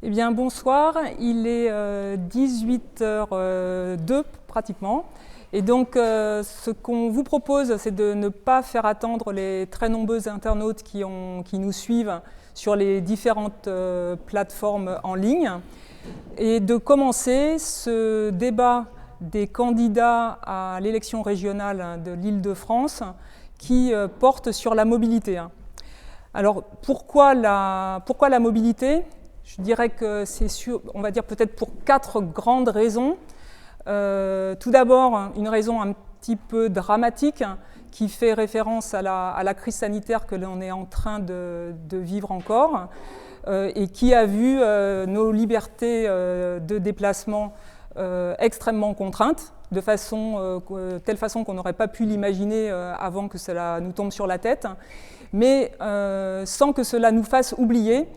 Eh bien, bonsoir, il est 18h02 pratiquement. Et donc, ce qu'on vous propose, c'est de ne pas faire attendre les très nombreux internautes qui nous suivent sur les différentes plateformes en ligne et de commencer ce débat des candidats à l'élection régionale de l'Île-de-France qui porte sur la mobilité. Alors, pourquoi la mobilité ? Je dirais que c'est on va dire peut-être pour 4 grandes raisons. Tout d'abord, une raison un petit peu dramatique qui fait référence à la crise sanitaire que l'on est en train de vivre encore et qui a vu nos libertés de déplacement extrêmement contraintes, de telle façon qu'on n'aurait pas pu l'imaginer avant que cela nous tombe sur la tête, mais sans que cela nous fasse oublier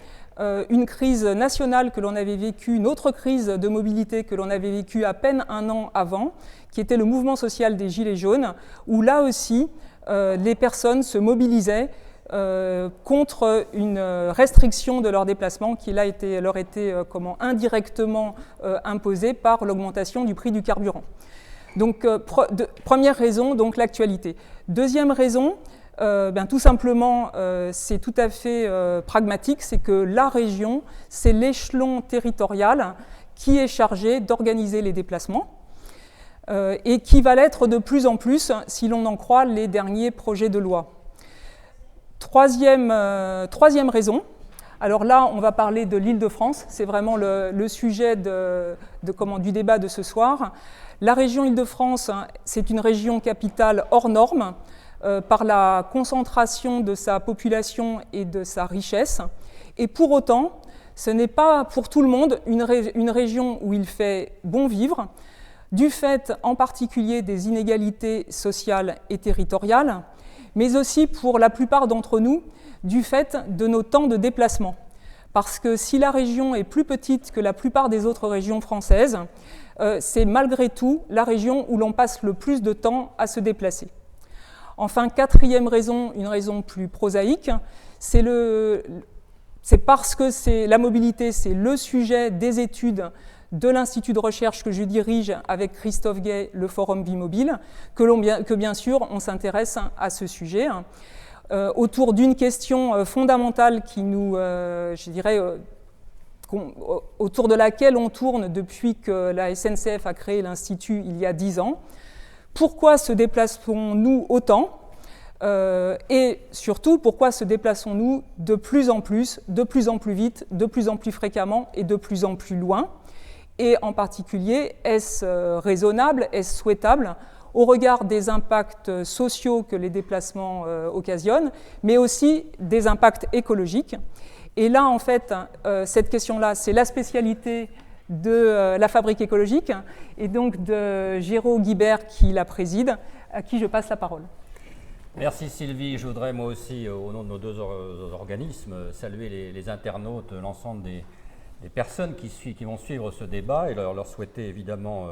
une crise nationale que l'on avait vécue, une autre crise de mobilité que l'on avait vécue à peine un an avant, qui était le mouvement social des Gilets jaunes, où là aussi, les personnes se mobilisaient contre une restriction de leur déplacement qui leur était indirectement imposée par l'augmentation du prix du carburant. Donc, première raison, donc l'actualité. Deuxième raison, tout simplement, c'est tout à fait pragmatique, c'est que la région, c'est l'échelon territorial qui est chargé d'organiser les déplacements et qui va l'être de plus en plus si l'on en croit les derniers projets de loi. Troisième raison, alors là, on va parler de l'Île-de-France, c'est vraiment le sujet du débat de ce soir. La région Île-de-France, c'est une région capitale hors norme, par la concentration de sa population et de sa richesse. Et pour autant, ce n'est pas pour tout le monde une région où il fait bon vivre, du fait en particulier des inégalités sociales et territoriales, mais aussi pour la plupart d'entre nous, du fait de nos temps de déplacement. Parce que si la région est plus petite que la plupart des autres régions françaises, c'est malgré tout la région où l'on passe le plus de temps à se déplacer. Enfin, quatrième raison, une raison plus prosaïque, c'est parce que la mobilité, c'est le sujet des études de l'Institut de recherche que je dirige avec Christophe Gay, le Forum Bimobile, que bien sûr on s'intéresse à ce sujet, autour d'une question fondamentale qui autour de laquelle on tourne depuis que la SNCF a créé l'Institut il y a 10 ans. Pourquoi se déplaçons-nous autant et surtout, pourquoi se déplaçons-nous de plus en plus vite, de plus en plus fréquemment et de plus en plus loin? Et en particulier, est-ce raisonnable, est-ce souhaitable au regard des impacts sociaux que les déplacements occasionnent, mais aussi des impacts écologiques? Et là, en fait, cette question-là, c'est la spécialité de la Fabrique écologique et donc de Géraud Guibert qui la préside, à qui je passe la parole. Merci Sylvie. Je voudrais moi aussi, au nom de nos deux organismes, saluer les internautes, l'ensemble des personnes qui vont suivre ce débat et leur souhaiter évidemment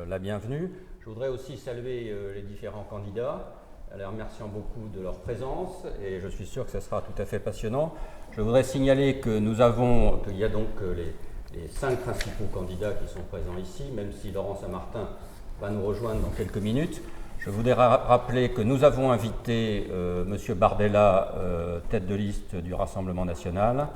la bienvenue. Je voudrais aussi saluer les différents candidats, en les remerciant beaucoup de leur présence et je suis sûr que ce sera tout à fait passionnant. Je voudrais signaler qu'il y a donc les 5 principaux candidats qui sont présents ici, même si Laurent Saint-Martin va nous rejoindre dans quelques minutes. Je voudrais rappeler que nous avons invité M. Bardella, tête de liste du Rassemblement national,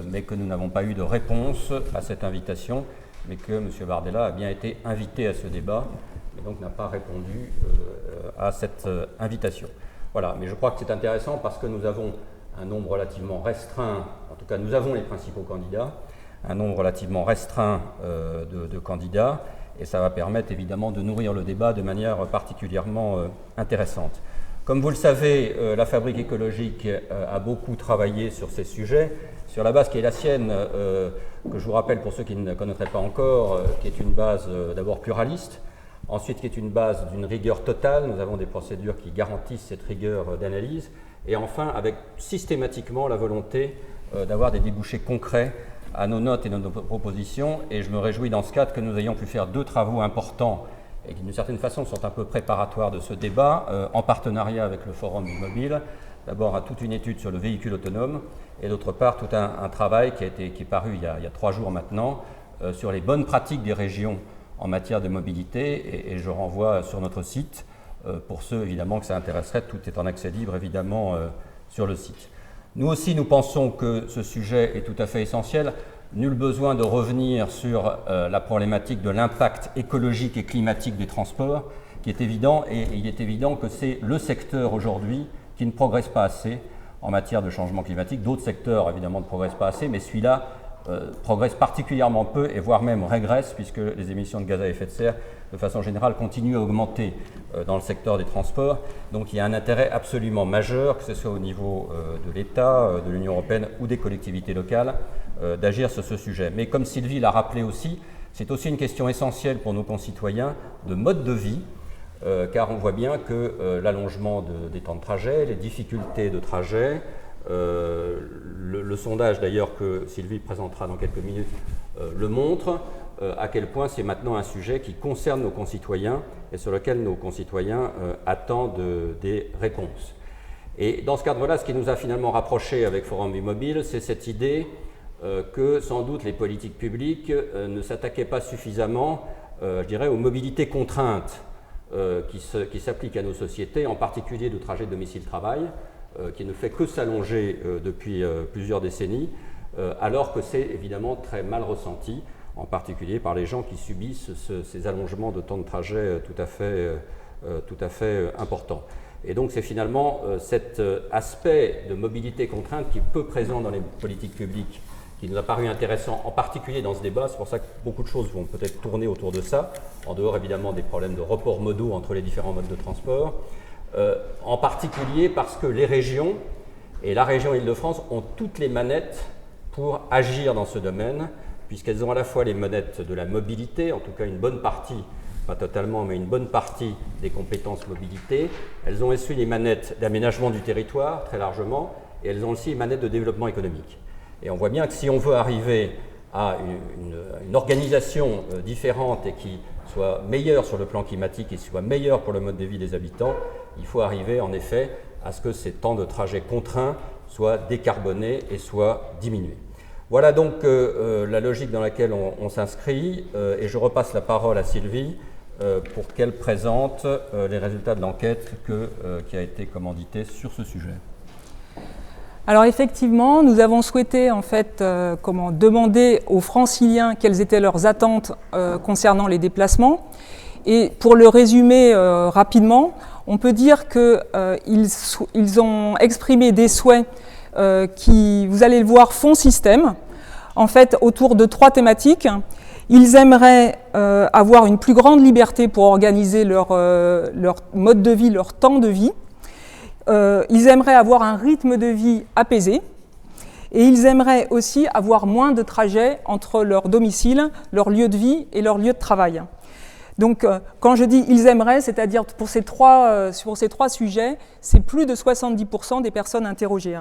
mais que nous n'avons pas eu de réponse à cette invitation, mais que M. Bardella a bien été invité à ce débat, et donc n'a pas répondu à cette invitation. Voilà, mais je crois que c'est intéressant parce que nous avons un nombre relativement restreint, en tout cas nous avons les principaux candidats, un nombre relativement restreint de candidats, et ça va permettre évidemment de nourrir le débat de manière particulièrement intéressante. Comme vous le savez, la Fabrique écologique a beaucoup travaillé sur ces sujets, sur la base qui est la sienne, que je vous rappelle pour ceux qui ne connaîtraient pas encore, qui est une base d'abord pluraliste, ensuite qui est une base d'une rigueur totale, nous avons des procédures qui garantissent cette rigueur d'analyse, et enfin avec systématiquement la volonté d'avoir des débouchés concrets à nos notes et à nos propositions, et je me réjouis dans ce cadre que nous ayons pu faire 2 travaux importants et qui d'une certaine façon sont un peu préparatoires de ce débat, en partenariat avec le Forum Bimobile. D'abord, toute une étude sur le véhicule autonome et d'autre part tout un travail qui est paru il y a 3 jours maintenant sur les bonnes pratiques des régions en matière de mobilité, et je renvoie sur notre site, pour ceux évidemment que ça intéresserait, tout est en accès libre évidemment sur le site. Nous aussi, nous pensons que ce sujet est tout à fait essentiel. Nul besoin de revenir sur la problématique de l'impact écologique et climatique des transports, qui est évident, et il est évident que c'est le secteur aujourd'hui qui ne progresse pas assez en matière de changement climatique. D'autres secteurs, évidemment, ne progressent pas assez, mais celui-là progresse particulièrement peu, et voire même régresse, puisque les émissions de gaz à effet de serre, de façon générale, continuent à augmenter dans le secteur des transports. Donc il y a un intérêt absolument majeur, que ce soit au niveau de l'État, de l'Union européenne ou des collectivités locales, d'agir sur ce sujet. Mais comme Sylvie l'a rappelé aussi, c'est aussi une question essentielle pour nos concitoyens de mode de vie, car on voit bien que l'allongement des temps de trajet, les difficultés de trajet, le sondage d'ailleurs que Sylvie présentera dans quelques minutes le montre, à quel point c'est maintenant un sujet qui concerne nos concitoyens et sur lequel nos concitoyens attendent des réponses. Et dans ce cadre-là, ce qui nous a finalement rapprochés avec Forum Vie Mobile, c'est cette idée que sans doute les politiques publiques ne s'attaquaient pas suffisamment, je dirais, aux mobilités contraintes qui s'appliquent à nos sociétés, en particulier de trajet domicile-travail, qui ne fait que s'allonger depuis plusieurs décennies, alors que c'est évidemment très mal ressenti, en particulier par les gens qui subissent ces allongements de temps de trajet tout à fait importants. Et donc c'est finalement cet aspect de mobilité contrainte qui est peu présent dans les politiques publiques, qui nous a paru intéressant, en particulier dans ce débat. C'est pour ça que beaucoup de choses vont peut-être tourner autour de ça, en dehors évidemment des problèmes de report modaux entre les différents modes de transport, en particulier parce que les régions, et la région Île-de-France, ont toutes les manettes pour agir dans ce domaine, puisqu'elles ont à la fois les manettes de la mobilité, en tout cas une bonne partie, pas totalement, mais une bonne partie des compétences mobilité. Elles ont aussi les manettes d'aménagement du territoire, très largement, et elles ont aussi les manettes de développement économique. Et on voit bien que si on veut arriver à une organisation différente et qui soit meilleure sur le plan climatique et soit meilleure pour le mode de vie des habitants, il faut arriver en effet à ce que ces temps de trajet contraints soient décarbonés et soient diminués. Voilà donc la logique dans laquelle on s'inscrit, et je repasse la parole à Sylvie pour qu'elle présente les résultats de l'enquête qui a été commanditée sur ce sujet. Alors effectivement, nous avons souhaité en fait demander aux Franciliens quelles étaient leurs attentes concernant les déplacements. Et pour le résumer rapidement, on peut dire qu'ils ont exprimé des souhaits qui, vous allez le voir, font système, en fait, autour de 3 thématiques. Ils aimeraient avoir une plus grande liberté pour organiser leur mode de vie, leur temps de vie. Ils aimeraient avoir un rythme de vie apaisé. Et ils aimeraient aussi avoir moins de trajets entre leur domicile, leur lieu de vie et leur lieu de travail. Donc, quand je dis « ils aimeraient », c'est-à-dire pour ces trois sujets, c'est plus de 70% des personnes interrogées.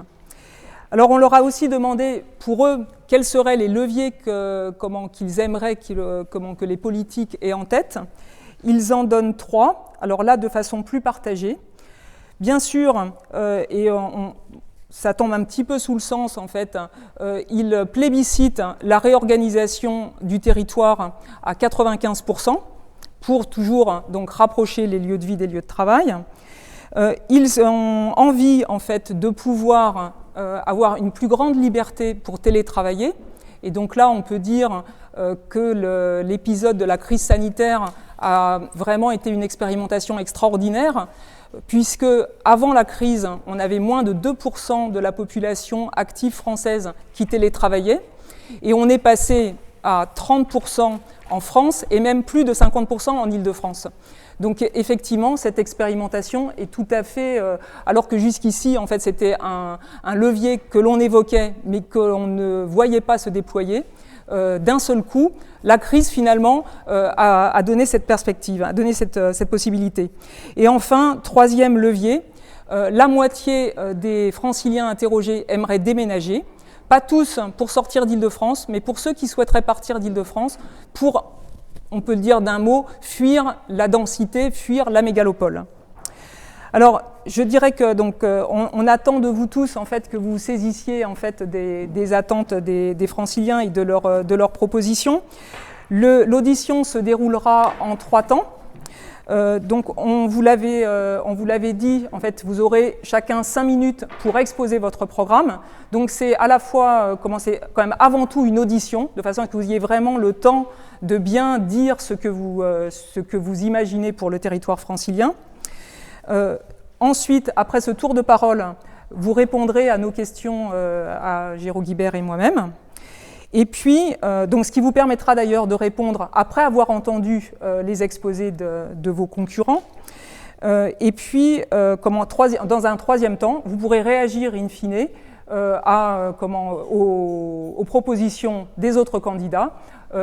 Alors, on leur a aussi demandé, pour eux, quels seraient les leviers qu'ils aimeraient que les politiques aient en tête. Ils en donnent 3, alors là, de façon plus partagée. Bien sûr, ça tombe un petit peu sous le sens, en fait, ils plébiscitent la réorganisation du territoire à 95%, pour toujours donc rapprocher les lieux de vie des lieux de travail. Ils ont envie en fait de pouvoir avoir une plus grande liberté pour télétravailler. Et donc là, on peut dire que l'épisode de la crise sanitaire a vraiment été une expérimentation extraordinaire, puisque avant la crise, on avait moins de 2% de la population active française qui télétravaillait, et on est passé à 30% en France et même plus de 50% en Île-de-France. Donc effectivement, cette expérimentation est tout à fait, alors que jusqu'ici, en fait, c'était un levier que l'on évoquait, mais que l'on ne voyait pas se déployer, d'un seul coup, la crise finalement a donné cette perspective, a donné cette possibilité. Et enfin, 3e levier, la moitié des Franciliens interrogés aimeraient déménager. Pas tous pour sortir d'Île-de-France, mais pour ceux qui souhaiteraient partir d'Île-de-France, pour, on peut le dire d'un mot, fuir la densité, fuir la mégalopole. Alors, je dirais que donc, on attend de vous tous en fait, que vous saisissiez en fait, des attentes des franciliens et de leurs propositions. L'audition se déroulera en 3 temps. Donc on vous l'avait dit, en fait, vous aurez chacun 5 minutes pour exposer votre programme. Donc c'est à la fois, c'est quand même avant tout une audition, de façon à ce que vous ayez vraiment le temps de bien dire ce que vous imaginez pour le territoire francilien. Ensuite, après ce tour de parole, vous répondrez à nos questions à Géraud Guibert et moi-même. Et puis, donc, ce qui vous permettra d'ailleurs de répondre après avoir entendu les exposés de vos concurrents. Et puis, dans un troisième temps, vous pourrez réagir in fine aux propositions des autres candidats,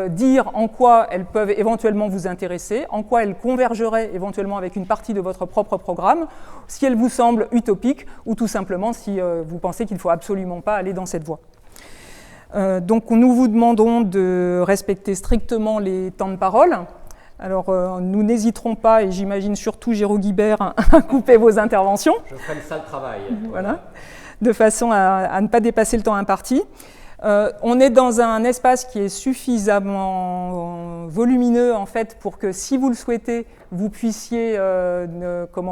dire en quoi elles peuvent éventuellement vous intéresser, en quoi elles convergeraient éventuellement avec une partie de votre propre programme, si elles vous semblent utopiques ou tout simplement si vous pensez qu'il ne faut absolument pas aller dans cette voie. Donc nous vous demandons de respecter strictement les temps de parole. Alors nous n'hésiterons pas, et j'imagine surtout Géraud Guibert, à couper vos interventions. Je ferai le sale travail. Voilà. De façon à ne pas dépasser le temps imparti. On est dans un espace qui est suffisamment volumineux en fait pour que si vous le souhaitez, vous puissiez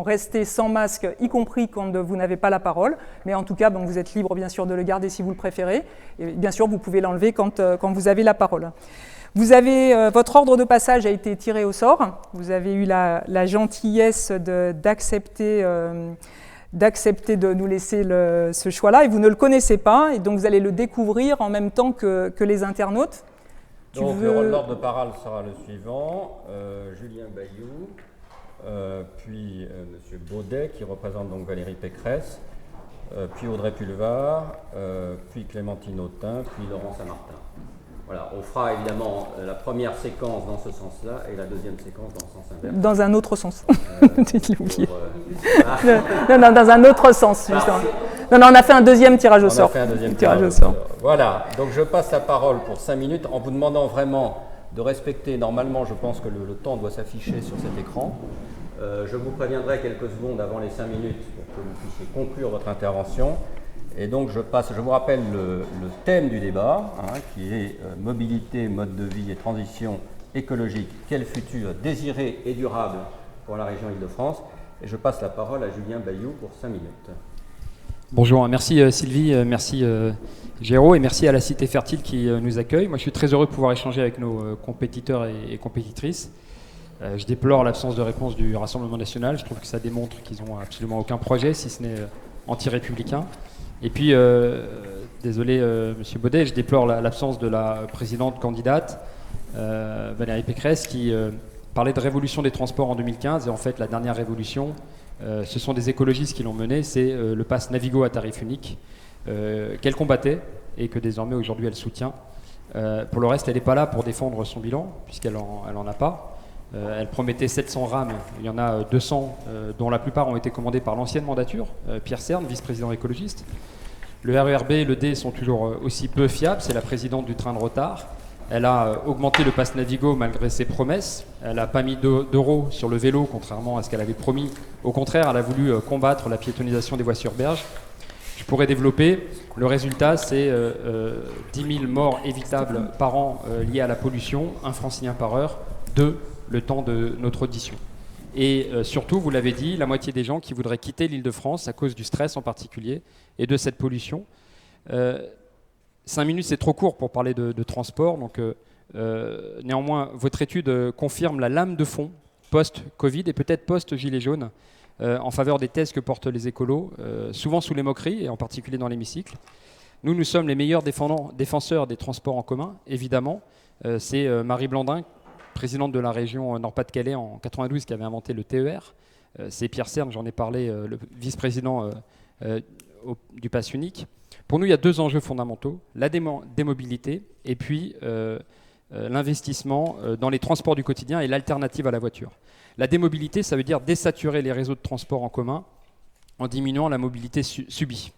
rester sans masque, y compris quand vous n'avez pas la parole. Mais en tout cas, vous êtes libre bien sûr de le garder si vous le préférez. Et bien sûr, vous pouvez l'enlever quand vous avez la parole. Vous avez, votre ordre de passage a été tiré au sort. Vous avez eu la gentillesse d'accepter de nous laisser ce choix-là, et vous ne le connaissez pas, et donc vous allez le découvrir en même temps que les internautes. Donc l'ordre de parole sera le suivant, Julien Bayou, puis M. Baudet, qui représente donc Valérie Pécresse, puis Audrey Pulvar, puis Clémentine Autain, puis Laurent Saint-Martin. Voilà, on fera évidemment la première séquence dans ce sens-là et la deuxième séquence dans le sens inverse. Dans un autre sens. Non, dans un autre sens, justement. Non, on a fait un deuxième tirage au sort. Voilà, donc je passe la parole pour 5 minutes en vous demandant vraiment de respecter, normalement je pense que le temps doit s'afficher sur cet écran. Je vous préviendrai quelques secondes avant les 5 minutes pour que vous puissiez conclure votre intervention. Et donc je vous rappelle le thème du débat, qui est mobilité, mode de vie et transition écologique, quel futur désiré et durable pour la région Île-de-France. Et je passe la parole à Julien Bayou pour 5 minutes. Bonjour, merci Sylvie, merci Géraud, et merci à la Cité Fertile qui nous accueille. Moi je suis très heureux de pouvoir échanger avec nos compétiteurs et compétitrices. Je déplore l'absence de réponse du Rassemblement national. Je trouve que ça démontre qu'ils n'ont absolument aucun projet, si ce n'est anti-républicain. Et puis, désolé Monsieur Baudet, je déplore l'absence de la présidente candidate, Valérie Pécresse, qui parlait de révolution des transports en 2015. Et en fait, la dernière révolution, ce sont des écologistes qui l'ont menée, c'est le pass Navigo à tarif unique, qu'elle combattait et que désormais, aujourd'hui, elle soutient. Pour le reste, elle n'est pas là pour défendre son bilan, puisqu'elle en a pas. Elle promettait 700 rames, il y en a 200, dont la plupart ont été commandées par l'ancienne mandature, Pierre Cerne, vice-président écologiste. Le RERB et le D sont toujours aussi peu fiables, c'est la présidente du train de retard. Elle a augmenté le pass Navigo malgré ses promesses. Elle n'a pas mis d'euros sur le vélo, contrairement à ce qu'elle avait promis. Au contraire, elle a voulu combattre la piétonisation des voies sur berge. Je pourrais développer. Le résultat, c'est 10 000 morts évitables par an liées à la pollution, 1 francilien par heure, 2 le temps de notre audition. Et surtout, vous l'avez dit, la moitié des gens qui voudraient quitter l'Île-de-France à cause du stress en particulier et de cette pollution. 5 minutes, c'est trop court pour parler de transport. Donc, néanmoins, votre étude confirme la lame de fond post-Covid et peut-être post-Gilets jaunes en faveur des thèses que portent les écolos, souvent sous les moqueries et en particulier dans l'hémicycle. Nous sommes les meilleurs défenseurs des transports en commun, évidemment. C'est Marie Blandin, présidente de la région Nord-Pas-de-Calais en 92, qui avait inventé le TER. C'est Pierre Cerne, j'en ai parlé, le vice-président du pass unique. Pour nous, il y a 2 enjeux fondamentaux, la démobilité et puis l'investissement dans les transports du quotidien et l'alternative à la voiture. La démobilité, ça veut dire désaturer les réseaux de transport en commun en diminuant la mobilité subie.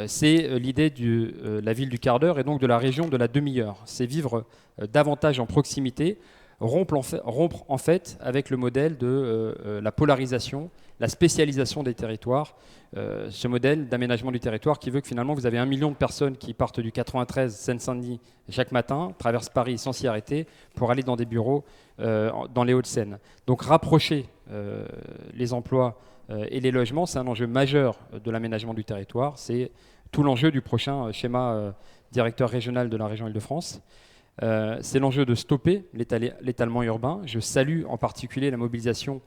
C'est l'idée de la ville du quart d'heure et donc de la région de la demi-heure. C'est vivre davantage en proximité, rompre en fait avec le modèle de la polarisation, la spécialisation des territoires, ce modèle d'aménagement du territoire qui veut que finalement vous avez 1 million de personnes qui partent du 93 Seine-Saint-Denis chaque matin, traversent Paris sans s'y arrêter pour aller dans des bureaux dans les Hauts-de-Seine. Donc rapprocher les emplois et les logements, c'est un enjeu majeur de l'aménagement du territoire. C'est tout l'enjeu du prochain schéma directeur régional de la région Île-de-France. C'est l'enjeu de stopper l'étalement urbain. Je salue en particulier la mobilisation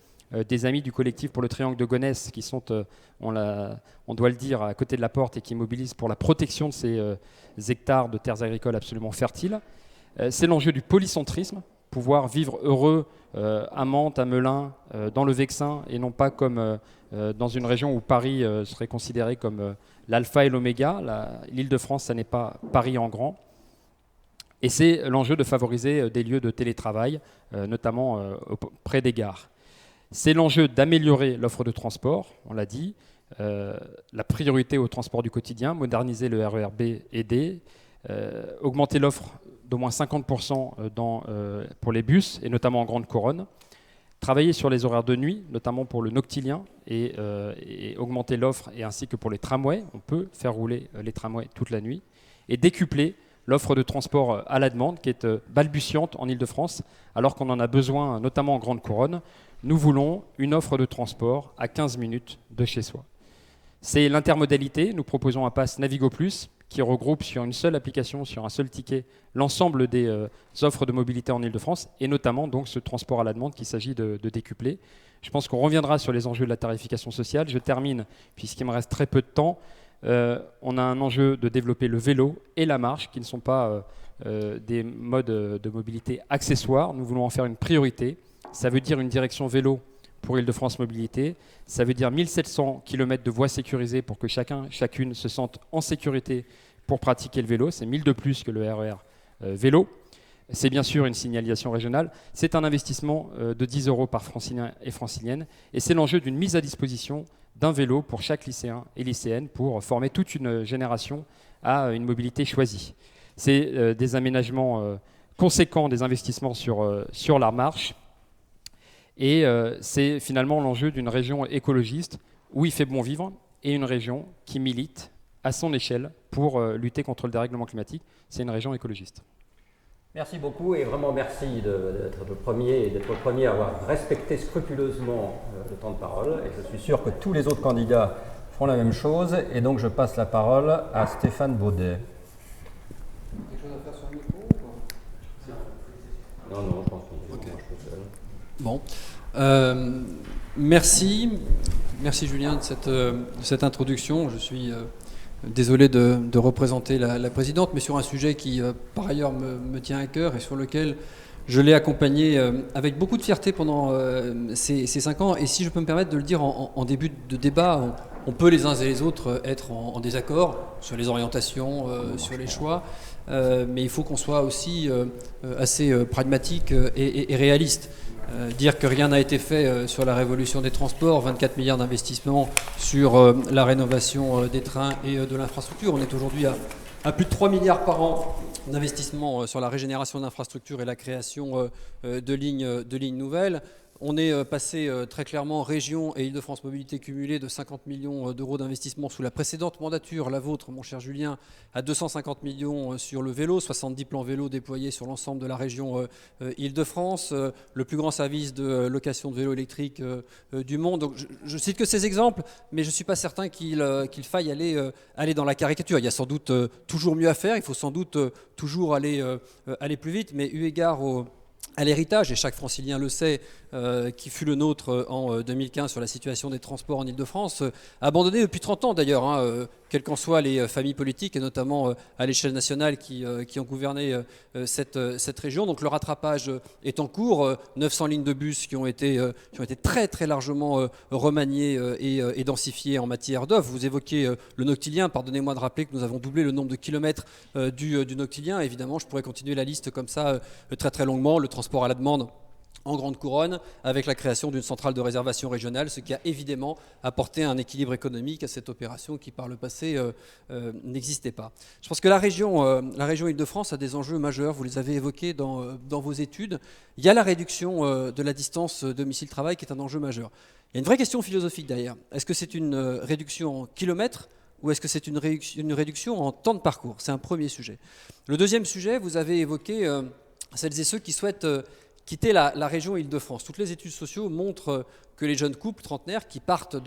des amis du collectif pour le triangle de Gonesse qui sont, on doit le dire, à côté de la porte et qui mobilisent pour la protection de ces hectares de terres agricoles absolument fertiles. C'est l'enjeu du polycentrisme, pouvoir vivre heureux à Mantes, à Melun, dans le Vexin, et non pas comme dans une région où Paris serait considéré comme l'alpha et l'oméga. L'Île-de-France, ça n'est pas Paris en grand. Et c'est l'enjeu de favoriser des lieux de télétravail, notamment près des gares. C'est l'enjeu d'améliorer l'offre de transport, on l'a dit, la priorité au transport du quotidien, moderniser le RER B et D, augmenter l'offre d'au moins 50% pour les bus, et notamment en grande couronne, travailler sur les horaires de nuit, notamment pour le noctilien, et augmenter l'offre, et ainsi que pour les tramways. On peut faire rouler les tramways toute la nuit, et décupler l'offre de transport à la demande, qui est balbutiante en Île-de-France, alors qu'on en a besoin, notamment en grande couronne. Nous voulons une offre de transport à 15 minutes de chez soi. C'est l'intermodalité. Nous proposons un pass Navigo Plus qui regroupe sur une seule application, sur un seul ticket, l'ensemble des offres de mobilité en Île-de-France, et notamment donc ce transport à la demande qu'il s'agit de décupler. Je pense qu'on reviendra sur les enjeux de la tarification sociale. Je termine, puisqu'il me reste très peu de temps. On a un enjeu de développer le vélo et la marche, qui ne sont pas des modes de mobilité accessoires. Nous voulons en faire une priorité. Ça veut dire une direction vélo pour Île-de-France Mobilité. Ça veut dire 1700 km de voies sécurisées pour que chacune se sente en sécurité pour pratiquer le vélo. C'est 1000 de plus que le RER vélo. C'est bien sûr une signalisation régionale. C'est un investissement de 10 € par francilien et francilienne. Et c'est l'enjeu d'une mise à disposition d'un vélo pour chaque lycéen et lycéenne pour former toute une génération à une mobilité choisie. C'est des aménagements conséquents, des investissements sur la marche. Et c'est finalement l'enjeu d'une région écologiste où il fait bon vivre et une région qui milite à son échelle pour lutter contre le dérèglement climatique. C'est une région écologiste. Merci beaucoup et vraiment merci d'être le premier à avoir respecté scrupuleusement le temps de parole. Et je suis sûr que tous les autres candidats feront la même chose. Et donc je passe la parole à Stéphane Baudet. Quelque chose à faire sur le micro ou Non, je pense qu'on marche tout seul. Bon. Merci Julien de cette introduction. Je suis désolé de représenter la présidente, mais sur un sujet qui par ailleurs me tient à cœur et sur lequel je l'ai accompagnée avec beaucoup de fierté pendant ces 5 ans. Et si je peux me permettre de le dire en début de débat, on peut les uns et les autres être en désaccord sur les orientations, sur les choix, mais il faut qu'on soit aussi assez pragmatique et réaliste. Dire que rien n'a été fait sur la révolution des transports, 24 milliards d'investissements sur la rénovation des trains et de l'infrastructure. On est aujourd'hui à plus de 3 milliards par an d'investissements sur la régénération d'infrastructures et la création de lignes nouvelles. On est passé très clairement région et Île-de-France Mobilité cumulée de 50 millions d'euros d'investissement sous la précédente mandature, la vôtre, mon cher Julien, à 250 millions sur le vélo, 70 plans vélo déployés sur l'ensemble de la région Île-de-France, le plus grand service de location de vélos électriques du monde. Donc, je cite que ces exemples, mais je ne suis pas certain qu'il faille aller dans la caricature. Il y a sans doute toujours mieux à faire, il faut sans doute toujours aller plus vite, mais eu égard à l'héritage, et chaque francilien le sait, qui fut le nôtre en 2015 sur la situation des transports en Île-de-France, abandonné depuis 30 ans d'ailleurs, quelles qu'en soient les familles politiques, et notamment à l'échelle nationale qui ont gouverné cette région. Donc le rattrapage est en cours, 900 lignes de bus qui ont été très très largement remaniées et densifiées en matière d'offre. Vous évoquez le noctilien, pardonnez-moi de rappeler que nous avons doublé le nombre de kilomètres du noctilien. Évidemment, je pourrais continuer la liste comme ça très très longuement, le transport à la demande en Grande Couronne, avec la création d'une centrale de réservation régionale, ce qui a évidemment apporté un équilibre économique à cette opération qui, par le passé, n'existait pas. Je pense que la région Île-de-France a des enjeux majeurs, vous les avez évoqués dans vos études. Il y a la réduction de la distance domicile-travail qui est un enjeu majeur. Il y a une vraie question philosophique derrière. Est-ce que c'est une réduction en kilomètres ou est-ce que c'est une réduction en temps de parcours? C'est un premier sujet. Le deuxième sujet, vous avez évoqué celles et ceux qui souhaitent quitter la région Île-de-France. Toutes les études sociaux montrent que les jeunes couples trentenaires qui partent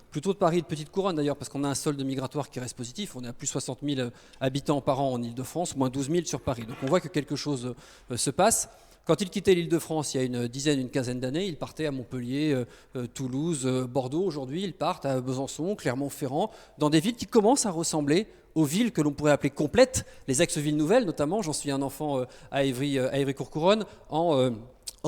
plutôt de Paris et de Petite Couronne d'ailleurs, parce qu'on a un solde migratoire qui reste positif, on est à plus 60 000 habitants par an en Île-de-France, moins 12 000 sur Paris. Donc on voit que quelque chose se passe. Quand ils quittaient l'Île-de-France il y a une quinzaine d'années, ils partaient à Montpellier, Toulouse, Bordeaux. Aujourd'hui, ils partent à Besançon, Clermont-Ferrand, dans des villes qui commencent à ressembler aux villes que l'on pourrait appeler complètes, les ex-villes nouvelles notamment. J'en suis un enfant à Évry-Courcouronne, en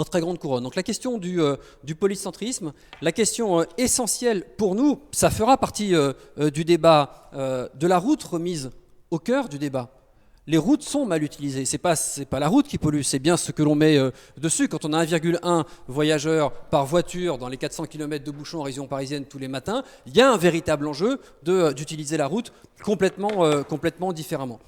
très grande couronne. Donc la question du polycentrisme, la question essentielle pour nous, ça fera partie du débat de la route remise au cœur du débat. Les routes sont mal utilisées. C'est pas la route qui pollue, c'est bien ce que l'on met dessus. Quand on a 1,1 voyageurs par voiture dans les 400 km de bouchons en région parisienne tous les matins, il y a un véritable enjeu d'utiliser la route complètement différemment.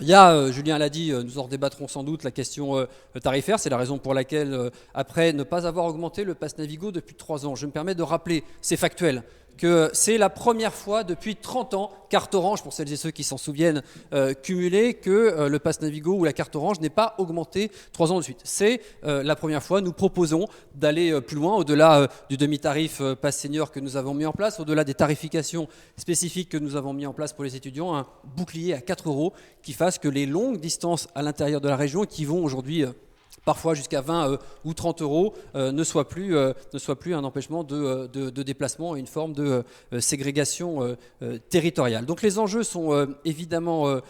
Il y a, Julien l'a dit, nous en débattrons sans doute, la question tarifaire. C'est la raison pour laquelle, après ne pas avoir augmenté le pass Navigo depuis 3 ans, je me permets de rappeler, c'est factuel, que c'est la première fois depuis 30 ans, carte orange, pour celles et ceux qui s'en souviennent, cumulée, que le pass Navigo ou la carte orange n'est pas augmenté 3 ans de suite. C'est la première fois. Nous proposons d'aller plus loin, au-delà du demi-tarif pass senior que nous avons mis en place, au-delà des tarifications spécifiques que nous avons mis en place pour les étudiants, un bouclier à 4 € qui fasse que les longues distances à l'intérieur de la région, qui vont aujourd'hui parfois jusqu'à 20 ou 30 € ne soit plus un empêchement de déplacement et une forme de ségrégation territoriale. Donc les enjeux sont évidemment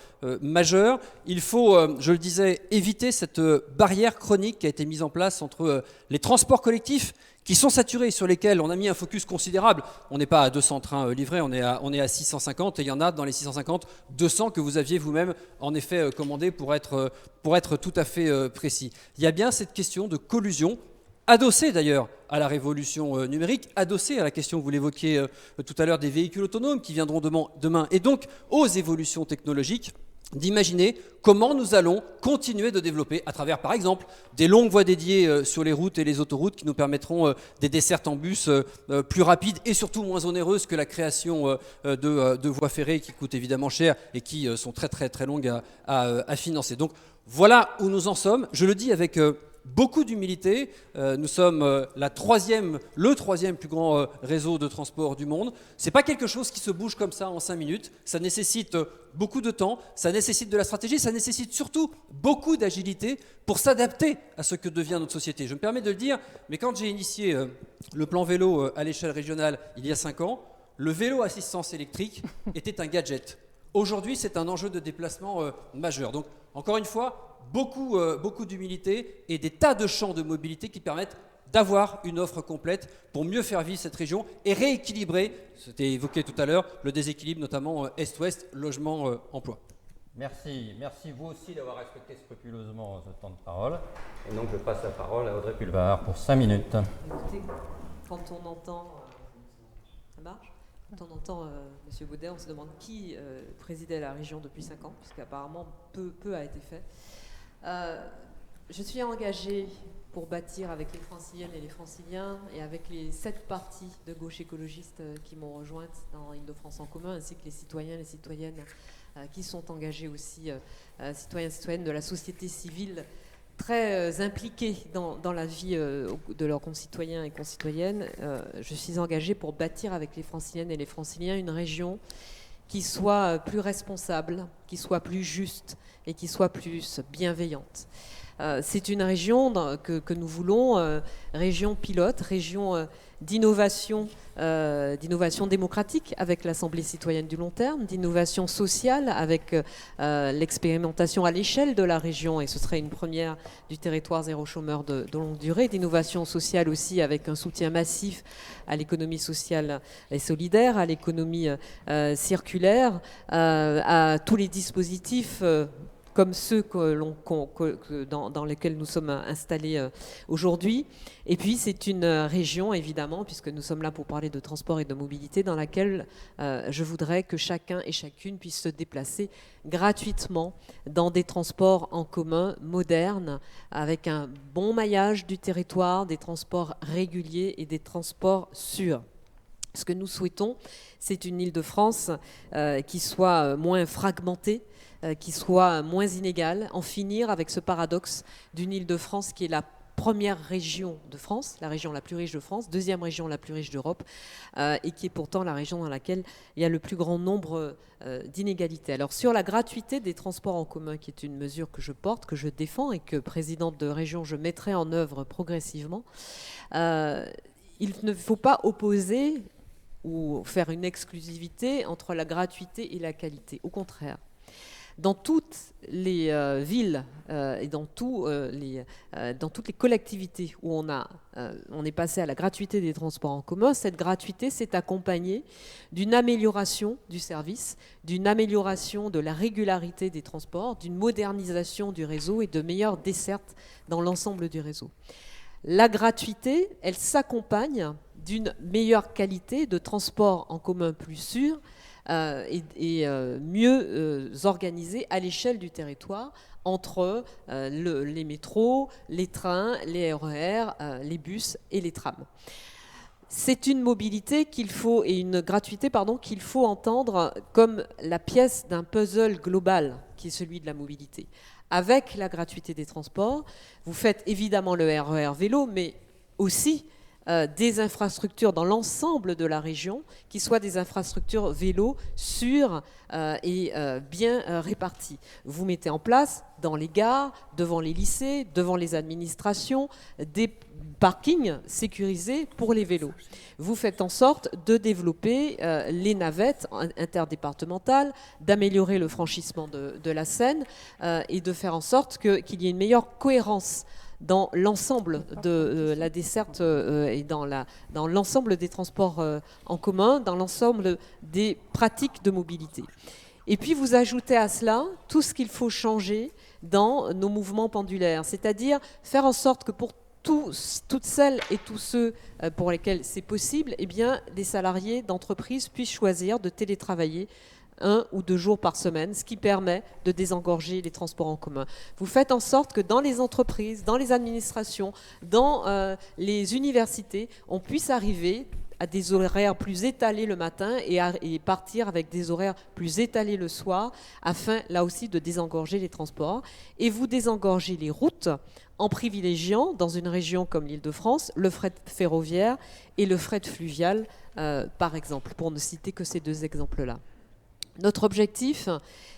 majeurs. Il faut, je le disais, éviter cette barrière chronique qui a été mise en place entre les transports collectifs qui sont saturés, sur lesquels on a mis un focus considérable. On n'est pas à 200 trains livrés, on est à 650, et il y en a dans les 650, 200 que vous aviez vous-même en effet commandés pour être tout à fait précis. Il y a bien cette question de collusion, adossée d'ailleurs à la révolution numérique, adossée à la question, vous l'évoquiez tout à l'heure, des véhicules autonomes qui viendront demain, et donc aux évolutions technologiques, d'imaginer comment nous allons continuer de développer à travers, par exemple, des longues voies dédiées sur les routes et les autoroutes qui nous permettront des dessertes en bus plus rapides et surtout moins onéreuses que la création de voies ferrées qui coûtent évidemment cher et qui sont très très très longues à financer. Donc voilà où nous en sommes. Je le dis avec beaucoup d'humilité. Nous sommes le troisième plus grand réseau de transport du monde. Ce n'est pas quelque chose qui se bouge comme ça en 5 minutes. Ça nécessite beaucoup de temps, ça nécessite de la stratégie, ça nécessite surtout beaucoup d'agilité pour s'adapter à ce que devient notre société. Je me permets de le dire, mais quand j'ai initié le plan vélo à l'échelle régionale il y a 5 ans, le vélo assistance électrique était un gadget. Aujourd'hui, c'est un enjeu de déplacement majeur. Donc, encore une fois, beaucoup d'humilité et des tas de champs de mobilité qui permettent d'avoir une offre complète pour mieux faire vivre cette région et rééquilibrer, c'était évoqué tout à l'heure, le déséquilibre notamment Est-Ouest, logement, emploi. Merci vous aussi d'avoir respecté scrupuleusement ce temps de parole. Et donc je passe la parole à Audrey Pulvar pour 5 minutes. Écoutez, quand on entend... Ça marche ? Quand on entend M. Baudet, on se demande qui présidait la région depuis 5 ans, puisqu'apparemment peu a été fait. Je suis engagée pour bâtir avec les Franciliennes et les Franciliens et avec les 7 partis de gauche écologistes qui m'ont rejointe dans Île-de-France en commun, ainsi que les citoyens et les citoyennes qui sont engagés aussi, citoyens et citoyennes de la société civile, très impliqués dans la vie de leurs concitoyens et concitoyennes. Je suis engagée pour bâtir avec les Franciliennes et les Franciliens une région qui soit plus responsable, qui soit plus juste et qui soit plus bienveillante. C'est une région que nous voulons, région pilote, région d'innovation démocratique avec l'Assemblée citoyenne du long terme, d'innovation sociale avec l'expérimentation à l'échelle de la région, et ce serait une première du territoire zéro chômeur de longue durée, d'innovation sociale aussi avec un soutien massif à l'économie sociale et solidaire, à l'économie circulaire, à tous les dispositifs comme ceux dans lesquels nous sommes installés aujourd'hui. Et puis c'est une région, évidemment, puisque nous sommes là pour parler de transport et de mobilité, dans laquelle je voudrais que chacun et chacune puisse se déplacer gratuitement dans des transports en commun modernes, avec un bon maillage du territoire, des transports réguliers et des transports sûrs. Ce que nous souhaitons, c'est une Île-de-France qui soit moins fragmentée, qui soit moins inégale, en finir avec ce paradoxe d'une Île-de-France qui est la première région de France, la région la plus riche de France, deuxième région la plus riche d'Europe, et qui est pourtant la région dans laquelle il y a le plus grand nombre d'inégalités. Alors sur la gratuité des transports en commun, qui est une mesure que je porte, que je défends et que, présidente de région, je mettrai en œuvre progressivement, il ne faut pas opposer ou faire une exclusivité entre la gratuité et la qualité. Au contraire, dans toutes les villes et dans toutes les collectivités où on est passé à la gratuité des transports en commun, cette gratuité s'est accompagnée d'une amélioration du service, d'une amélioration de la régularité des transports, d'une modernisation du réseau et de meilleures dessertes dans l'ensemble du réseau. La gratuité, elle s'accompagne d'une meilleure qualité de transport en commun plus sûr et mieux organisé à l'échelle du territoire entre les métros, les trains, les RER, les bus et les trams. C'est une mobilité une gratuité qu'il faut entendre comme la pièce d'un puzzle global qui est celui de la mobilité. Avec la gratuité des transports, vous faites évidemment le RER vélo, mais aussi des infrastructures dans l'ensemble de la région, qui soient des infrastructures vélo sûres et bien réparties. Vous mettez en place dans les gares, devant les lycées, devant les administrations, des parkings sécurisés pour les vélos. Vous faites en sorte de développer les navettes interdépartementales, d'améliorer le franchissement de la Seine et de faire en sorte qu'il y ait une meilleure cohérence dans l'ensemble de la desserte et dans l'ensemble des transports en commun, dans l'ensemble des pratiques de mobilité. Et puis vous ajoutez à cela tout ce qu'il faut changer dans nos mouvements pendulaires, c'est-à-dire faire en sorte que pour toutes celles et tous ceux pour lesquels c'est possible, eh bien, les salariés d'entreprise puissent choisir de télétravailler 1 ou 2 jours par semaine, ce qui permet de désengorger les transports en commun. Vous faites en sorte que dans les entreprises, dans les administrations, dans les universités, on puisse arriver à des horaires plus étalés le matin et partir avec des horaires plus étalés le soir, afin là aussi de désengorger les transports. Et vous désengorgez les routes en privilégiant, dans une région comme l'Île-de-France, le fret ferroviaire et le fret fluvial, par exemple, pour ne citer que ces 2 exemples-là. Notre objectif,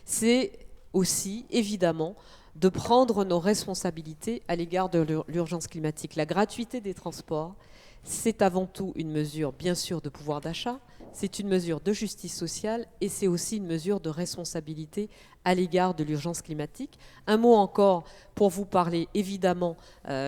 c'est aussi, évidemment, de prendre nos responsabilités à l'égard de l'urgence climatique. La gratuité des transports, c'est avant tout une mesure, bien sûr, de pouvoir d'achat, c'est une mesure de justice sociale et c'est aussi une mesure de responsabilité à l'égard de l'urgence climatique. Un mot encore pour vous parler, évidemment,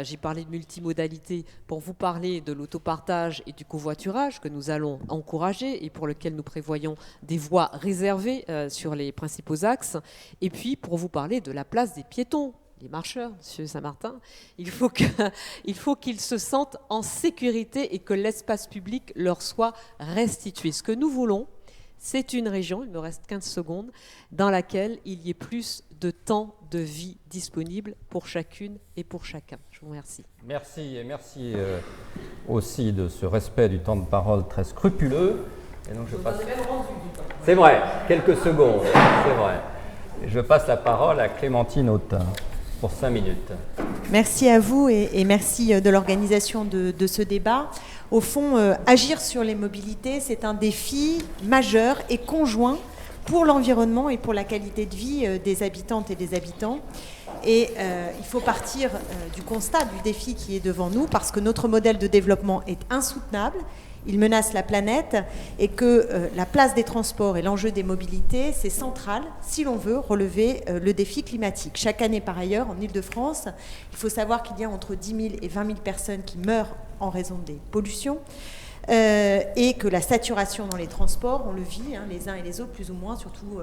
j'ai parlé de multimodalité, pour vous parler de l'autopartage et du covoiturage que nous allons encourager et pour lequel nous prévoyons des voies réservées sur les principaux axes, et puis pour vous parler de la place des piétons. Les marcheurs, M. Saint-Martin, il faut qu'ils se sentent en sécurité et que l'espace public leur soit restitué. Ce que nous voulons, c'est une région, il me reste 15 secondes, dans laquelle il y ait plus de temps de vie disponible pour chacune et pour chacun. Je vous remercie. Merci, et merci aussi de ce respect du temps de parole très scrupuleux. Et donc c'est vrai, quelques secondes, c'est vrai. Je passe la parole à Clémentine Autain. Pour 5 minutes. Merci à vous et merci de l'organisation de ce débat. Au fond, agir sur les mobilités, c'est un défi majeur et conjoint pour l'environnement et pour la qualité de vie des habitantes et des habitants. Et il faut partir du constat du défi qui est devant nous parce que notre modèle de développement est insoutenable. Il menace la planète et que la place des transports et l'enjeu des mobilités, c'est central si l'on veut relever le défi climatique. Chaque année, par ailleurs, en Île-de-France, il faut savoir qu'il y a entre 10 000 et 20 000 personnes qui meurent en raison des pollutions. et que la saturation dans les transports, on le vit, les uns et les autres plus ou moins, surtout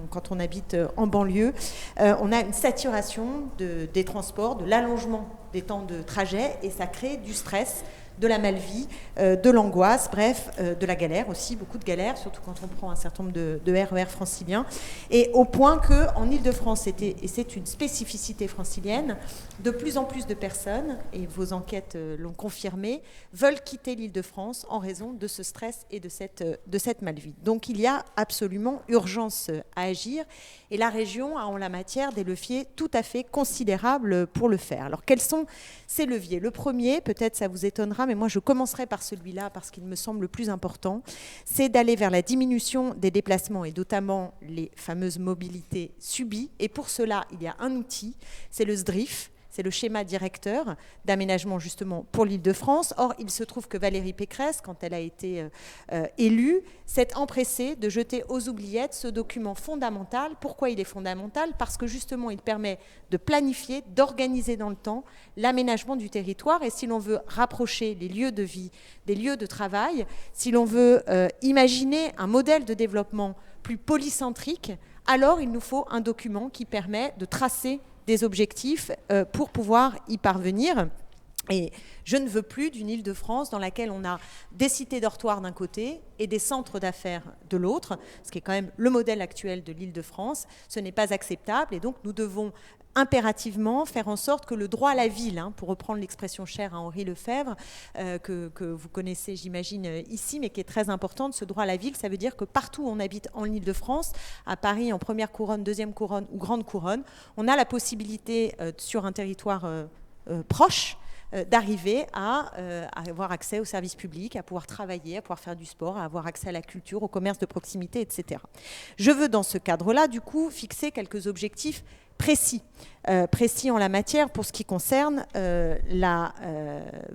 quand on habite en banlieue, on a une saturation des transports, de l'allongement des temps de trajet, et ça crée du stress, de la malvie, de l'angoisse, bref, de la galère aussi, beaucoup de galères, surtout quand on prend un certain nombre de RER franciliens, et au point qu'en Ile-de-France, et c'est une spécificité francilienne, de plus en plus de personnes, et vos enquêtes l'ont confirmé, veulent quitter l'Île-de-France en raison de ce stress et de cette malvie. Donc il y a absolument urgence à agir, et la région a en la matière des leviers tout à fait considérables pour le faire. Alors quels sont ces leviers ? Le premier, peut-être ça vous étonnera, mais moi je commencerai par celui-là parce qu'il me semble le plus important, c'est d'aller vers la diminution des déplacements et notamment les fameuses mobilités subies. Et pour cela, il y a un outil, c'est le SDRIF, c'est le schéma directeur d'aménagement justement pour l'Île-de-France. Or, il se trouve que Valérie Pécresse, quand elle a été élue, s'est empressée de jeter aux oubliettes ce document fondamental. Pourquoi il est fondamental ? Parce que justement, il permet de planifier, d'organiser dans le temps l'aménagement du territoire. Et si l'on veut rapprocher les lieux de vie des lieux de travail, si l'on veut imaginer un modèle de développement plus polycentrique, alors il nous faut un document qui permet de tracer des objectifs pour pouvoir y parvenir. Et je ne veux plus d'une Île-de-France dans laquelle on a des cités dortoirs d'un côté et des centres d'affaires de l'autre, ce qui est quand même le modèle actuel de l'Île-de-France. Ce n'est pas acceptable et donc nous devons impérativement faire en sorte que le droit à la ville, pour reprendre l'expression chère à Henri Lefebvre, que vous connaissez j'imagine ici, mais qui est très importante, ce droit à la ville, ça veut dire que partout où on habite en Île-de-France, à Paris en première couronne, deuxième couronne ou grande couronne, on a la possibilité sur un territoire proche, d'arriver à avoir accès aux services publics, à pouvoir travailler, à pouvoir faire du sport, à avoir accès à la culture, au commerce de proximité, etc. Je veux dans ce cadre-là, du coup, fixer quelques objectifs précis en la matière pour ce qui concerne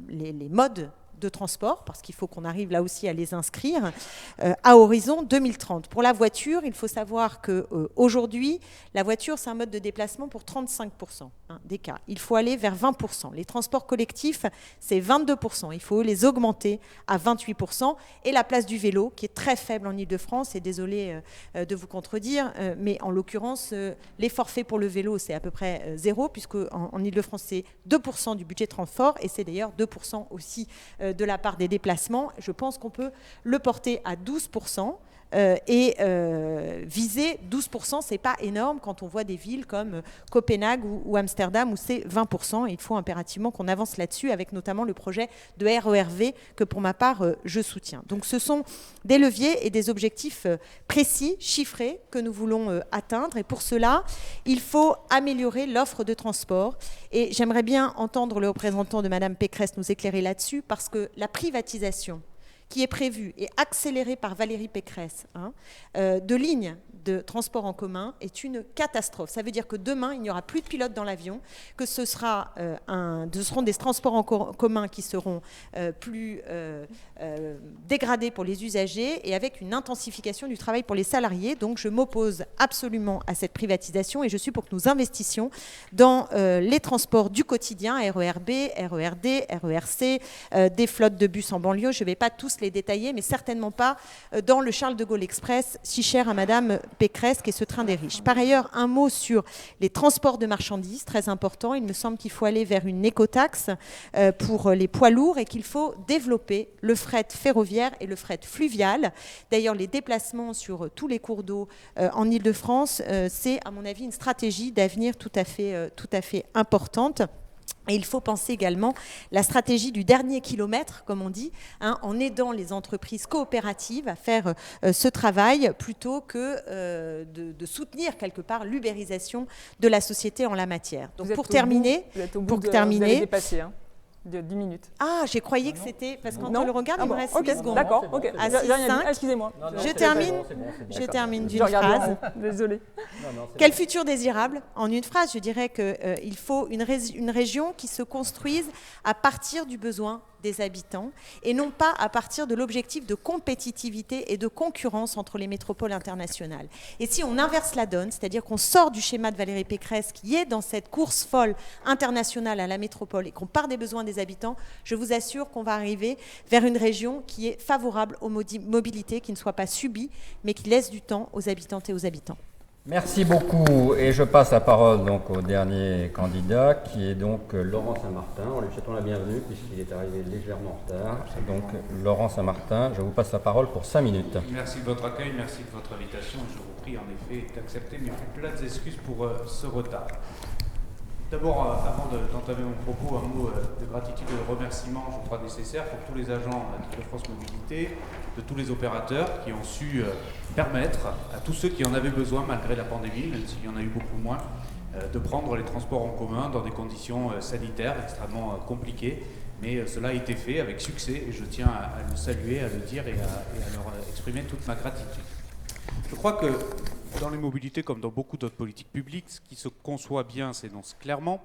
les modes de transport, parce qu'il faut qu'on arrive là aussi à les inscrire, à horizon 2030. Pour la voiture, il faut savoir qu'aujourd'hui, la voiture, c'est un mode de déplacement pour 35% des cas. Il faut aller vers 20%. Les transports collectifs, c'est 22%. Il faut les augmenter à 28%. Et la place du vélo, qui est très faible en Ile-de-France, et désolé de vous contredire, mais en l'occurrence, les forfaits pour le vélo, c'est à peu près zéro, puisque en Ile-de-France, c'est 2% du budget de transport, et c'est d'ailleurs 2% aussi de la part des déplacements. Je pense qu'on peut le porter à 12%. Viser 12%, c'est pas énorme quand on voit des villes comme Copenhague ou Amsterdam où c'est 20%. Et il faut impérativement qu'on avance là-dessus avec notamment le projet de RERV que pour ma part je soutiens. Donc ce sont des leviers et des objectifs précis, chiffrés que nous voulons atteindre. Et pour cela, il faut améliorer l'offre de transport. Et j'aimerais bien entendre le représentant de Madame Pécresse nous éclairer là-dessus parce que la privatisation qui est prévue et accélérée par Valérie Pécresse de lignes de transport en commun est une catastrophe. Ça veut dire que demain, il n'y aura plus de pilotes dans l'avion, que ce seront des transports en commun qui seront plus dégradés pour les usagers et avec une intensification du travail pour les salariés. Donc je m'oppose absolument à cette privatisation et je suis pour que nous investissions dans les transports du quotidien, RERB, RERD, RERC, des flottes de bus en banlieue. Je ne vais pas tous les détailler, mais certainement pas dans le Charles de Gaulle Express, si cher à Madame Pécresse, qui est ce train des riches. Par ailleurs, un mot sur les transports de marchandises, très important. Il me semble qu'il faut aller vers une écotaxe pour les poids lourds et qu'il faut développer le fret ferroviaire et le fret fluvial. D'ailleurs, les déplacements sur tous les cours d'eau en Ile-de-France, c'est, à mon avis, une stratégie d'avenir tout à fait importante. Et il faut penser également la stratégie du dernier kilomètre, comme on dit, en aidant les entreprises coopératives à faire ce travail plutôt que de soutenir quelque part l'ubérisation de la société en la matière. Donc pour terminer, vous allez dépasser, de 10 minutes. Ah, j'ai croyé que c'était... Parce que quand on le regarde, il me reste 8 secondes. D'accord, ok. À 6,5. Excusez-moi. Je termine d'une phrase. Désolée. Quel futur désirable? En une phrase, je dirais qu'il faut une région qui se construise à partir du besoin des habitants et non pas à partir de l'objectif de compétitivité et de concurrence entre les métropoles internationales. Et si on inverse la donne, c'est-à-dire qu'on sort du schéma de Valérie Pécresse qui est dans cette course folle internationale à la métropole et qu'on part des besoins des habitants, je vous assure qu'on va arriver vers une région qui est favorable aux mobilités, qui ne soit pas subie, mais qui laisse du temps aux habitantes et aux habitants. Merci beaucoup. Et je passe la parole donc au dernier candidat, qui est donc Laurent Saint-Martin. On lui souhaitons la bienvenue puisqu'il est arrivé légèrement en retard. Donc Laurent Saint-Martin, je vous passe la parole pour 5 minutes. Merci de votre accueil, merci de votre invitation. Je vous prie en effet d'accepter mes plates excuses pour ce retard. D'abord, avant d'entamer mon propos, un mot de gratitude et de remerciement, je crois nécessaire pour tous les agents de France Mobilité, de tous les opérateurs qui ont su permettre à tous ceux qui en avaient besoin, malgré la pandémie, même s'il y en a eu beaucoup moins, de prendre les transports en commun dans des conditions sanitaires extrêmement compliquées. Mais cela a été fait avec succès et je tiens à le saluer, à le dire et à leur exprimer toute ma gratitude. Je crois que dans les mobilités, comme dans beaucoup d'autres politiques publiques, ce qui se conçoit bien s'énonce clairement.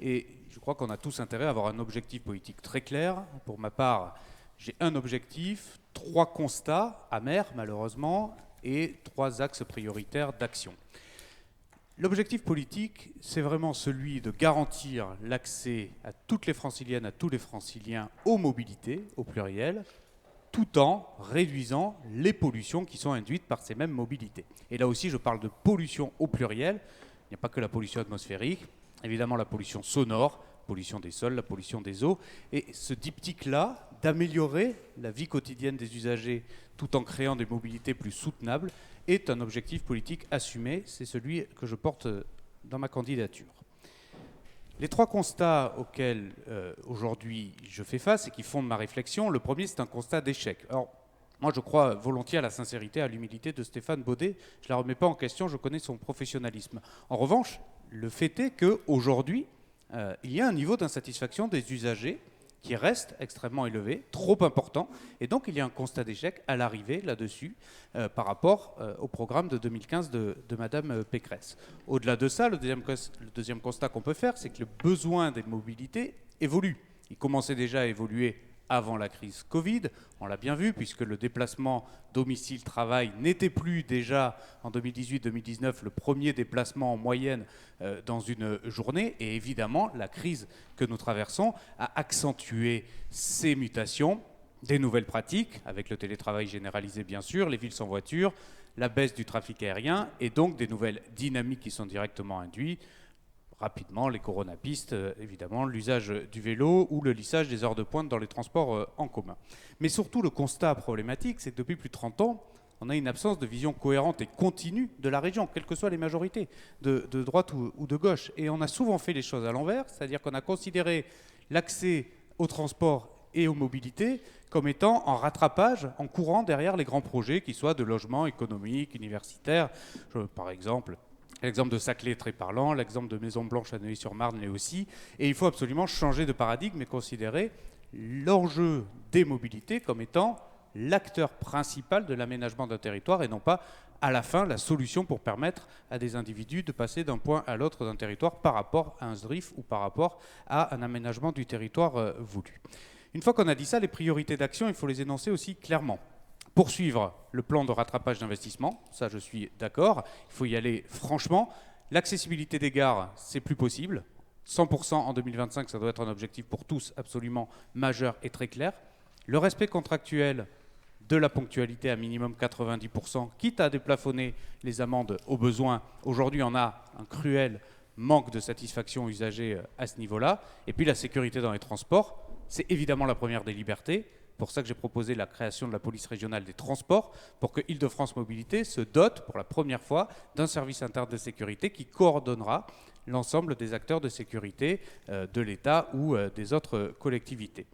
Et je crois qu'on a tous intérêt à avoir un objectif politique très clair. Pour ma part, j'ai un objectif, 3 constats amers malheureusement, et 3 axes prioritaires d'action. L'objectif politique, c'est vraiment celui de garantir l'accès à toutes les franciliennes, à tous les franciliens aux mobilités, au pluriel, tout en réduisant les pollutions qui sont induites par ces mêmes mobilités. Et là aussi, je parle de pollution au pluriel. Il n'y a pas que la pollution atmosphérique, évidemment la pollution sonore, pollution des sols, la pollution des eaux. Et ce diptyque-là, d'améliorer la vie quotidienne des usagers tout en créant des mobilités plus soutenables, est un objectif politique assumé. C'est celui que je porte dans ma candidature. Les 3 constats auxquels aujourd'hui je fais face et qui fondent ma réflexion, le premier c'est un constat d'échec. Alors moi je crois volontiers à la sincérité, à l'humilité de Stéphane Baudet, je ne la remets pas en question, je connais son professionnalisme. En revanche, le fait est qu'aujourd'hui, il y a un niveau d'insatisfaction des usagers qui reste extrêmement élevé, trop important, et donc il y a un constat d'échec à l'arrivée là-dessus par rapport au programme de 2015 de Madame Pécresse. Au-delà de ça, le deuxième constat qu'on peut faire, c'est que le besoin des mobilités évolue. Il commençait déjà à évoluer avant la crise Covid, on l'a bien vu, puisque le déplacement domicile-travail n'était plus déjà en 2018-2019 le premier déplacement en moyenne dans une journée, et évidemment la crise que nous traversons a accentué ces mutations, des nouvelles pratiques, avec le télétravail généralisé bien sûr, les villes sans voiture, la baisse du trafic aérien, et donc des nouvelles dynamiques qui sont directement induites, rapidement les coronapistes, évidemment, l'usage du vélo ou le lissage des heures de pointe dans les transports en commun. Mais surtout, le constat problématique, c'est que depuis plus de 30 ans, on a une absence de vision cohérente et continue de la région, quelles que soient les majorités, de droite ou de gauche. Et on a souvent fait les choses à l'envers, c'est-à-dire qu'on a considéré l'accès aux transports et aux mobilités comme étant en rattrapage, en courant derrière les grands projets, qui soient de logement économique, universitaire, par exemple. L'exemple de Saclay est très parlant, l'exemple de Maison Blanche à Neuilly-sur-Marne l'est aussi. Et il faut absolument changer de paradigme et considérer l'enjeu des mobilités comme étant l'acteur principal de l'aménagement d'un territoire et non pas, à la fin, la solution pour permettre à des individus de passer d'un point à l'autre d'un territoire par rapport à un SDRIF ou par rapport à un aménagement du territoire voulu. Une fois qu'on a dit ça, les priorités d'action, il faut les énoncer aussi clairement. Poursuivre le plan de rattrapage d'investissement, ça je suis d'accord, il faut y aller franchement. L'accessibilité des gares, c'est plus possible. 100% en 2025, ça doit être un objectif pour tous absolument majeur et très clair. Le respect contractuel de la ponctualité à minimum 90%, quitte à déplafonner les amendes au besoin. Aujourd'hui, on a un cruel manque de satisfaction usagée à ce niveau-là. Et puis la sécurité dans les transports, c'est évidemment la première des libertés. C'est pour ça que j'ai proposé la création de la police régionale des transports, pour que Île-de-France Mobilité se dote pour la première fois d'un service interne de sécurité qui coordonnera l'ensemble des acteurs de sécurité de l'État ou des autres collectivités.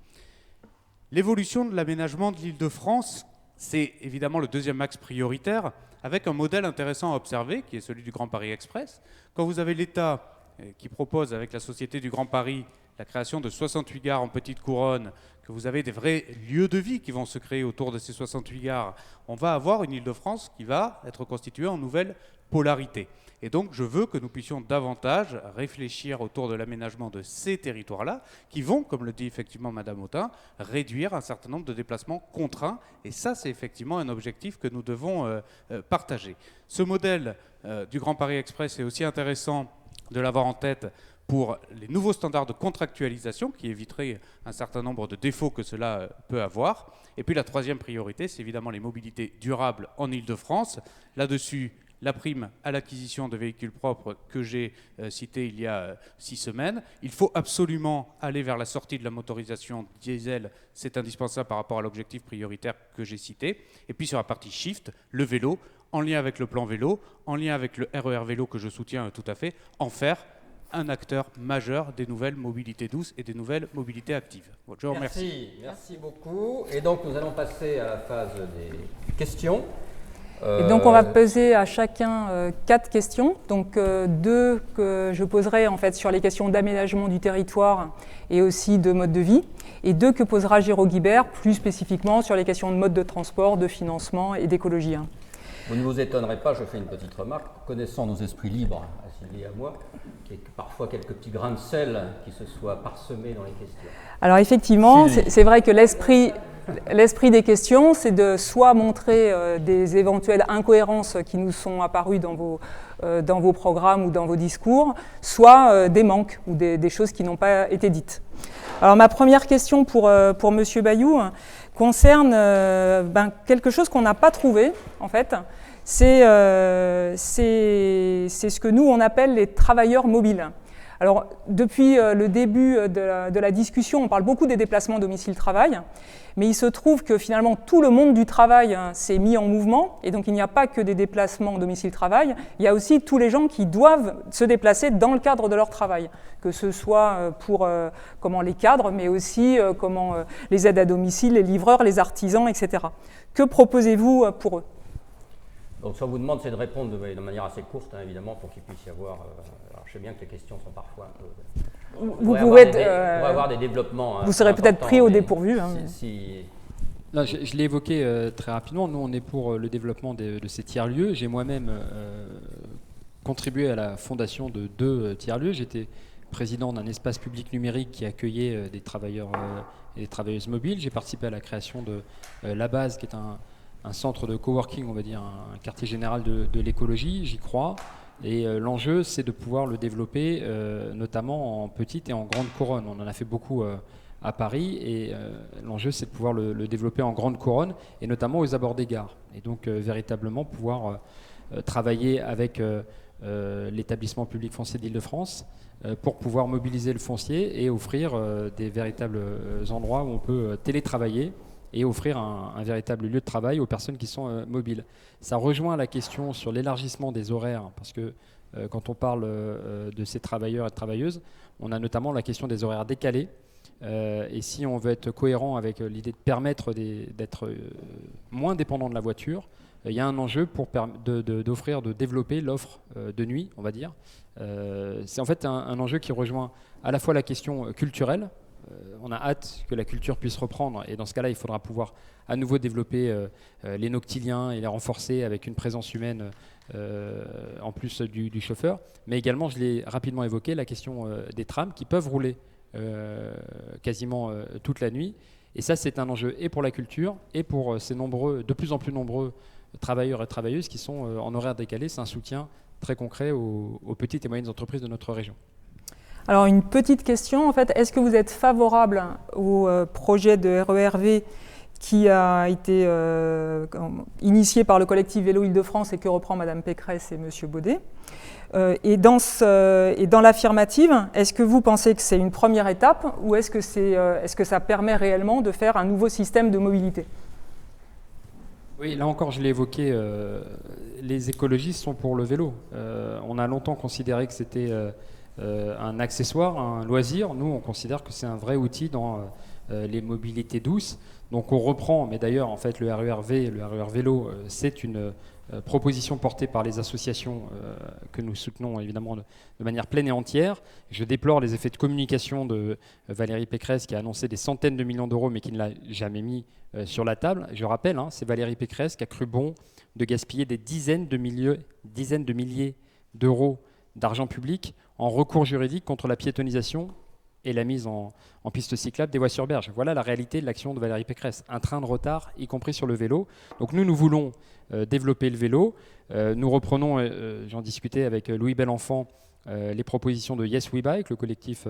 L'évolution de l'aménagement de l'Île-de-France, c'est évidemment le deuxième axe prioritaire, avec un modèle intéressant à observer, qui est celui du Grand Paris Express. Quand vous avez l'État qui propose avec la Société du Grand Paris la création de 68 gares en petite couronne, que que vous avez des vrais lieux de vie qui vont se créer autour de ces 68 gares, on va avoir une Île-de-France qui va être constituée en nouvelle polarité. Et donc, je veux que nous puissions davantage réfléchir autour de l'aménagement de ces territoires-là, qui vont, comme le dit effectivement Madame Autain, réduire un certain nombre de déplacements contraints. Et ça, c'est effectivement un objectif que nous devons partager. Ce modèle du Grand Paris Express est aussi intéressant de l'avoir en tête pour les nouveaux standards de contractualisation qui éviteraient un certain nombre de défauts que cela peut avoir. Et puis la troisième priorité, c'est évidemment les mobilités durables en Île-de-France. Là-dessus, la prime à l'acquisition de véhicules propres que j'ai citée il y a 6 semaines. Il faut absolument aller vers la sortie de la motorisation diesel. C'est indispensable par rapport à l'objectif prioritaire que j'ai cité. Et puis sur la partie shift, le vélo, en lien avec le plan vélo, en lien avec le RER vélo que je soutiens tout à fait, en faire un acteur majeur des nouvelles mobilités douces et des nouvelles mobilités actives. Bon, je vous remercie. Merci beaucoup. Et donc nous allons passer à la phase des questions. Et donc on va poser à chacun 4 questions, donc 2 que je poserai en fait sur les questions d'aménagement du territoire et aussi de mode de vie, et 2 que posera Géraud Guibert plus spécifiquement sur les questions de mode de transport, de financement et d'écologie. Vous ne vous étonnerez pas, je fais une petite remarque, connaissant nos esprits libres, à Sylvie et à moi, qu'il y ait parfois quelques petits grains de sel qui se soient parsemés dans les questions. Alors effectivement, c'est vrai que l'esprit des questions, c'est de soit montrer des éventuelles incohérences qui nous sont apparues dans vos programmes ou dans vos discours, soit des manques ou des choses qui n'ont pas été dites. Alors ma première question pour M. Bayou concerne quelque chose qu'on n'a pas trouvé, en fait. C'est ce que nous, on appelle les travailleurs mobiles. Alors, depuis le début de la discussion, on parle beaucoup des déplacements domicile-travail, mais il se trouve que finalement tout le monde du travail s'est mis en mouvement, et donc il n'y a pas que des déplacements domicile-travail, il y a aussi tous les gens qui doivent se déplacer dans le cadre de leur travail, que ce soit pour les cadres, mais aussi les aides à domicile, les livreurs, les artisans, etc. Que proposez-vous pour eux ? Donc, ce qu'on vous demande, c'est de répondre de manière assez courte, hein, évidemment, pour qu'il puisse y avoir. Alors, je sais bien que les questions sont parfois un peu. Vous pouvez avoir des développements. Vous serez peut-être pris au dépourvu. Là, je l'ai évoqué très rapidement. Nous, on est pour le développement de ces tiers-lieux. J'ai moi-même contribué à la fondation de 2 tiers-lieux. J'étais président d'un espace public numérique qui accueillait des travailleurs et des travailleuses mobiles. J'ai participé à la création de La Base, qui est un centre de coworking, on va dire, un quartier général de l'écologie, j'y crois. Et l'enjeu, c'est de pouvoir le développer, notamment en petite et en grande couronne. On en a fait beaucoup à Paris, et l'enjeu, c'est de pouvoir le développer en grande couronne, et notamment aux abords des gares. Et donc, véritablement, pouvoir travailler avec l'établissement public foncier d'Île-de-France pour pouvoir mobiliser le foncier et offrir des véritables endroits où on peut télétravailler et offrir un véritable lieu de travail aux personnes qui sont mobiles. Ça rejoint la question sur l'élargissement des horaires, parce que quand on parle de ces travailleurs et travailleuses, on a notamment la question des horaires décalés. Et si on veut être cohérent avec l'idée de permettre d'être moins dépendant de la voiture, il y a un enjeu pour d'offrir, de développer l'offre de nuit, on va dire. C'est en fait un enjeu qui rejoint à la fois la question culturelle. On a hâte que la culture puisse reprendre, et dans ce cas-là, il faudra pouvoir à nouveau développer les noctiliens et les renforcer avec une présence humaine en plus du chauffeur. Mais également, je l'ai rapidement évoqué, la question des trams qui peuvent rouler quasiment toute la nuit. Et ça, c'est un enjeu et pour la culture et pour ces de plus en plus nombreux travailleurs et travailleuses qui sont en horaire décalé. C'est un soutien très concret aux petites et moyennes entreprises de notre région. Alors une petite question, en fait, est-ce que vous êtes favorable au projet de RERV qui a été initié par le collectif Vélo Île-de-France et que reprend Madame Pécresse et Monsieur Baudet ? Et dans l'affirmative, est-ce que vous pensez que c'est une première étape, ou est-ce que ça permet réellement de faire un nouveau système de mobilité ? Oui, là encore, je l'ai évoqué, les écologistes sont pour le vélo. On a longtemps considéré que c'était un accessoire, un loisir. Nous, on considère que c'est un vrai outil dans les mobilités douces. Donc on reprend, mais d'ailleurs en fait le RER-V, le RER vélo, c'est une proposition portée par les associations que nous soutenons évidemment de manière pleine et entière. Je déplore les effets de communication de Valérie Pécresse qui a annoncé des centaines de millions d'euros mais qui ne l'a jamais mis sur la table. Je rappelle, c'est Valérie Pécresse qui a cru bon de gaspiller des dizaines de milliers d'euros d'argent public en recours juridique contre la piétonisation et la mise en piste cyclable des voies sur berge. Voilà la réalité de l'action de Valérie Pécresse. Un train de retard, y compris sur le vélo. Donc nous voulons développer le vélo. Nous reprenons, j'en discutais avec Louis Bellenfant, les propositions de Yes We Bike, le collectif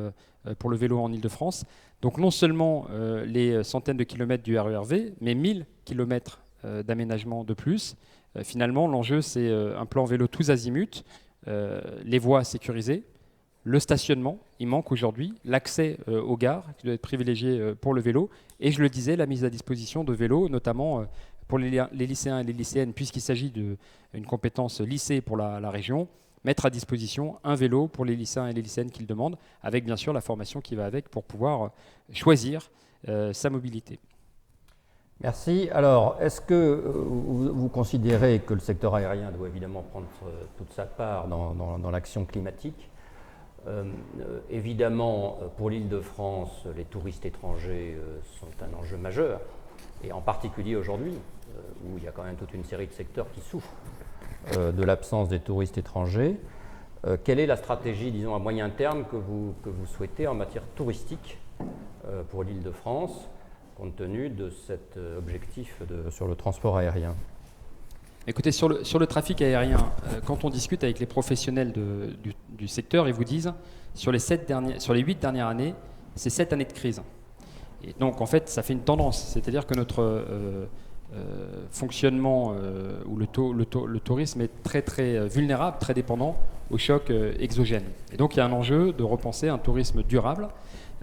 pour le vélo en Ile-de-France. Donc non seulement les centaines de kilomètres du RER-V, mais 1000 kilomètres d'aménagement de plus. Finalement, l'enjeu, c'est un plan vélo tous azimuts, les voies sécurisées, le stationnement, il manque aujourd'hui, l'accès aux gares qui doit être privilégié pour le vélo, et je le disais, la mise à disposition de vélos, notamment pour les lycéens et les lycéennes, puisqu'il s'agit d'une compétence lycée pour la région, mettre à disposition un vélo pour les lycéens et les lycéennes qui le demandent, avec bien sûr la formation qui va avec pour pouvoir choisir sa mobilité. Merci. Alors, est-ce que vous considérez que le secteur aérien doit évidemment prendre toute sa part dans l'action climatique ? Évidemment, pour l'Île-de-France, les touristes étrangers sont un enjeu majeur, et en particulier aujourd'hui, où il y a quand même toute une série de secteurs qui souffrent de l'absence des touristes étrangers. Quelle est la stratégie, disons, à moyen terme que vous souhaitez en matière touristique pour l'Île-de-France, compte tenu de cet objectif sur le transport aérien ? Écoutez, sur le trafic aérien, quand on discute avec les professionnels du secteur, ils vous disent sur les 8 dernières années, c'est 7 années de crise. Et donc en fait, ça fait une tendance, c'est-à-dire que notre fonctionnement ou le tourisme est très très vulnérable, très dépendant aux chocs exogènes. Et donc il y a un enjeu de repenser un tourisme durable.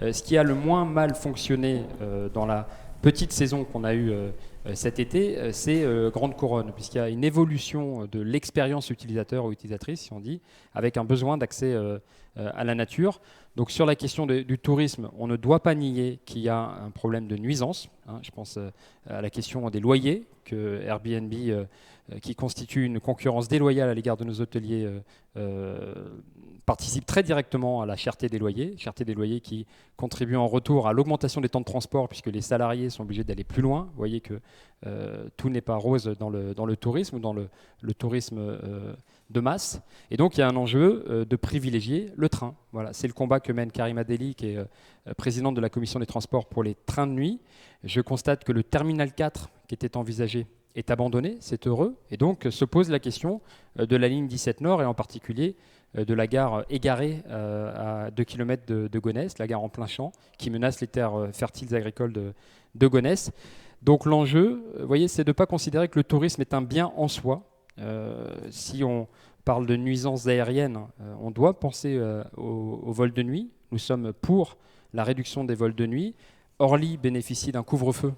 Ce qui a le moins mal fonctionné dans la petite saison qu'on a eue cet été, c'est Grande Couronne, puisqu'il y a une évolution de l'expérience utilisateur ou utilisatrice, si on dit, avec un besoin d'accès à la nature. Donc sur la question du tourisme, on ne doit pas nier qu'il y a un problème de nuisance. Je pense à la question des loyers, que Airbnb, qui constitue une concurrence déloyale à l'égard de nos hôteliers, participe très directement à la cherté des loyers qui contribue en retour à l'augmentation des temps de transport, puisque les salariés sont obligés d'aller plus loin. Vous voyez que tout n'est pas rose dans le tourisme ou dans le tourisme de masse. Et donc il y a un enjeu de privilégier le train. Voilà, c'est le combat que mène Karima Deli, qui est présidente de la commission des transports pour les trains de nuit. Je constate que le terminal 4 qui était envisagé est abandonné, c'est heureux. Et donc se pose la question de la ligne 17 Nord, et en particulier de la gare égarée à 2 km de Gonesse, la gare en plein champ, qui menace les terres fertiles agricoles de Gonesse. Donc l'enjeu, vous voyez, c'est de ne pas considérer que le tourisme est un bien en soi. Si on parle de nuisances aériennes, on doit penser aux vols de nuit. Nous sommes pour la réduction des vols de nuit. Orly bénéficie d'un couvre-feu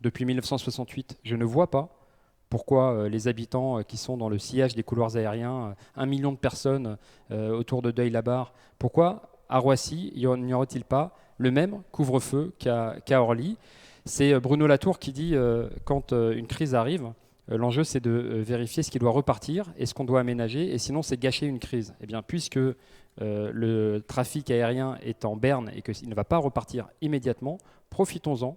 depuis 1968. Je ne vois pas pourquoi les habitants qui sont dans le sillage des couloirs aériens, 1 million de personnes autour de Deuil-la-Barre, pourquoi à Roissy n'y aurait-il pas le même couvre-feu qu'à Orly ? C'est Bruno Latour qui dit quand une crise arrive, l'enjeu c'est de vérifier ce qui doit repartir et ce qu'on doit aménager, et sinon c'est gâcher une crise. Eh bien, puisque le trafic aérien est en berne et qu'il ne va pas repartir immédiatement, profitons-en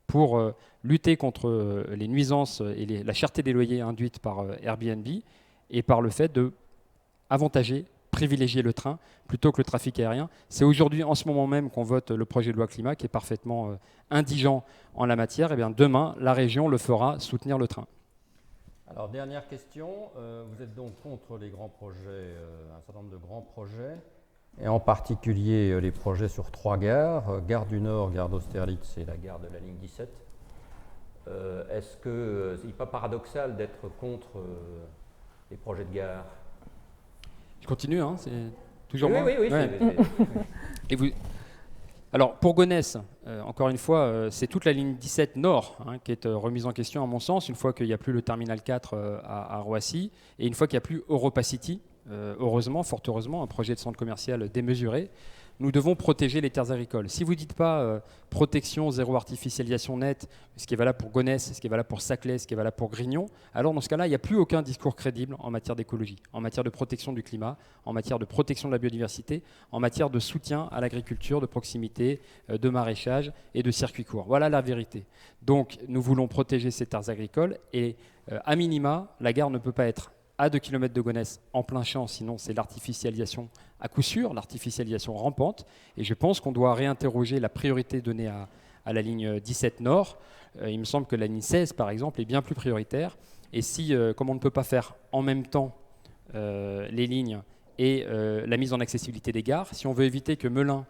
pour lutter contre les nuisances et la cherté des loyers induites par Airbnb, et par le fait de privilégier le train plutôt que le trafic aérien. C'est aujourd'hui, en ce moment même, qu'on vote le projet de loi climat qui est parfaitement indigent en la matière. Et bien demain, la région le fera, soutenir le train. Alors, dernière question. Vous êtes donc contre les grands projets, un certain nombre de grands projets, et en particulier les projets sur 3 gares, Gare du Nord, Gare d'Austerlitz et la gare de la ligne 17. Est-ce que c'est pas paradoxal d'être contre les projets de gare ? Je continue, c'est toujours moi. Oui. Ouais. Et alors pour Gonesse, encore une fois, c'est toute la ligne 17 Nord qui est remise en question à mon sens, une fois qu'il n'y a plus le terminal 4 à Roissy, et une fois qu'il n'y a plus EuropaCity, heureusement, fort heureusement, un projet de centre commercial démesuré. nous devons protéger les terres agricoles. Si vous ne dites pas protection, zéro artificialisation nette, ce qui est valable pour Gonesse, ce qui est valable pour Saclay, ce qui est valable pour Grignon, alors dans ce cas-là, il n'y a plus aucun discours crédible en matière d'écologie, en matière de protection du climat, en matière de protection de la biodiversité, en matière de soutien à l'agriculture, de proximité, de maraîchage et de circuits courts. Voilà la vérité. Donc nous voulons protéger ces terres agricoles et à minima, la gare ne peut pas être à 2 km de Gonesse en plein champ, sinon c'est l'artificialisation à coup sûr, l'artificialisation rampante. Et je pense qu'on doit réinterroger la priorité donnée à la ligne 17 Nord. Il me semble que la ligne 16, par exemple, est bien plus prioritaire. Et si, comme on ne peut pas faire en même temps les lignes et la mise en accessibilité des gares, si on veut éviter que Melun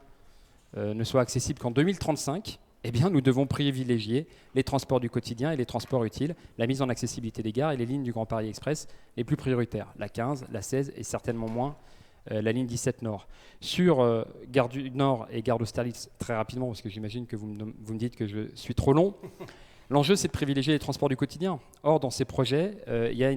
ne soit accessible qu'en 2035, eh bien, nous devons privilégier les transports du quotidien et les transports utiles, la mise en accessibilité des gares et les lignes du Grand Paris Express les plus prioritaires, la 15, la 16 et certainement moins la ligne 17 Nord. Sur Gare du Nord et Gare d'Austerlitz, très rapidement, parce que j'imagine que vous me dites que je suis trop long, l'enjeu c'est de privilégier les transports du quotidien. Or, dans ces projets, il y a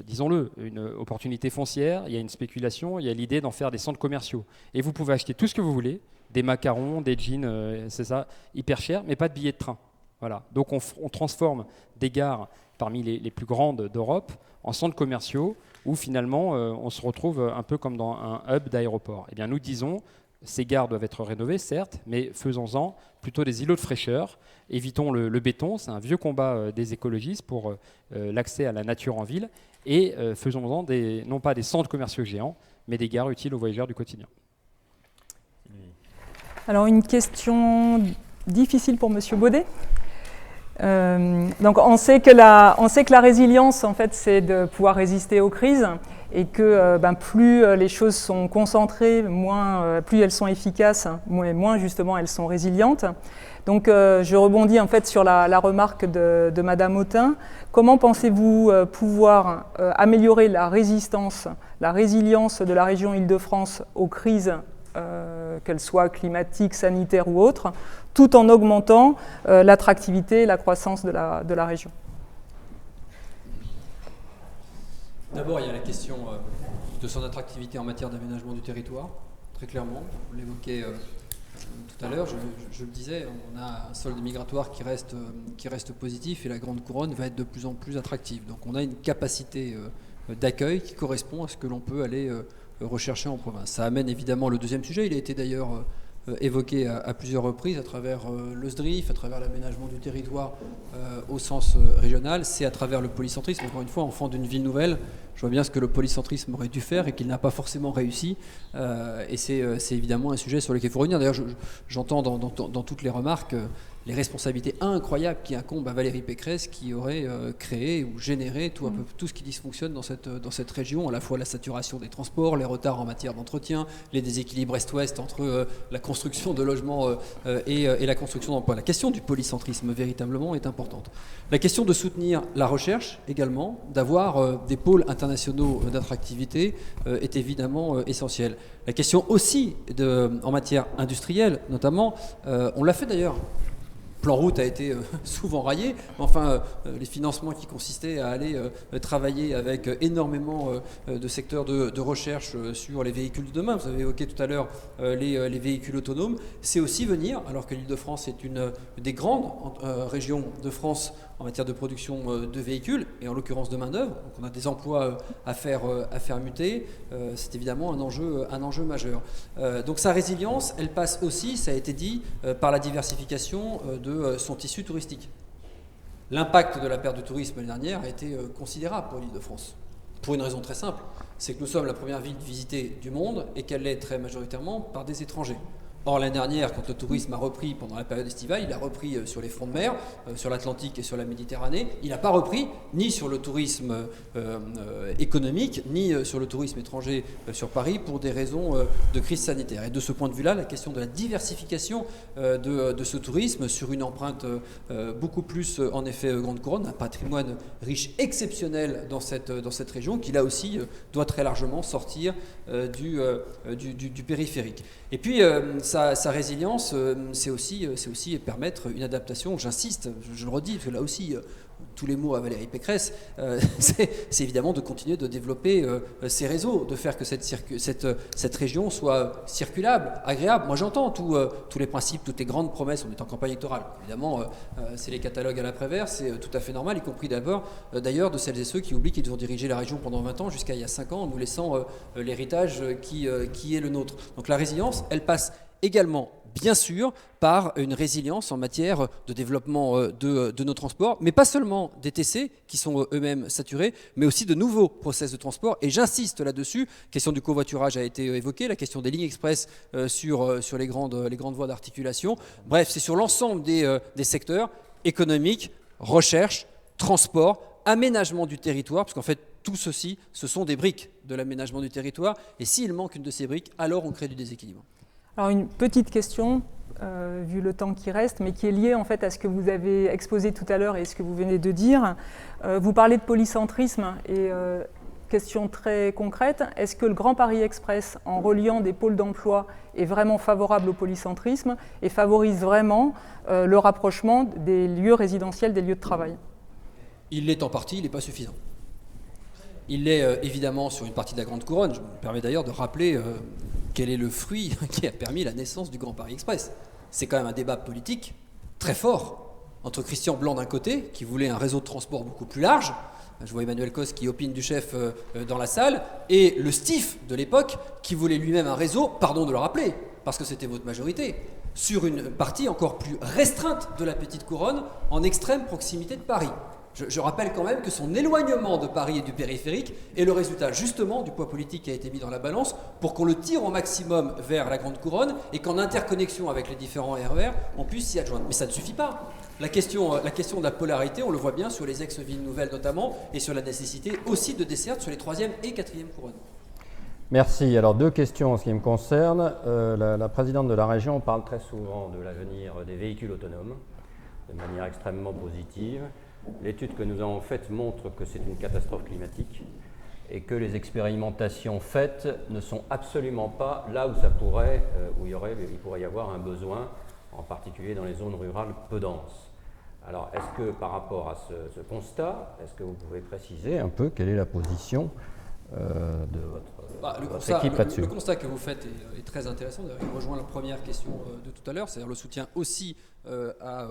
disons-le, une opportunité foncière, il y a une spéculation, il y a l'idée d'en faire des centres commerciaux. Et vous pouvez acheter tout ce que vous voulez, des macarons, des jeans, c'est ça, hyper cher, mais pas de billets de train. Voilà. Donc on transforme des gares parmi les plus grandes d'Europe en centres commerciaux où finalement on se retrouve un peu comme dans un hub d'aéroport. Eh bien nous disons, ces gares doivent être rénovées, certes, mais faisons-en plutôt des îlots de fraîcheur. Évitons le béton, c'est un vieux combat des écologistes pour l'accès à la nature en ville. Et faisons-en non pas des centres commerciaux géants, mais des gares utiles aux voyageurs du quotidien. Alors une question difficile pour Monsieur Baudet. Donc on sait que la résilience, en fait, c'est de pouvoir résister aux crises et que plus les choses sont concentrées, plus elles sont efficaces, moins justement elles sont résilientes. Donc je rebondis en fait sur la remarque de Madame Autain. Comment pensez-vous pouvoir améliorer la résilience de la région Île-de-France aux crises, qu'elles soient climatiques, sanitaires ou autres, tout en augmentant l'attractivité et la croissance de la région? D'abord, il y a la question de son attractivité en matière d'aménagement du territoire, très clairement. Vous l'évoquez tout à l'heure, je le disais, on a un solde migratoire qui reste positif et la Grande Couronne va être de plus en plus attractive. Donc on a une capacité d'accueil qui correspond à ce que l'on peut aller rechercher en province. Ça amène évidemment le deuxième sujet, il a été d'ailleurs évoqué à plusieurs reprises à travers le SDRIF, à travers l'aménagement du territoire au sens régional, c'est à travers le polycentrisme. Encore une fois, enfant d'une ville nouvelle, je vois bien ce que le polycentrisme aurait dû faire et qu'il n'a pas forcément réussi. Et c'est évidemment un sujet sur lequel il faut revenir. D'ailleurs, j'entends dans toutes les remarques les responsabilités incroyables qui incombent à Valérie Pécresse qui aurait créé ou généré tout ce qui dysfonctionne dans cette région, à la fois la saturation des transports, les retards en matière d'entretien, les déséquilibres est-ouest entre la construction de logements et la construction d'emplois. La question du polycentrisme véritablement est importante. La question de soutenir la recherche également, d'avoir des pôles internationaux d'attractivité est évidemment essentielle. La question aussi en matière industrielle notamment, on l'a fait d'ailleurs. Le plan route a été souvent raillé, mais enfin les financements qui consistaient à aller travailler avec énormément de secteurs de recherche sur les véhicules de demain, vous avez évoqué tout à l'heure les véhicules autonomes, c'est aussi venir, alors que l'Île-de-France est une des grandes régions de France en matière de production de véhicules, et en l'occurrence de main-d'œuvre, donc on a des emplois à faire muter, c'est évidemment un enjeu majeur. Donc sa résilience, elle passe aussi, ça a été dit, par la diversification de son tissu touristique. L'impact de la perte du tourisme l'année dernière a été considérable pour l'Île-de-France, pour une raison très simple, c'est que nous sommes la première ville visitée du monde et qu'elle l'est très majoritairement par des étrangers. Or, l'année dernière, quand le tourisme a repris pendant la période estivale, il a repris sur les fronts de mer, sur l'Atlantique et sur la Méditerranée. Il n'a pas repris ni sur le tourisme économique, ni sur le tourisme étranger sur Paris pour des raisons de crise sanitaire. Et de ce point de vue-là, la question de la diversification de ce tourisme sur une empreinte beaucoup plus, en effet, Grande Couronne, un patrimoine riche, exceptionnel dans cette région, qui là aussi doit très largement sortir du périphérique. Et puis, sa résilience, c'est aussi permettre une adaptation, j'insiste, je le redis, parce que là aussi, tous les mots à Valérie Pécresse, c'est évidemment de continuer de développer ces réseaux, de faire que cette région soit circulable, agréable. Moi j'entends tous les principes, toutes les grandes promesses, on est en campagne électorale. Évidemment, c'est les catalogues à l'après-vert, c'est tout à fait normal, y compris d'ailleurs de celles et ceux qui oublient qu'ils ont dirigé la région pendant 20 ans, jusqu'à il y a 5 ans, en nous laissant l'héritage qui est le nôtre. Donc la résilience, elle passe également, bien sûr, par une résilience en matière de développement de nos transports, mais pas seulement des TC qui sont eux-mêmes saturés, mais aussi de nouveaux process de transport. Et j'insiste là-dessus, la question du covoiturage a été évoquée, la question des lignes express sur les grandes voies d'articulation. Bref, c'est sur l'ensemble des secteurs économiques, recherche, transport, aménagement du territoire, parce qu'en fait, tout ceci, ce sont des briques de l'aménagement du territoire. Et s'il manque une de ces briques, alors on crée du déséquilibre. Alors une petite question, vu le temps qui reste, mais qui est liée en fait à ce que vous avez exposé tout à l'heure et ce que vous venez de dire. Vous parlez de polycentrisme et question très concrète, est-ce que le Grand Paris Express, en reliant des pôles d'emploi, est vraiment favorable au polycentrisme et favorise vraiment le rapprochement des lieux résidentiels des lieux de travail? Il l'est en partie, il n'est pas suffisant. Il l'est évidemment sur une partie de la Grande Couronne. Je me permets d'ailleurs de rappeler quel est le fruit qui a permis la naissance du Grand Paris Express. C'est quand même un débat politique très fort entre Christian Blanc d'un côté, qui voulait un réseau de transport beaucoup plus large, je vois Emmanuel Cos qui opine du chef dans la salle, et le STIF de l'époque, qui voulait lui-même un réseau, pardon de le rappeler, parce que c'était votre majorité, sur une partie encore plus restreinte de la Petite Couronne, en extrême proximité de Paris. Je rappelle quand même que son éloignement de Paris et du périphérique est le résultat justement du poids politique qui a été mis dans la balance pour qu'on le tire au maximum vers la Grande Couronne et qu'en interconnexion avec les différents RER, on puisse s'y adjoindre. Mais ça ne suffit pas. La question de la polarité, on le voit bien sur les ex-villes nouvelles notamment et sur la nécessité aussi de dessertes sur les 3e et 4e couronnes. Merci. Alors 2 questions en ce qui me concerne. La présidente de la région parle très souvent de l'avenir des véhicules autonomes de manière extrêmement positive. L'étude que nous avons faite montre que c'est une catastrophe climatique et que les expérimentations faites ne sont absolument pas là où il pourrait y avoir un besoin, en particulier dans les zones rurales peu denses. Alors, est-ce que par rapport à ce constat, est-ce que vous pouvez préciser un peu quelle est la position de votre équipe là-dessus? Le constat que vous faites est très intéressant. Il rejoint la première question de tout à l'heure, c'est-à-dire le soutien aussi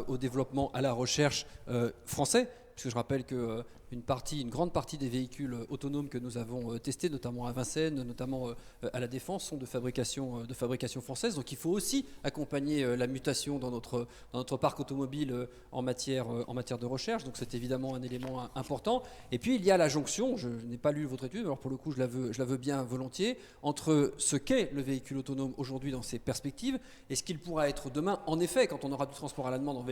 au développement, à la recherche français, puisque je rappelle que une grande partie des véhicules autonomes que nous avons testés, notamment à Vincennes, notamment à la Défense, sont de fabrication française. Donc il faut aussi accompagner la mutation dans notre parc automobile en matière de recherche. Donc c'est évidemment un élément important. Et puis il y a la jonction, je n'ai pas lu votre étude, alors pour le coup je la veux bien volontiers, entre ce qu'est le véhicule autonome aujourd'hui dans ses perspectives et ce qu'il pourra être demain. En effet, quand on aura du transport à la demande en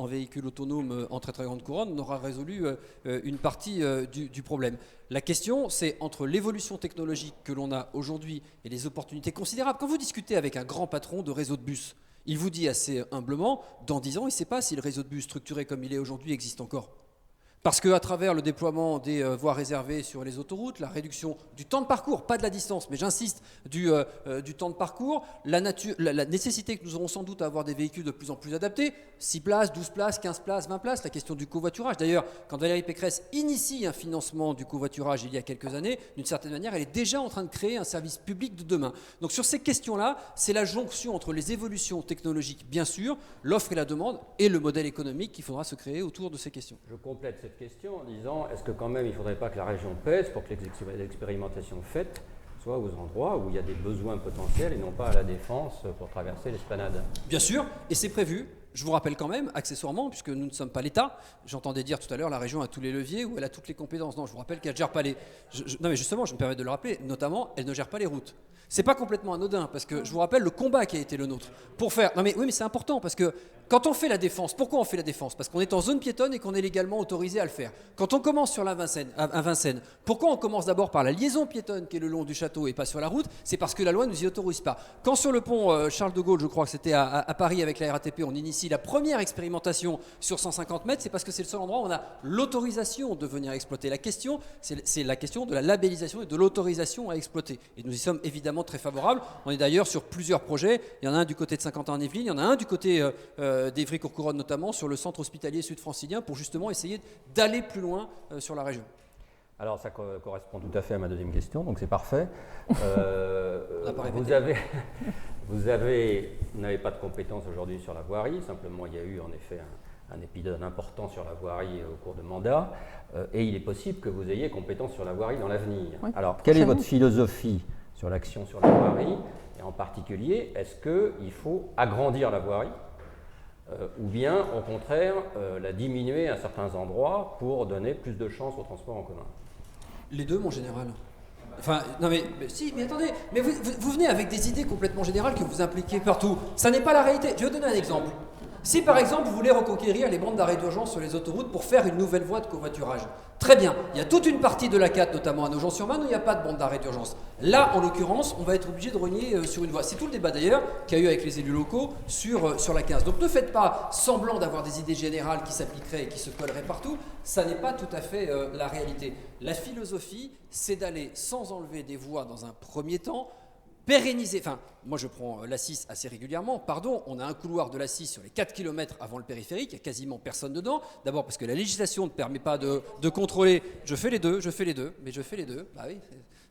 véhicule autonome en très très grande couronne, on aura résolu une partie du problème. La question, c'est entre l'évolution technologique que l'on a aujourd'hui et les opportunités considérables. Quand vous discutez avec un grand patron de réseau de bus, il vous dit assez humblement, dans 10 ans, il ne sait pas si le réseau de bus structuré comme il est aujourd'hui existe encore. Parce qu'à travers le déploiement des voies réservées sur les autoroutes, la réduction du temps de parcours, pas de la distance, mais j'insiste, du temps de parcours, la nécessité que nous aurons sans doute à avoir des véhicules de plus en plus adaptés, 6 places, 12 places, 15 places, 20 places, la question du covoiturage. D'ailleurs, quand Valérie Pécresse initie un financement du covoiturage il y a quelques années, d'une certaine manière, elle est déjà en train de créer un service public de demain. Donc sur ces questions-là, c'est la jonction entre les évolutions technologiques, bien sûr, l'offre et la demande, et le modèle économique qu'il faudra se créer autour de ces questions. Je complète cette question en disant, est-ce que quand même il ne faudrait pas que la région pèse pour que les expérimentations faites soient aux endroits où il y a des besoins potentiels et non pas à la Défense pour traverser l'esplanade? Bien sûr, et c'est prévu. Je vous rappelle quand même, accessoirement, puisque nous ne sommes pas l'État, j'entendais dire tout à l'heure la région a tous les leviers ou elle a toutes les compétences. Non, je vous rappelle qu'elle ne gère pas les... Non mais justement, je me permets de le rappeler, notamment, elle ne gère pas les routes. C'est pas complètement anodin, parce que je vous rappelle le combat qui a été le nôtre pour faire... Non mais oui, mais c'est important, parce que quand on fait la Défense, pourquoi on fait la Défense? Parce qu'on est en zone piétonne et qu'on est légalement autorisé à le faire. Quand on commence sur à Vincennes, pourquoi on commence d'abord par la liaison piétonne qui est le long du château et pas sur la route? C'est parce que la loi ne nous y autorise pas. Quand sur le pont Charles de Gaulle, je crois que c'était à Paris avec la RATP, on initie ici la première expérimentation sur 150 mètres, c'est parce que c'est le seul endroit où on a l'autorisation de venir exploiter. La question, c'est la question de la labellisation et de l'autorisation à exploiter. Et nous y sommes évidemment très favorables. On est d'ailleurs sur plusieurs projets. Il y en a un du côté de Saint-Quentin-en-Yvelines, il y en a un du côté d'Évry-Courcouronnes notamment, sur le centre hospitalier sud-francilien, pour justement essayer d'aller plus loin sur la région. Alors ça correspond tout à fait à ma deuxième question, donc c'est parfait. Vous n'avez pas de compétences aujourd'hui sur la voirie, simplement il y a eu en effet un épisode important sur la voirie au cours de mandat, et il est possible que vous ayez compétences sur la voirie dans l'avenir. Oui. Alors quelle est votre philosophie sur l'action sur la voirie, et en particulier, est-ce qu'il faut agrandir la voirie ou bien au contraire la diminuer à certains endroits pour donner plus de chances au transport en commun? Les deux, mon général. Enfin, non mais attendez, mais vous venez avec des idées complètement générales que vous impliquez partout. Ça n'est pas la réalité. Je vais vous donner un exemple. Si par exemple vous voulez reconquérir les bandes d'arrêt d'urgence sur les autoroutes pour faire une nouvelle voie de covoiturage, très bien, il y a toute une partie de l'A4, notamment à Nogent-sur-Marne, où il n'y a pas de bande d'arrêt d'urgence. Là, en l'occurrence, on va être obligé de rogner sur une voie. C'est tout le débat d'ailleurs qu'il y a eu avec les élus locaux sur la 15. Donc ne faites pas semblant d'avoir des idées générales qui s'appliqueraient et qui se colleraient partout. Ça n'est pas tout à fait la réalité. La philosophie, c'est d'aller sans enlever des voies dans un premier temps, pérenniser, enfin, moi je prends l'A6 assez régulièrement, on a un couloir de l'A6 sur les 4 km avant le périphérique, il n'y a quasiment personne dedans, d'abord parce que la législation ne permet pas de contrôler, je fais les deux, bah oui,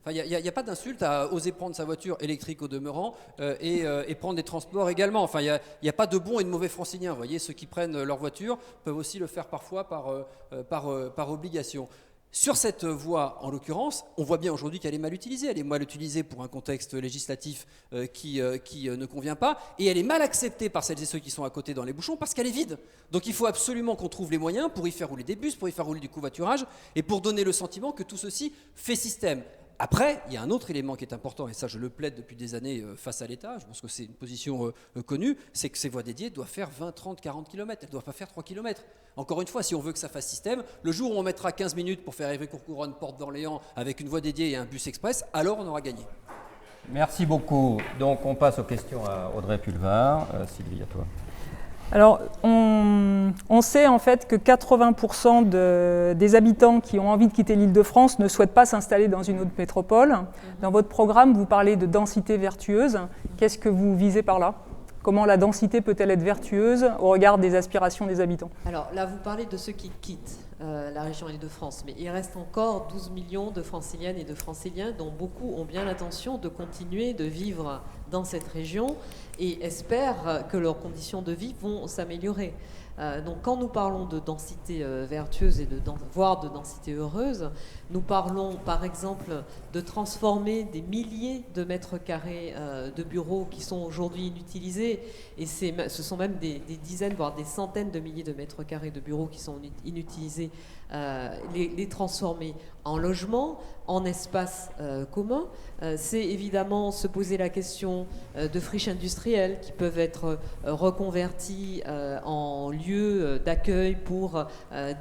enfin, il n'y a pas d'insulte à oser prendre sa voiture électrique au demeurant et prendre des transports également, enfin il n'y a pas de bons et de mauvais franciliens, vous voyez, ceux qui prennent leur voiture peuvent aussi le faire parfois par obligation. Sur cette voie, en l'occurrence, on voit bien aujourd'hui qu'elle est mal utilisée. Elle est mal utilisée pour un contexte législatif qui ne convient pas, et elle est mal acceptée par celles et ceux qui sont à côté dans les bouchons parce qu'elle est vide. Donc il faut absolument qu'on trouve les moyens pour y faire rouler des bus, pour y faire rouler du covoiturage, et pour donner le sentiment que tout ceci fait système. Après, il y a un autre élément qui est important, et ça je le plaide depuis des années face à l'État, je pense que c'est une position connue, c'est que ces voies dédiées doivent faire 20, 30, 40 km, elles ne doivent pas faire 3 km. Encore une fois, si on veut que ça fasse système, le jour où on mettra 15 minutes pour faire Évry-Courcouronnes, Porte d'Orléans, avec une voie dédiée et un bus express, alors on aura gagné. Merci beaucoup. Donc on passe aux questions à Audrey Pulvar. Sylvie, à toi. Alors, on sait en fait que 80% des habitants qui ont envie de quitter l'Île-de-France ne souhaitent pas s'installer dans une autre métropole. Dans votre programme, vous parlez de densité vertueuse. Qu'est-ce que vous visez par là ? Comment la densité peut-elle être vertueuse au regard des aspirations des habitants ? Alors là, vous parlez de ceux qui quittent la région Île-de-France, mais il reste encore 12 millions de Franciliennes et de Franciliens dont beaucoup ont bien l'intention de continuer de vivre dans cette région et espèrent que leurs conditions de vie vont s'améliorer. Donc quand nous parlons de densité vertueuse et voire de densité heureuse, nous parlons par exemple de transformer des milliers de mètres carrés de bureaux qui sont aujourd'hui inutilisés, et ce sont même des dizaines, voire des centaines de milliers de mètres carrés de bureaux qui sont inutilisés, les transformer en logements, en espaces communs. C'est évidemment se poser la question de friches industrielles qui peuvent être reconverties en lieux d'accueil pour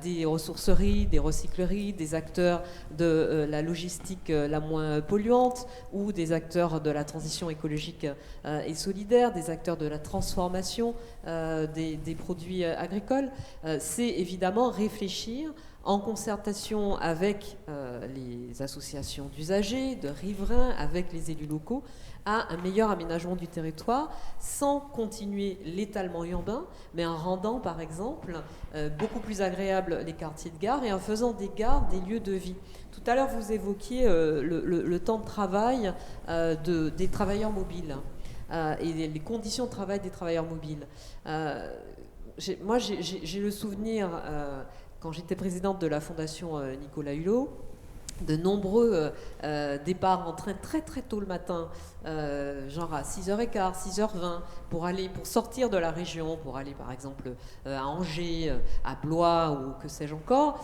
des ressourceries, des recycleries, des acteurs de la logistique la moins polluante ou des acteurs de la transition écologique et solidaire, des acteurs de la transformation des produits agricoles. C'est évidemment réfléchir en concertation avec les associations d'usagers, de riverains, avec les élus locaux, à un meilleur aménagement du territoire, sans continuer l'étalement urbain, mais en rendant, par exemple, beaucoup plus agréables les quartiers de gare et en faisant des gares des lieux de vie. Tout à l'heure, vous évoquiez le temps de travail des travailleurs mobiles et les conditions de travail des travailleurs mobiles. Moi, j'ai le souvenir... quand j'étais présidente de la Fondation Nicolas Hulot, de nombreux départs en train très très tôt le matin, genre à 6h15, 6h20, pour sortir de la région, pour aller par exemple à Angers, à Blois ou que sais-je encore,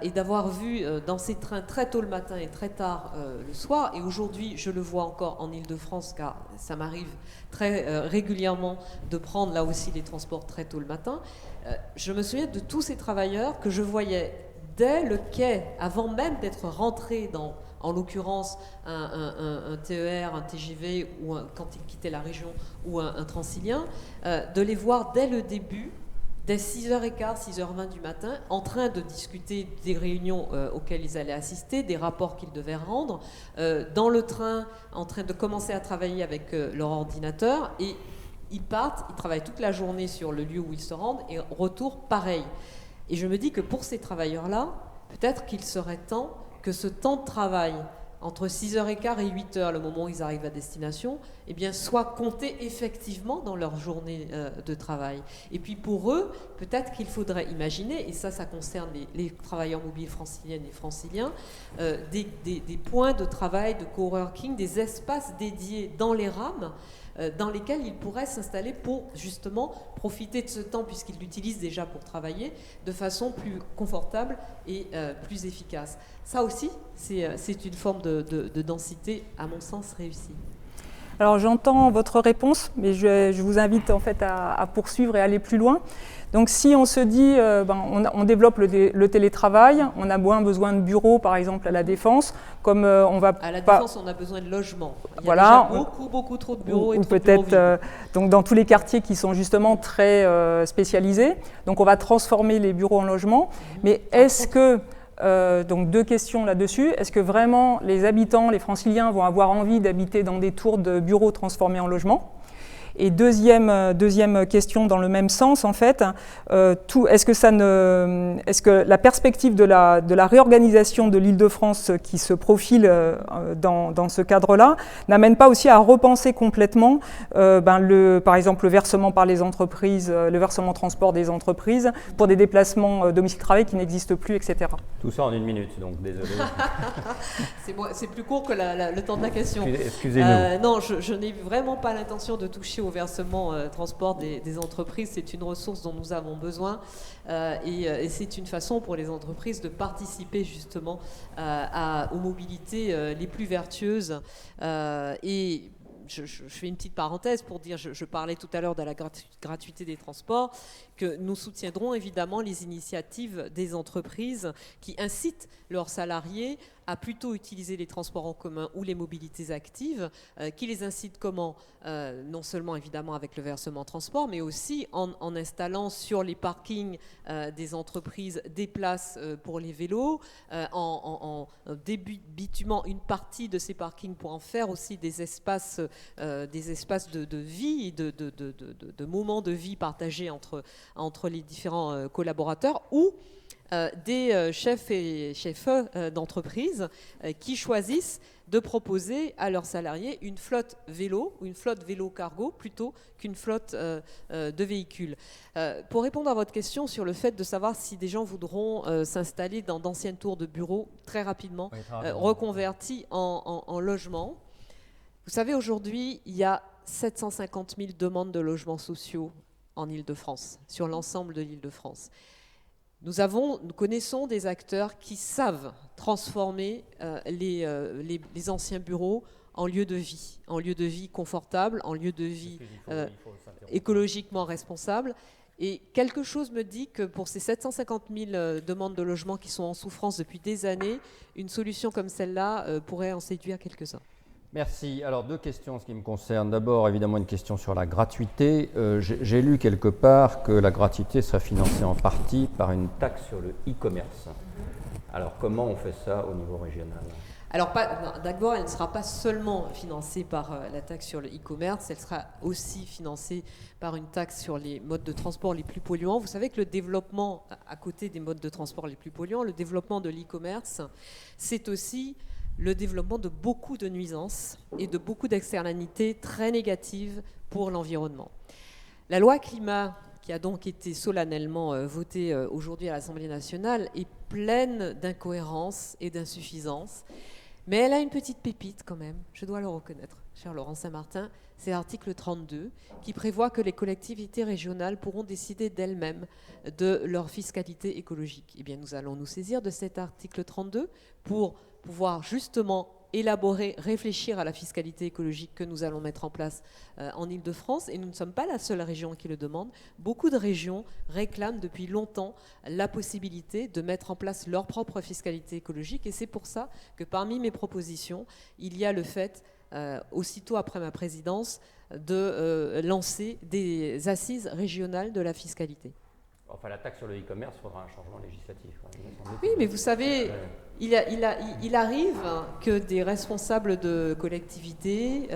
et d'avoir vu dans ces trains très tôt le matin et très tard le soir, et aujourd'hui je le vois encore en Île-de-France, car ça m'arrive très régulièrement de prendre là aussi les transports très tôt le matin. Je me souviens de tous ces travailleurs que je voyais dès le quai, avant même d'être rentrés en l'occurrence un TER, un TGV, ou quand ils quittaient la région, ou un Transilien, de les voir dès le début, dès 6h15, 6h20 du matin, en train de discuter des réunions auxquelles ils allaient assister, des rapports qu'ils devaient rendre, dans le train, en train de commencer à travailler avec leur ordinateur, et ils partent, ils travaillent toute la journée sur le lieu où ils se rendent, et retour pareil. Et je me dis que pour ces travailleurs-là, peut-être qu'il serait temps que ce temps de travail, entre 6h15 et 8h, le moment où ils arrivent à destination, eh bien, soit compté effectivement dans leur journée de travail. Et puis pour eux, peut-être qu'il faudrait imaginer, et ça concerne les travailleurs mobiles franciliennes et franciliens, des points de travail, de coworking, des espaces dédiés dans les rames, dans lesquels ils pourraient s'installer pour justement profiter de ce temps, puisqu'ils l'utilisent déjà pour travailler, de façon plus confortable et plus efficace. Ça aussi, c'est une forme de densité, à mon sens, réussie. Alors j'entends votre réponse, mais je vous invite en fait à poursuivre et aller plus loin. Donc si on se dit, on développe le télétravail, on a moins besoin de bureaux par exemple à la Défense, comme on va à la Défense, on a besoin de logements. Il y a déjà beaucoup trop de bureaux, ou peut-être donc dans tous les quartiers qui sont justement très spécialisés. Donc on va transformer les bureaux en logements. Mais est-ce que donc deux questions là-dessus. Est-ce que vraiment les habitants, les franciliens vont avoir envie d'habiter dans des tours de bureaux transformés en logements ? Et deuxième question dans le même sens, en fait, est-ce que la perspective de la réorganisation de l'Île-de-France qui se profile dans ce cadre-là n'amène pas aussi à repenser complètement, par exemple, le versement par les entreprises, le versement transport des entreprises pour des déplacements domicile-travail qui n'existent plus, etc. Tout ça en 1 minute, donc désolé. C'est plus court que le temps de la question. Excusez-nous. Non, je n'ai vraiment pas l'intention de toucher au versement transport des entreprises. C'est une ressource dont nous avons besoin et c'est une façon pour les entreprises de participer justement aux mobilités les plus vertueuses. Et je fais une petite parenthèse pour dire, je parlais tout à l'heure de la gratuité des transports, que nous soutiendrons évidemment les initiatives des entreprises qui incitent leurs salariés à plutôt utiliser les transports en commun ou les mobilités actives, qui les incitent comment ? Non seulement évidemment avec le versement transport, mais aussi en installant sur les parkings des entreprises des places pour les vélos, en débitumant une partie de ces parkings pour en faire aussi des espaces de vie, de moments de vie partagés entre les différents collaborateurs, ou des chefs et chefs d'entreprise qui choisissent de proposer à leurs salariés une flotte vélo ou une flotte vélo-cargo plutôt qu'une flotte de véhicules. Pour répondre à votre question sur le fait de savoir si des gens voudront s'installer dans d'anciennes tours de bureaux très rapidement, reconvertis en logements. Vous savez, aujourd'hui, il y a 750 000 demandes de logements sociaux en Île-de-France, sur l'ensemble de l'Île-de-France. Nous connaissons des acteurs qui savent transformer les anciens bureaux en lieux de vie confortables, en lieux de vie écologiquement responsables. Et quelque chose me dit que pour ces 750 000 demandes de logement qui sont en souffrance depuis des années, une solution comme celle-là pourrait en séduire quelques-uns. Merci. Alors, 2 questions en ce qui me concerne. D'abord, évidemment, une question sur la gratuité. J'ai lu quelque part que la gratuité sera financée en partie par une taxe sur le e-commerce. Alors, comment on fait ça au niveau régional ? Alors, d'abord, elle ne sera pas seulement financée par la taxe sur le e-commerce, elle sera aussi financée par une taxe sur les modes de transport les plus polluants. Vous savez que le développement, à côté des modes de transport les plus polluants, le développement de l'e-commerce, c'est aussi le développement de beaucoup de nuisances et de beaucoup d'externalités très négatives pour l'environnement. La loi climat, qui a donc été solennellement votée aujourd'hui à l'Assemblée nationale, est pleine d'incohérences et d'insuffisances, mais elle a une petite pépite quand même, je dois le reconnaître, cher Laurent Saint-Martin, c'est l'article 32 qui prévoit que les collectivités régionales pourront décider d'elles-mêmes de leur fiscalité écologique. Eh bien, nous allons nous saisir de cet article 32 pour pouvoir justement élaborer, réfléchir à la fiscalité écologique que nous allons mettre en place en Île-de-France. Et nous ne sommes pas la seule région qui le demande. Beaucoup de régions réclament depuis longtemps la possibilité de mettre en place leur propre fiscalité écologique. Et c'est pour ça que parmi mes propositions, il y a le fait, aussitôt après ma présidence, de lancer des assises régionales de la fiscalité. Enfin, la taxe sur le e-commerce, il faudra un changement législatif. Oui, mais vous savez, il arrive que des responsables de collectivités,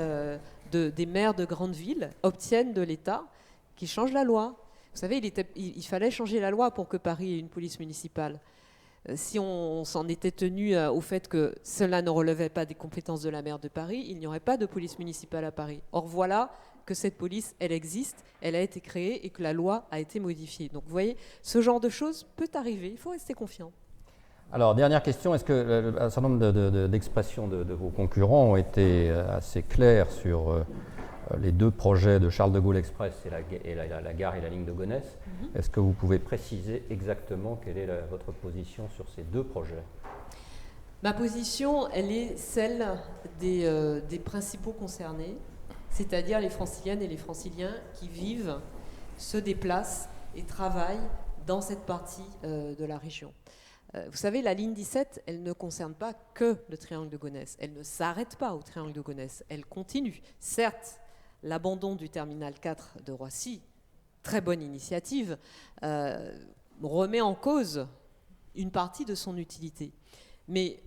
des maires de grandes villes, obtiennent de l'État qu'il change la loi. Vous savez, il fallait changer la loi pour que Paris ait une police municipale. Si on s'en était tenu au fait que cela ne relevait pas des compétences de la maire de Paris, il n'y aurait pas de police municipale à Paris. Or, voilà que cette police, elle existe, elle a été créée et que la loi a été modifiée. Donc, vous voyez, ce genre de choses peut arriver. Il faut rester confiant. Alors, dernière question, est-ce qu'un certain nombre d'expressions de vos concurrents ont été assez claires sur les deux projets de Charles de Gaulle Express et la gare et la ligne de Gonesse? Est-ce que vous pouvez préciser exactement quelle est votre position sur ces deux projets? Ma position, elle est celle des principaux concernés, c'est-à-dire les Franciliennes et les Franciliens qui vivent, se déplacent et travaillent dans cette partie de la région. Vous savez, la ligne 17, elle ne concerne pas que le triangle de Gonesse. Elle ne s'arrête pas au triangle de Gonesse. Elle continue. Certes, l'abandon du terminal 4 de Roissy, très bonne initiative, remet en cause une partie de son utilité. Mais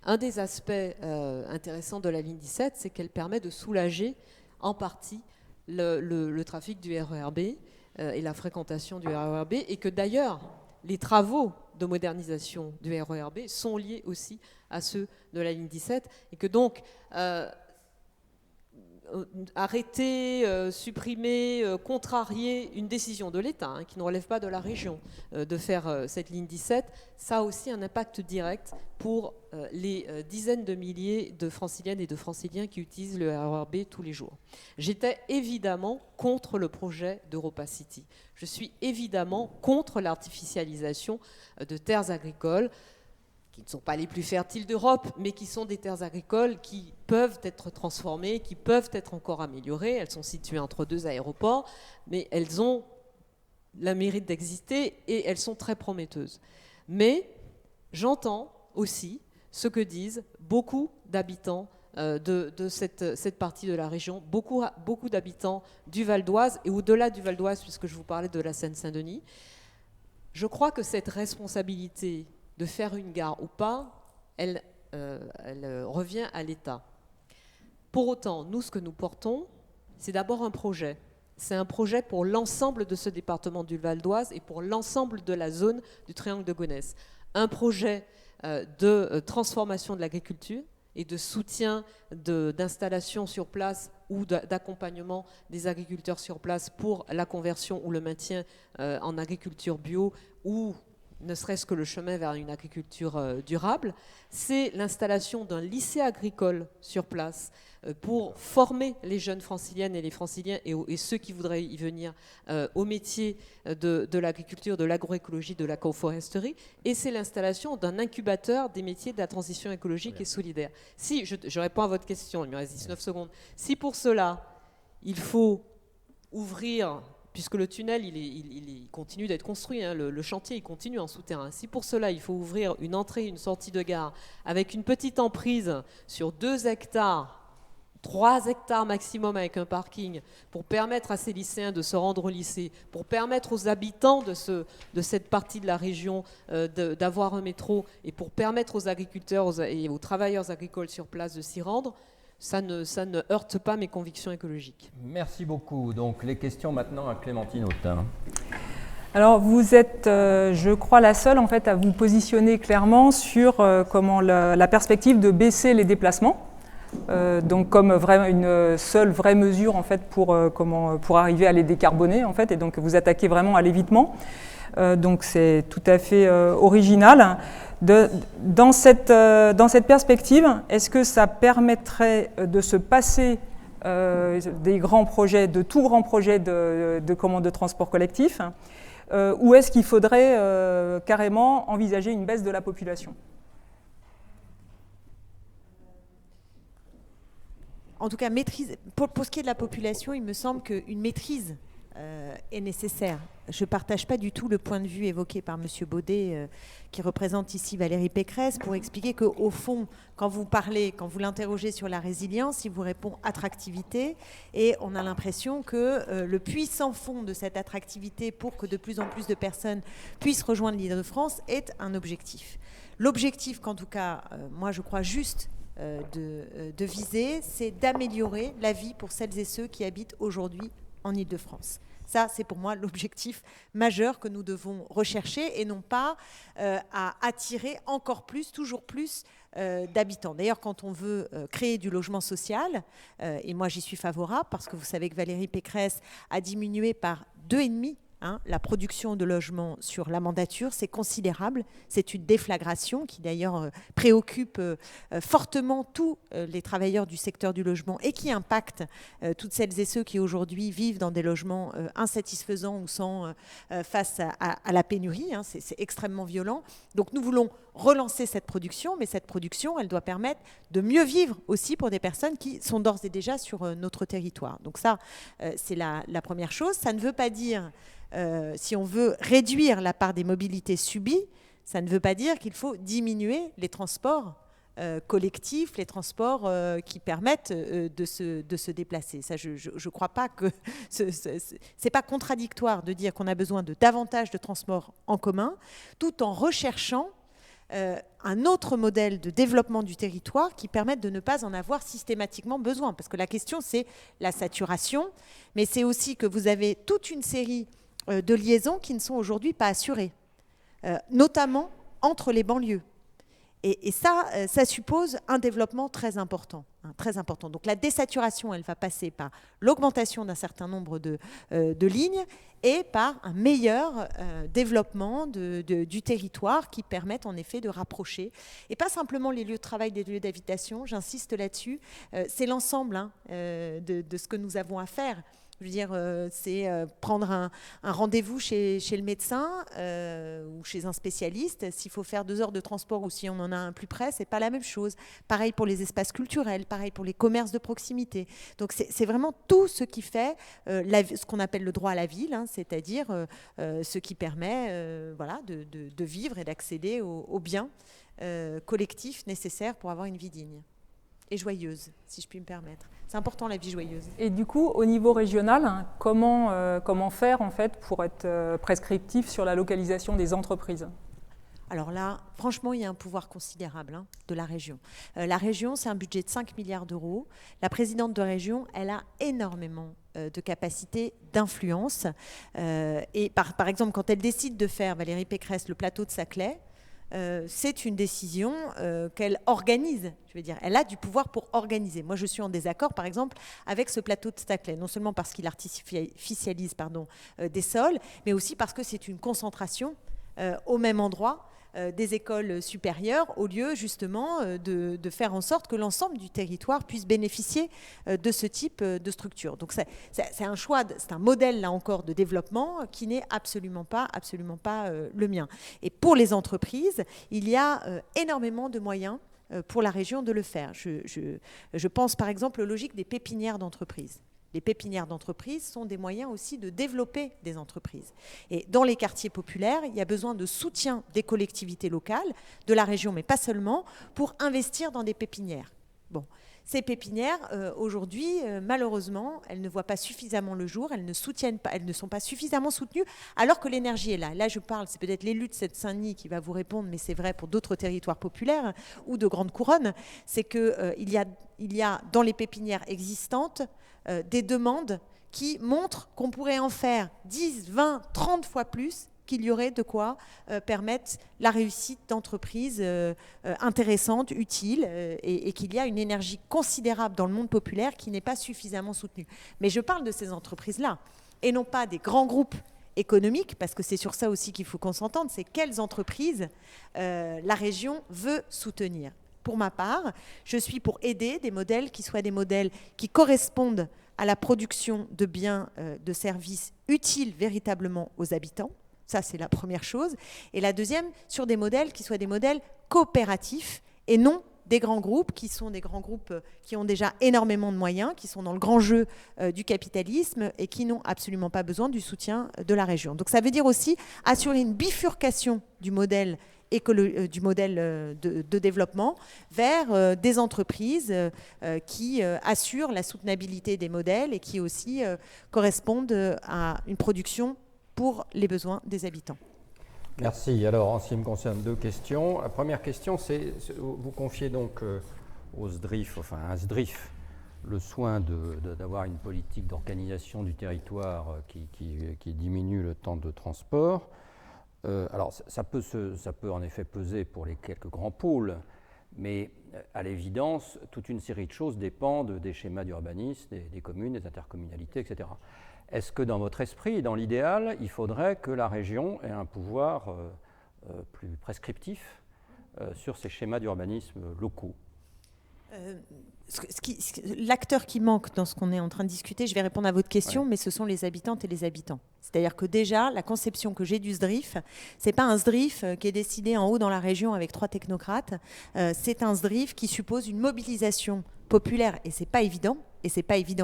un des aspects intéressants de la ligne 17, c'est qu'elle permet de soulager en partie le trafic du RERB et la fréquentation du RERB, et que d'ailleurs, les travaux de modernisation du RERB sont liés aussi à ceux de la ligne 17, et que donc arrêter, supprimer, contrarier une décision de l'État qui ne relève pas de la région de faire cette ligne 17, ça a aussi un impact direct pour les dizaines de milliers de Franciliennes et de Franciliens qui utilisent le RERB tous les jours. J'étais évidemment contre le projet d'Europa City. Je suis évidemment contre l'artificialisation de terres agricoles qui ne sont pas les plus fertiles d'Europe, mais qui sont des terres agricoles qui peuvent être transformées, qui peuvent être encore améliorées. Elles sont situées entre deux aéroports, mais elles ont le mérite d'exister et elles sont très prometteuses. Mais j'entends aussi ce que disent beaucoup d'habitants de cette partie de la région, beaucoup d'habitants du Val d'Oise et au-delà du Val d'Oise, puisque je vous parlais de la Seine-Saint-Denis. Je crois que cette responsabilité de faire une gare ou pas, elle revient à l'État. Pour autant, nous, ce que nous portons, c'est d'abord un projet. C'est un projet pour l'ensemble de ce département du Val d'Oise et pour l'ensemble de la zone du triangle de Gonesse. Un projet de transformation de l'agriculture et de soutien d'installation sur place ou d'accompagnement des agriculteurs sur place pour la conversion ou le maintien en agriculture bio ou ne serait-ce que le chemin vers une agriculture durable. C'est l'installation d'un lycée agricole sur place pour former les jeunes franciliennes et les franciliens et ceux qui voudraient y venir au métier de l'agriculture, de l'agroécologie, de l'agroforesterie. Et c'est l'installation d'un incubateur des métiers de la transition écologique et solidaire. Si, je réponds à votre question, il me reste 19 secondes. Si pour cela, il faut ouvrir... Puisque le tunnel, il continue d'être construit, le chantier, il continue en souterrain. Si pour cela, il faut ouvrir une entrée et une sortie de gare avec une petite emprise sur 2 hectares, 3 hectares maximum avec un parking, pour permettre à ces lycéens de se rendre au lycée, pour permettre aux habitants de cette partie de la région d'avoir un métro, et pour permettre aux agriculteurs et aux travailleurs agricoles sur place de s'y rendre, ça ne heurte pas mes convictions écologiques. Merci beaucoup. Donc les questions maintenant à Clémentine Autain. Alors vous êtes, je crois, la seule en fait à vous positionner clairement sur comment la perspective de baisser les déplacements, donc comme une seule vraie mesure en fait pour arriver à les décarboner en fait, et donc vous attaquez vraiment à l'évitement. Donc c'est tout à fait original. Dans cette perspective, est-ce que ça permettrait de se passer des grands projets, de tout grands projets de transport collectif, ou est-ce qu'il faudrait carrément envisager une baisse de la population ? en tout cas, pour ce qui est de la population, il me semble qu'une maîtrise est nécessaire. Je ne partage pas du tout le point de vue évoqué par M. Baudet, qui représente ici Valérie Pécresse, pour expliquer qu'au fond, quand vous l'interrogez sur la résilience, il vous répond attractivité, et on a l'impression que le puissant fond de cette attractivité pour que de plus en plus de personnes puissent rejoindre l'Île-de-France est un objectif. L'objectif qu'en tout cas, moi je crois juste de viser, c'est d'améliorer la vie pour celles et ceux qui habitent aujourd'hui en Île-de-France. Ça, c'est pour moi l'objectif majeur que nous devons rechercher et non pas à attirer encore plus, toujours plus d'habitants. D'ailleurs, quand on veut créer du logement social, et moi j'y suis favorable parce que vous savez que Valérie Pécresse a diminué par 2,5 la production de logements sur la mandature, c'est considérable. C'est une déflagration qui d'ailleurs préoccupe fortement tous les travailleurs du secteur du logement et qui impacte toutes celles et ceux qui aujourd'hui vivent dans des logements insatisfaisants ou sont face à la pénurie. C'est extrêmement violent. Donc nous voulons relancer cette production, mais cette production, elle doit permettre de mieux vivre aussi pour des personnes qui sont d'ores et déjà sur notre territoire. Donc ça, c'est la première chose. Ça ne veut pas dire... si on veut réduire la part des mobilités subies, ça ne veut pas dire qu'il faut diminuer les transports collectifs, les transports qui permettent de se déplacer. Ça, je ne crois pas que c'est pas contradictoire de dire qu'on a besoin de davantage de transports en commun, tout en recherchant un autre modèle de développement du territoire qui permette de ne pas en avoir systématiquement besoin. Parce que la question, c'est la saturation, mais c'est aussi que vous avez toute une série de liaisons qui ne sont aujourd'hui pas assurées, notamment entre les banlieues. Et ça suppose un développement très important, très important. Donc la désaturation, elle va passer par l'augmentation d'un certain nombre de lignes et par un meilleur développement du territoire qui permette en effet de rapprocher. Et pas simplement les lieux de travail des lieux d'habitation, j'insiste là-dessus, c'est l'ensemble de ce que nous avons à faire. Je veux dire, c'est prendre un rendez-vous chez le médecin ou chez un spécialiste. S'il faut faire 2 heures de transport ou si on en a un plus près, c'est pas la même chose. Pareil pour les espaces culturels, pareil pour les commerces de proximité. Donc c'est vraiment tout ce qui fait ce qu'on appelle le droit à la ville, c'est-à-dire ce qui permet de vivre et d'accéder aux biens collectifs nécessaires pour avoir une vie digne. Et joyeuse, si je puis me permettre. C'est important, la vie joyeuse. Et du coup, au niveau régional, comment faire en fait pour être prescriptif sur la localisation des entreprises ? Alors là, franchement, il y a un pouvoir considérable de la région. La région, c'est un budget de 5 milliards d'euros. La présidente de région, elle a énormément de capacité d'influence. Et par exemple, quand elle décide de faire, Valérie Pécresse, le plateau de Saclay, c'est une décision qu'elle organise. Je veux dire, elle a du pouvoir pour organiser. Moi, je suis en désaccord, par exemple, avec ce plateau de Saclay, non seulement parce qu'il artificialise des sols, mais aussi parce que c'est une concentration au même endroit des écoles supérieures, au lieu justement de faire en sorte que l'ensemble du territoire puisse bénéficier de ce type de structure. Donc c'est un choix, c'est un modèle là encore de développement qui n'est absolument pas le mien. Et pour les entreprises, il y a énormément de moyens pour la région de le faire. Je pense par exemple aux logiques des pépinières d'entreprises. Les pépinières d'entreprises sont des moyens aussi de développer des entreprises. Et dans les quartiers populaires, il y a besoin de soutien des collectivités locales, de la région, mais pas seulement, pour investir dans des pépinières. Bon, ces pépinières, aujourd'hui, malheureusement, elles ne voient pas suffisamment le jour, elles ne sont pas suffisamment soutenues, alors que l'énergie est là. Là, je parle, c'est peut-être l'élu de Seine-Saint-Denis qui va vous répondre, mais c'est vrai pour d'autres territoires populaires ou de grandes couronnes, c'est qu'il y a dans les pépinières existantes des demandes qui montrent qu'on pourrait en faire 10, 20, 30 fois plus, qu'il y aurait de quoi permettre la réussite d'entreprises intéressantes, utiles, et qu'il y a une énergie considérable dans le monde populaire qui n'est pas suffisamment soutenue. Mais je parle de ces entreprises-là, et non pas des grands groupes économiques, parce que c'est sur ça aussi qu'il faut qu'on s'entende, c'est quelles entreprises la région veut soutenir. Pour ma part, je suis pour aider des modèles qui soient des modèles qui correspondent à la production de biens, de services utiles véritablement aux habitants. Ça, c'est la première chose. Et la deuxième, sur des modèles qui soient des modèles coopératifs et non des grands groupes qui sont des grands groupes qui ont déjà énormément de moyens, qui sont dans le grand jeu du capitalisme et qui n'ont absolument pas besoin du soutien de la région. Donc ça veut dire aussi assurer une bifurcation du modèle de développement vers des entreprises qui assurent la soutenabilité des modèles et qui aussi correspondent à une production pour les besoins des habitants. Merci. Alors, en ce qui me concerne, 2 questions. La première question, c'est, vous confiez donc au SDRIF, enfin à un SDRIF, le soin d'avoir une politique d'organisation du territoire qui diminue le temps de transport. Alors, ça peut en effet peser pour les quelques grands pôles, mais à l'évidence, toute une série de choses dépendent des schémas d'urbanisme, des communes, des intercommunalités, etc. Est-ce que dans votre esprit, dans l'idéal, il faudrait que la région ait un pouvoir plus prescriptif sur ces schémas d'urbanisme locaux ? L'acteur qui manque dans ce qu'on est en train de discuter, je vais répondre à votre question, mais ce sont les habitantes et les habitants. C'est-à-dire que déjà, la conception que j'ai du SDRIF, c'est pas un SDRIF qui est décidé en haut dans la région avec 3 technocrates, c'est un SDRIF qui suppose une mobilisation populaire, et c'est pas évident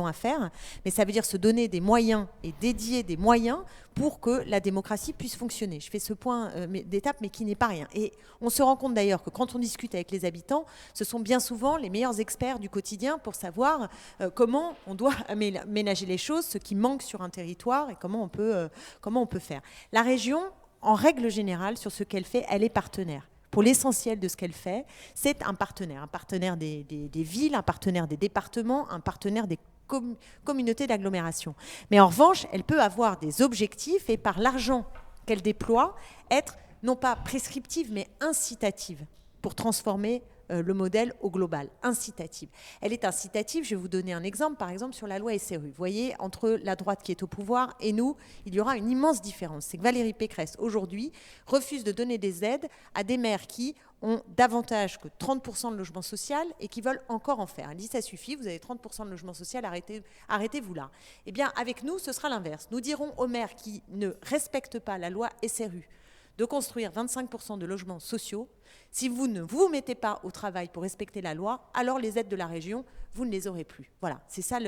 à faire, mais ça veut dire se donner des moyens et dédier des moyens pour que la démocratie puisse fonctionner. Je fais ce point d'étape, mais qui n'est pas rien. Et on se rend compte d'ailleurs que quand on discute avec les habitants, ce sont bien souvent les meilleurs experts du quotidien pour savoir comment on doit aménager les choses, ce qui manque sur un territoire et comment on peut faire. La région, en règle générale, sur ce qu'elle fait, elle est partenaire. Pour l'essentiel de ce qu'elle fait, c'est un partenaire des villes, un partenaire des départements, un partenaire des communautés d'agglomération. Mais en revanche, elle peut avoir des objectifs et par l'argent qu'elle déploie, être non pas prescriptive, mais incitative pour transformer le modèle au global, incitative. Elle est incitative, je vais vous donner un exemple, par exemple sur la loi SRU. Vous voyez, entre la droite qui est au pouvoir et nous, il y aura une immense différence. C'est que Valérie Pécresse, aujourd'hui, refuse de donner des aides à des maires qui ont davantage que 30% de logement social et qui veulent encore en faire. Elle dit, ça suffit, vous avez 30% de logement social, arrêtez-vous là. Eh bien, avec nous, ce sera l'inverse. Nous dirons aux maires qui ne respectent pas la loi SRU de construire 25% de logements sociaux. Si vous ne vous mettez pas au travail pour respecter la loi, alors les aides de la région, vous ne les aurez plus. Voilà, c'est ça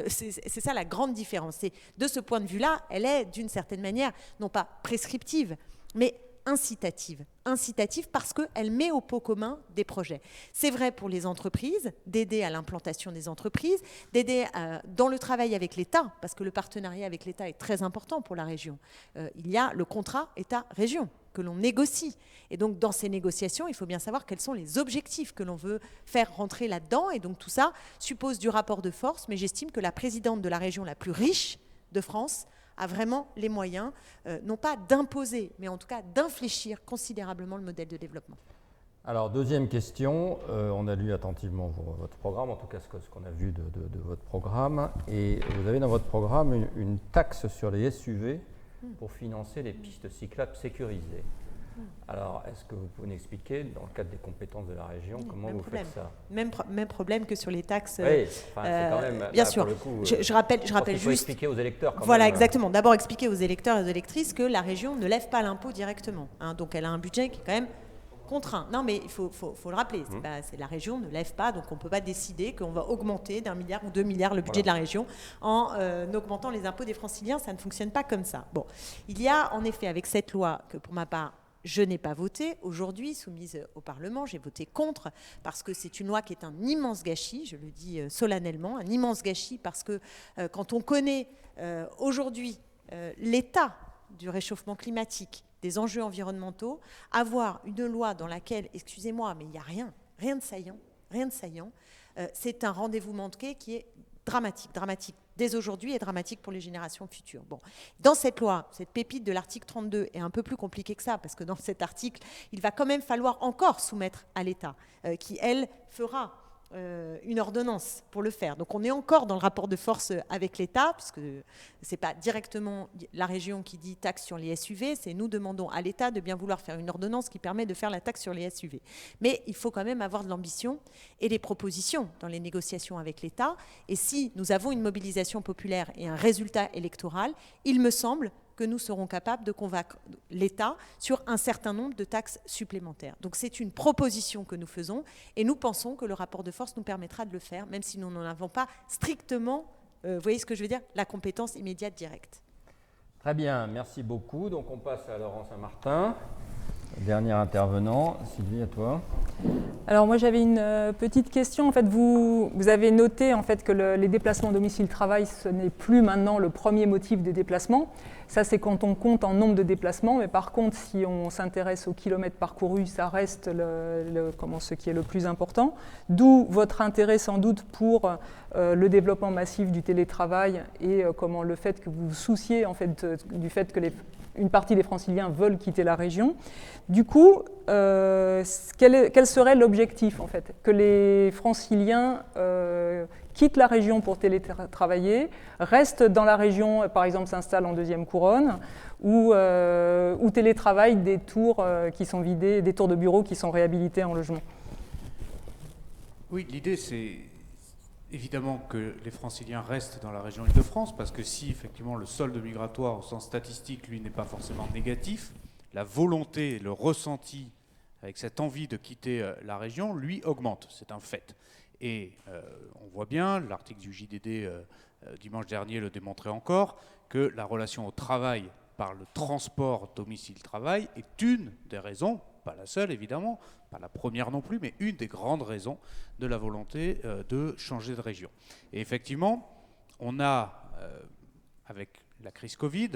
la grande différence. Et de ce point de vue-là, elle est d'une certaine manière, non pas prescriptive, mais incitative. Incitative parce qu'elle met au pot commun des projets. C'est vrai pour les entreprises, d'aider à l'implantation des entreprises, d'aider dans le travail avec l'État, parce que le partenariat avec l'État est très important pour la région. Il y a le contrat État-région que l'on négocie. Et donc, dans ces négociations, il faut bien savoir quels sont les objectifs que l'on veut faire rentrer là-dedans. Et donc, tout ça suppose du rapport de force, mais j'estime que la présidente de la région la plus riche de France a vraiment les moyens, non pas d'imposer, mais en tout cas d'infléchir considérablement le modèle de développement. Alors, deuxième question, on a lu attentivement votre programme, en tout cas ce qu'on a vu de votre programme, et vous avez dans votre programme une taxe sur les SUV pour financer les pistes cyclables sécurisées. Alors, est-ce que vous pouvez nous expliquer, dans le cadre des compétences de la région, comment vous faites ça ? Même problème que sur les taxes. Oui, enfin, c'est quand même, bien là, sûr. Pour le coup, je rappelle il faut juste. Expliquer aux électeurs. Voilà, exactement. D'abord, expliquer aux électeurs et aux électrices que la région ne lève pas l'impôt directement. Donc, elle a un budget qui est quand même contraint. Non, mais il faut le rappeler. C'est la région ne lève pas, donc on ne peut pas décider qu'on va augmenter d'1 milliard ou 2 milliards le budget de la région en augmentant les impôts des Franciliens. Ça ne fonctionne pas comme ça. Bon, il y a en effet avec cette loi que pour ma part, je n'ai pas voté aujourd'hui, soumise au Parlement. J'ai voté contre parce que c'est une loi qui est un immense gâchis, je le dis solennellement, un immense gâchis parce que quand on connaît aujourd'hui l'état du réchauffement climatique, des enjeux environnementaux, avoir une loi dans laquelle, excusez-moi, mais il n'y a rien de saillant, c'est un rendez-vous manqué qui est dramatique dès aujourd'hui et dramatique pour les générations futures. Bon. Dans cette loi, cette pépite de l'article 32 est un peu plus compliquée que ça, parce que dans cet article, il va quand même falloir encore soumettre à l'État, qui, elle, fera une ordonnance pour le faire. Donc on est encore dans le rapport de force avec l'État, puisque ce n'est pas directement la région qui dit taxe sur les SUV, c'est nous demandons à l'État de bien vouloir faire une ordonnance qui permet de faire la taxe sur les SUV. Mais il faut quand même avoir de l'ambition et des propositions dans les négociations avec l'État. Et si nous avons une mobilisation populaire et un résultat électoral, il me semble que nous serons capables de convaincre l'État sur un certain nombre de taxes supplémentaires. Donc c'est une proposition que nous faisons et nous pensons que le rapport de force nous permettra de le faire, même si nous n'en avons pas strictement, vous voyez ce que je veux dire, la compétence immédiate directe. Très bien, merci beaucoup. Donc on passe à Laurent Saint-Martin, dernier intervenant. Sylvie, à toi. Alors moi j'avais une petite question. En fait, vous avez noté en fait que les déplacements domicile-travail, ce n'est plus maintenant le premier motif de déplacement. Ça, c'est quand on compte en nombre de déplacements. Mais par contre, si on s'intéresse aux kilomètres parcourus, ça reste ce qui est le plus important. D'où votre intérêt sans doute pour le développement massif du télétravail et comment le fait que vous vous souciez en fait du fait que une partie des Franciliens veulent quitter la région. Du coup, quel serait l'objectif en fait? Que les Franciliens quittent la région pour télétravailler, restent dans la région, par exemple s'installent en deuxième couronne, ou télétravaillent des tours qui sont vidés, des tours de bureaux qui sont réhabilités en logement. Oui, l'idée c'est évidemment que les Franciliens restent dans la région Île-de-France, parce que si effectivement le solde migratoire au sens statistique, lui, n'est pas forcément négatif, la volonté, le ressenti avec cette envie de quitter la région, lui, augmente. C'est un fait. Et on voit bien, l'article du JDD dimanche dernier le démontrait encore, que la relation au travail par le transport domicile-travail est une des raisons, pas la seule évidemment, pas la première non plus, mais une des grandes raisons de la volonté de changer de région. Et effectivement, on a, avec la crise Covid,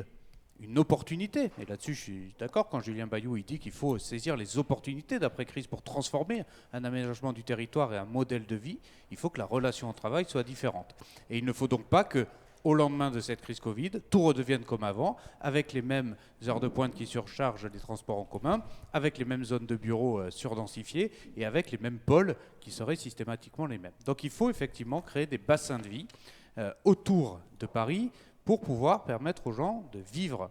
une opportunité, et là-dessus je suis d'accord quand Julien Bayou il dit qu'il faut saisir les opportunités d'après-crise pour transformer un aménagement du territoire et un modèle de vie, il faut que la relation au travail soit différente. Et il ne faut donc pas que, au lendemain de cette crise Covid, tout redevienne comme avant, avec les mêmes heures de pointe qui surchargent les transports en commun, avec les mêmes zones de bureaux surdensifiées et avec les mêmes pôles qui seraient systématiquement les mêmes. Donc il faut effectivement créer des bassins de vie autour de Paris pour pouvoir permettre aux gens de vivre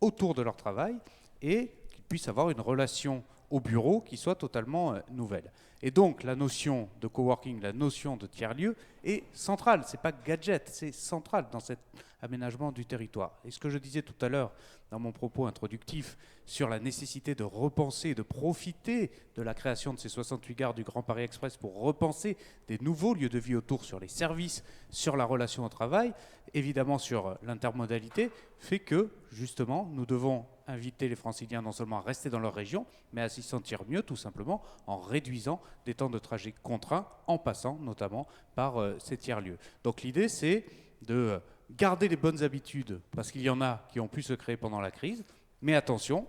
autour de leur travail et qu'ils puissent avoir une relation au bureau qui soit totalement nouvelle. Et donc la notion de coworking, la notion de tiers-lieu est centrale, c'est pas gadget, c'est central dans cet aménagement du territoire. Et ce que je disais tout à l'heure dans mon propos introductif sur la nécessité de repenser, de profiter de la création de ces 68 gares du Grand Paris Express pour repenser des nouveaux lieux de vie autour sur les services, sur la relation au travail, évidemment sur l'intermodalité, fait que justement nous devons inviter les Franciliens non seulement à rester dans leur région, mais à s'y sentir mieux tout simplement en réduisant des temps de trajet contraints, en passant notamment par ces tiers-lieux. Donc l'idée c'est de garder les bonnes habitudes, parce qu'il y en a qui ont pu se créer pendant la crise, mais attention,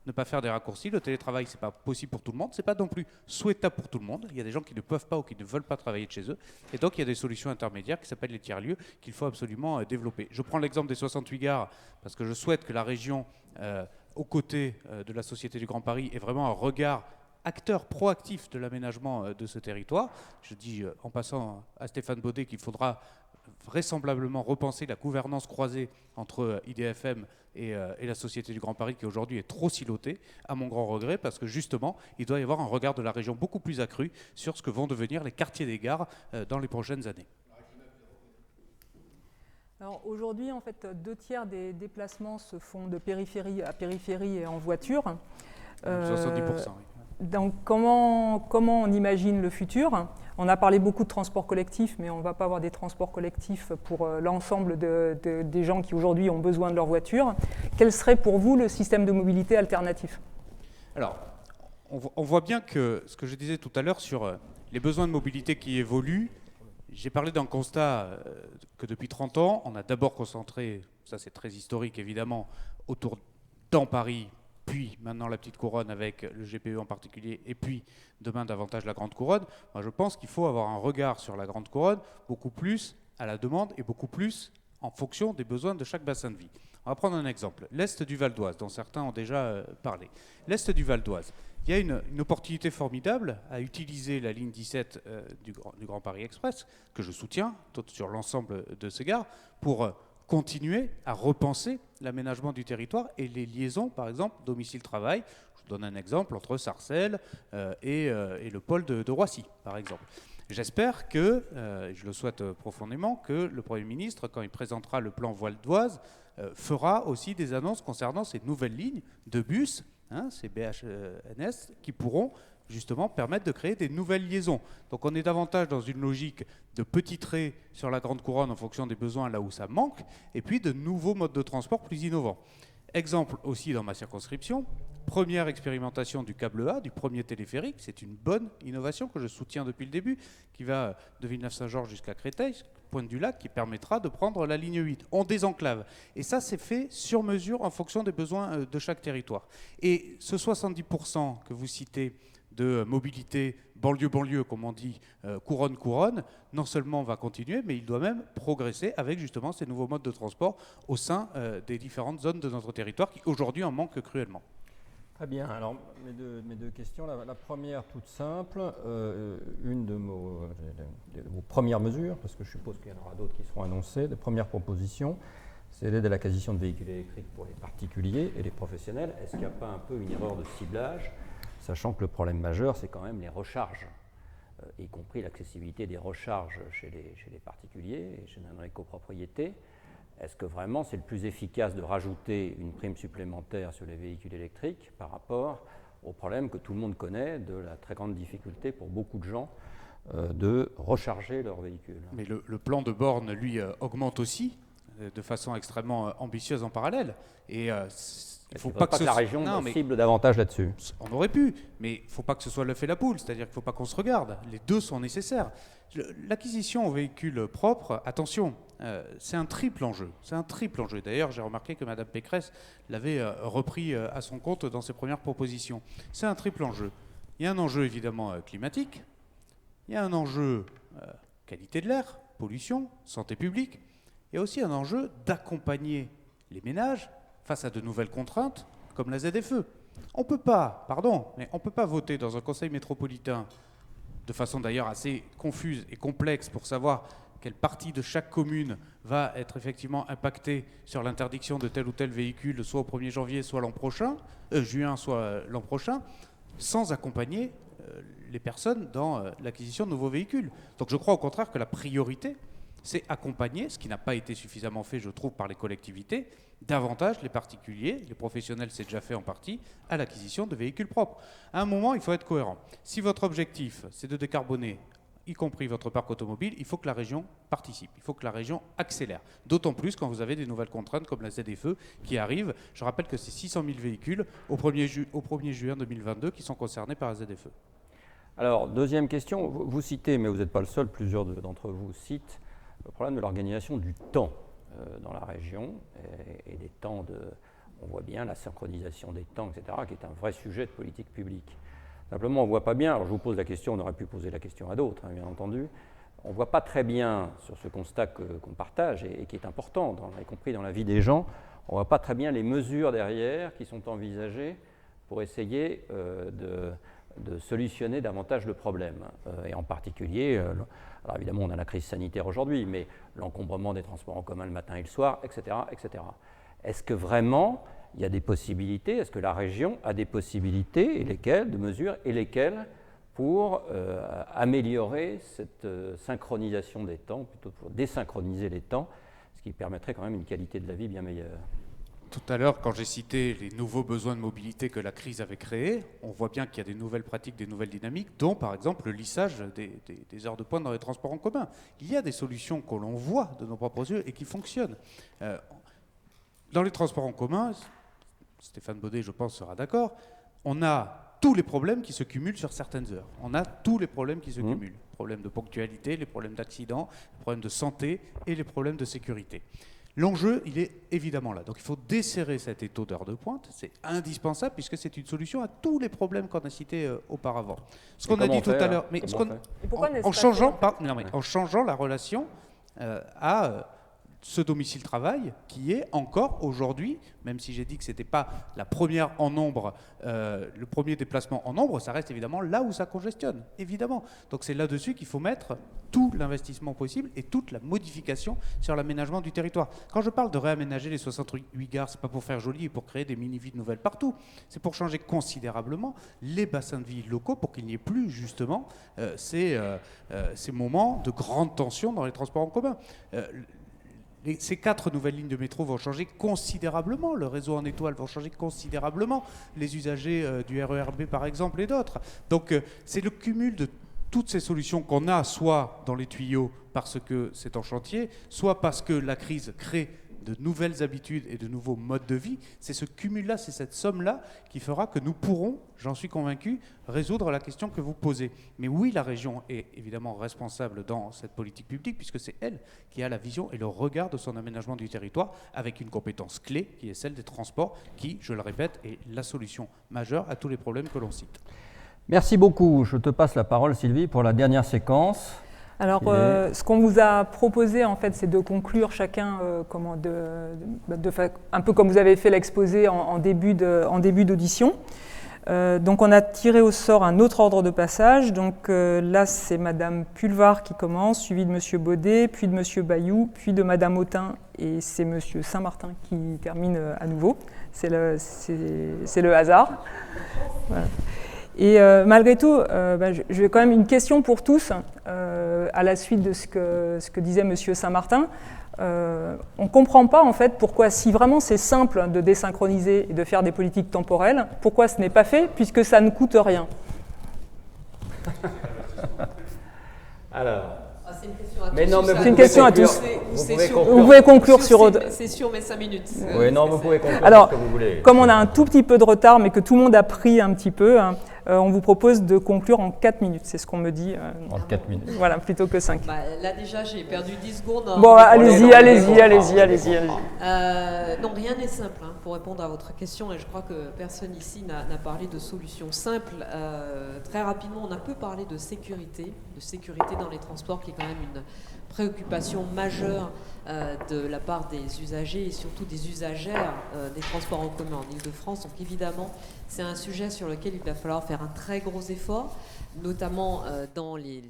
ne pas faire des raccourcis. Le télétravail, c'est pas possible pour tout le monde, c'est pas non plus souhaitable pour tout le monde. Il y a des gens qui ne peuvent pas ou qui ne veulent pas travailler de chez eux, et donc il y a des solutions intermédiaires qui s'appellent les tiers-lieux qu'il faut absolument développer. Je prends l'exemple des 68 gares, parce que je souhaite que la région, aux côtés de la Société du Grand Paris, ait vraiment un regard acteur proactif de l'aménagement de ce territoire. Je dis en passant à Stéphane Baudet qu'il faudra vraisemblablement repenser la gouvernance croisée entre IDFM et la Société du Grand Paris qui aujourd'hui est trop silotée, à mon grand regret, parce que justement il doit y avoir un regard de la région beaucoup plus accru sur ce que vont devenir les quartiers des gares dans les prochaines années. Alors aujourd'hui, en fait, 2/3 des déplacements se font de périphérie à périphérie et en voiture. 70%, oui. Donc comment on imagine le futur? On a parlé beaucoup de transport collectif, mais on ne va pas avoir des transports collectifs pour l'ensemble des gens qui aujourd'hui ont besoin de leur voiture. Quel serait pour vous le système de mobilité alternatif? Alors, on voit bien que ce que je disais tout à l'heure sur les besoins de mobilité qui évoluent, j'ai parlé d'un constat que depuis 30 ans, on a d'abord concentré, ça c'est très historique évidemment, autour dans Paris, puis maintenant la petite couronne avec le GPE en particulier, et puis demain davantage la grande couronne. Moi, je pense qu'il faut avoir un regard sur la grande couronne beaucoup plus à la demande et beaucoup plus en fonction des besoins de chaque bassin de vie. On va prendre un exemple, l'Est du Val d'Oise, dont certains ont déjà parlé. L'Est du Val d'Oise, il y a une opportunité formidable à utiliser la ligne 17 du Grand Paris Express, que je soutiens sur l'ensemble de ces gares, pour continuer à repenser l'aménagement du territoire et les liaisons, par exemple, domicile-travail. Je vous donne un exemple entre Sarcelles et le pôle de Roissy, par exemple. J'espère que, je le souhaite profondément, que le Premier ministre, quand il présentera le plan Val d'Oise, fera aussi des annonces concernant ces nouvelles lignes de bus, ces BHNS, qui pourront justement permettre de créer des nouvelles liaisons. Donc on est davantage dans une logique de petits traits sur la grande couronne en fonction des besoins là où ça manque, et puis de nouveaux modes de transport plus innovants. Exemple aussi dans ma circonscription, première expérimentation du câble A, du premier téléphérique, c'est une bonne innovation que je soutiens depuis le début, qui va de Villeneuve-Saint-Georges jusqu'à Créteil, Pointe-du-Lac, qui permettra de prendre la ligne 8. On désenclave. Et ça, c'est fait sur mesure en fonction des besoins de chaque territoire. Et ce 70% que vous citez de mobilité banlieue-banlieue, comme on dit, couronne-couronne, non seulement va continuer, mais il doit même progresser avec justement ces nouveaux modes de transport au sein des différentes zones de notre territoire qui aujourd'hui en manquent cruellement. Très bien. Alors, mes deux questions. La première, toute simple, une de vos premières mesures, parce que je suppose qu'il y en aura d'autres qui seront annoncées, de premières propositions, c'est l'aide à l'acquisition de véhicules électriques pour les particuliers et les professionnels. Est-ce qu'il n'y a pas un peu une erreur de ciblage, sachant que le problème majeur, c'est quand même les recharges, y compris l'accessibilité des recharges chez les particuliers et chez les copropriétés. Est-ce que vraiment c'est le plus efficace de rajouter une prime supplémentaire sur les véhicules électriques par rapport au problème que tout le monde connaît de la très grande difficulté pour beaucoup de gens de recharger leur véhicule? Mais le plan de borne, lui, augmente aussi de façon extrêmement ambitieuse en parallèle. Et il ne faut pas que la région cible davantage là-dessus. On aurait pu, mais il ne faut pas que ce soit l'œuf et la poule, c'est-à-dire qu'il ne faut pas qu'on se regarde. Les deux sont nécessaires. L'acquisition aux véhicules propres, attention, c'est un triple enjeu. C'est un triple enjeu. D'ailleurs, j'ai remarqué que Mme Pécresse l'avait repris à son compte dans ses premières propositions. C'est un triple enjeu. Il y a un enjeu évidemment climatique, il y a un enjeu qualité de l'air, pollution, santé publique, il y a aussi un enjeu d'accompagner les ménages face à de nouvelles contraintes comme la ZFE. On ne peut pas voter dans un conseil métropolitain de façon d'ailleurs assez confuse et complexe pour savoir quelle partie de chaque commune va être effectivement impactée sur l'interdiction de tel ou tel véhicule, soit au 1er janvier, soit juin, soit l'an prochain, sans accompagner les personnes dans l'acquisition de nouveaux véhicules. Donc je crois au contraire que la priorité, c'est accompagner, ce qui n'a pas été suffisamment fait, je trouve, par les collectivités, davantage les particuliers, les professionnels, c'est déjà fait en partie, à l'acquisition de véhicules propres. À un moment, il faut être cohérent. Si votre objectif, c'est de décarboner, y compris votre parc automobile, il faut que la région participe, il faut que la région accélère. D'autant plus quand vous avez des nouvelles contraintes comme la ZFE qui arrive. Je rappelle que c'est 600 000 véhicules au 1er juin 2022 qui sont concernés par la ZFE. Alors, deuxième question, vous citez, mais vous n'êtes pas le seul, plusieurs d'entre vous citent, le problème de l'organisation du temps dans la région et des temps on voit bien la synchronisation des temps, etc., qui est un vrai sujet de politique publique. Simplement, on ne voit pas bien, alors je vous pose la question, on aurait pu poser la question à d'autres, bien entendu, on ne voit pas très bien sur ce constat qu'on partage et qui est important, y compris dans la vie des gens, on ne voit pas très bien les mesures derrière qui sont envisagées pour essayer de solutionner davantage le problème. Et en particulier, alors évidemment on a la crise sanitaire aujourd'hui, mais l'encombrement des transports en commun le matin et le soir, etc. etc. Est-ce que vraiment il y a des possibilités, est-ce que la région a des possibilités, et lesquelles, de mesures, et lesquelles pour améliorer cette synchronisation des temps, plutôt pour désynchroniser les temps, ce qui permettrait quand même une qualité de la vie bien meilleure? Tout à l'heure, quand j'ai cité les nouveaux besoins de mobilité que la crise avait créés, on voit bien qu'il y a des nouvelles pratiques, des nouvelles dynamiques, dont par exemple le lissage des heures de pointe dans les transports en commun. Il y a des solutions que l'on voit de nos propres yeux et qui fonctionnent. Dans les transports en commun, Stéphane Baudet, je pense, sera d'accord, on a tous les problèmes qui se cumulent sur certaines heures. On a tous les problèmes qui se cumulent. Les problèmes de ponctualité, les problèmes d'accident, les problèmes de santé et les problèmes de sécurité. L'enjeu, il est évidemment là. Donc il faut desserrer cet étau d'heures de pointe. C'est indispensable puisque c'est une solution à tous les problèmes qu'on a cités auparavant. Ce qu'on a dit tout à l'heure, mais en changeant la relation à ce domicile-travail qui est encore aujourd'hui, même si j'ai dit que ce n'était pas la première en nombre, le premier déplacement en nombre, ça reste évidemment là où ça congestionne, évidemment. Donc c'est là-dessus qu'il faut mettre tout l'investissement possible et toute la modification sur l'aménagement du territoire. Quand je parle de réaménager les 68 gares, ce n'est pas pour faire joli et pour créer des mini-villes nouvelles partout, c'est pour changer considérablement les bassins de vie locaux pour qu'il n'y ait plus justement ces moments de grande tension dans les transports en commun. ces 4 nouvelles lignes de métro vont changer considérablement, le réseau en étoile va changer considérablement, les usagers du RERB par exemple et d'autres. Donc c'est le cumul de toutes ces solutions qu'on a, soit dans les tuyaux parce que c'est en chantier, soit parce que la crise crée de nouvelles habitudes et de nouveaux modes de vie. C'est ce cumul-là, c'est cette somme-là qui fera que nous pourrons, j'en suis convaincu, résoudre la question que vous posez. Mais oui, la région est évidemment responsable dans cette politique publique, puisque c'est elle qui a la vision et le regard de son aménagement du territoire, avec une compétence clé qui est celle des transports, qui, je le répète, est la solution majeure à tous les problèmes que l'on cite. Merci beaucoup. Je te passe la parole, Sylvie, pour la dernière séquence. Alors, ce qu'on vous a proposé, en fait, c'est de conclure chacun un peu comme vous avez fait l'exposé en début d'audition. Donc, on a tiré au sort un autre ordre de passage. Donc, là, c'est Madame Pulvar qui commence, suivi de Monsieur Baudet, puis de Monsieur Bayou, puis de Madame Autain, et c'est Monsieur Saint-Martin qui termine à nouveau. C'est le hasard. Voilà. Et malgré tout, j'ai quand même une question pour tous, à la suite de ce que disait Monsieur Saint-Martin. On ne comprend pas en fait pourquoi, si vraiment c'est simple de désynchroniser et de faire des politiques temporelles, pourquoi ce n'est pas fait, puisque ça ne coûte rien. Alors... c'est une question à tous. Mais non, mais c'est une question à tous. Vous pouvez conclure sur... C'est sûr, mais 5 minutes. Oui, non, vous pouvez conclure ce que vous voulez. Comme on a un tout petit peu de retard, mais que tout le monde a pris un petit peu, on vous propose de conclure en 4 minutes. C'est ce qu'on me dit. En 4 minutes. Voilà, plutôt que 5. Là, déjà, j'ai perdu 10 secondes. Bon, allez-y. Non, rien n'est simple pour répondre à votre question, et je crois que personne ici n'a parlé de solutions simples. Très rapidement, on a peu parlé de sécurité dans les transports, qui est quand même une préoccupation majeure de la part des usagers et surtout des usagères des transports en commun en Ile-de-France. Donc évidemment, c'est un sujet sur lequel il va falloir faire un très gros effort, notamment dans les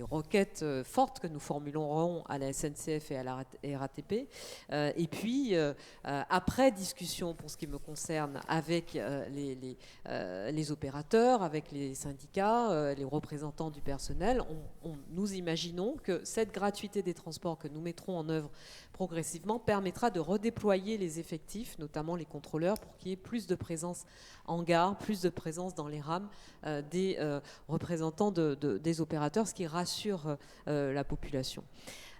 requêtes fortes que nous formulerons à la SNCF et à la RATP. Et puis, après discussion, pour ce qui me concerne, avec les opérateurs, avec les syndicats, les représentants du personnel, nous imaginons que cette gratuité des transports que nous mettrons en œuvre progressivement permettra de redéployer les effectifs, notamment les contrôleurs, pour qu'il y ait plus de présence en gare, plus de présence dans les rames des représentants des opérateurs, ce qui rassure la population.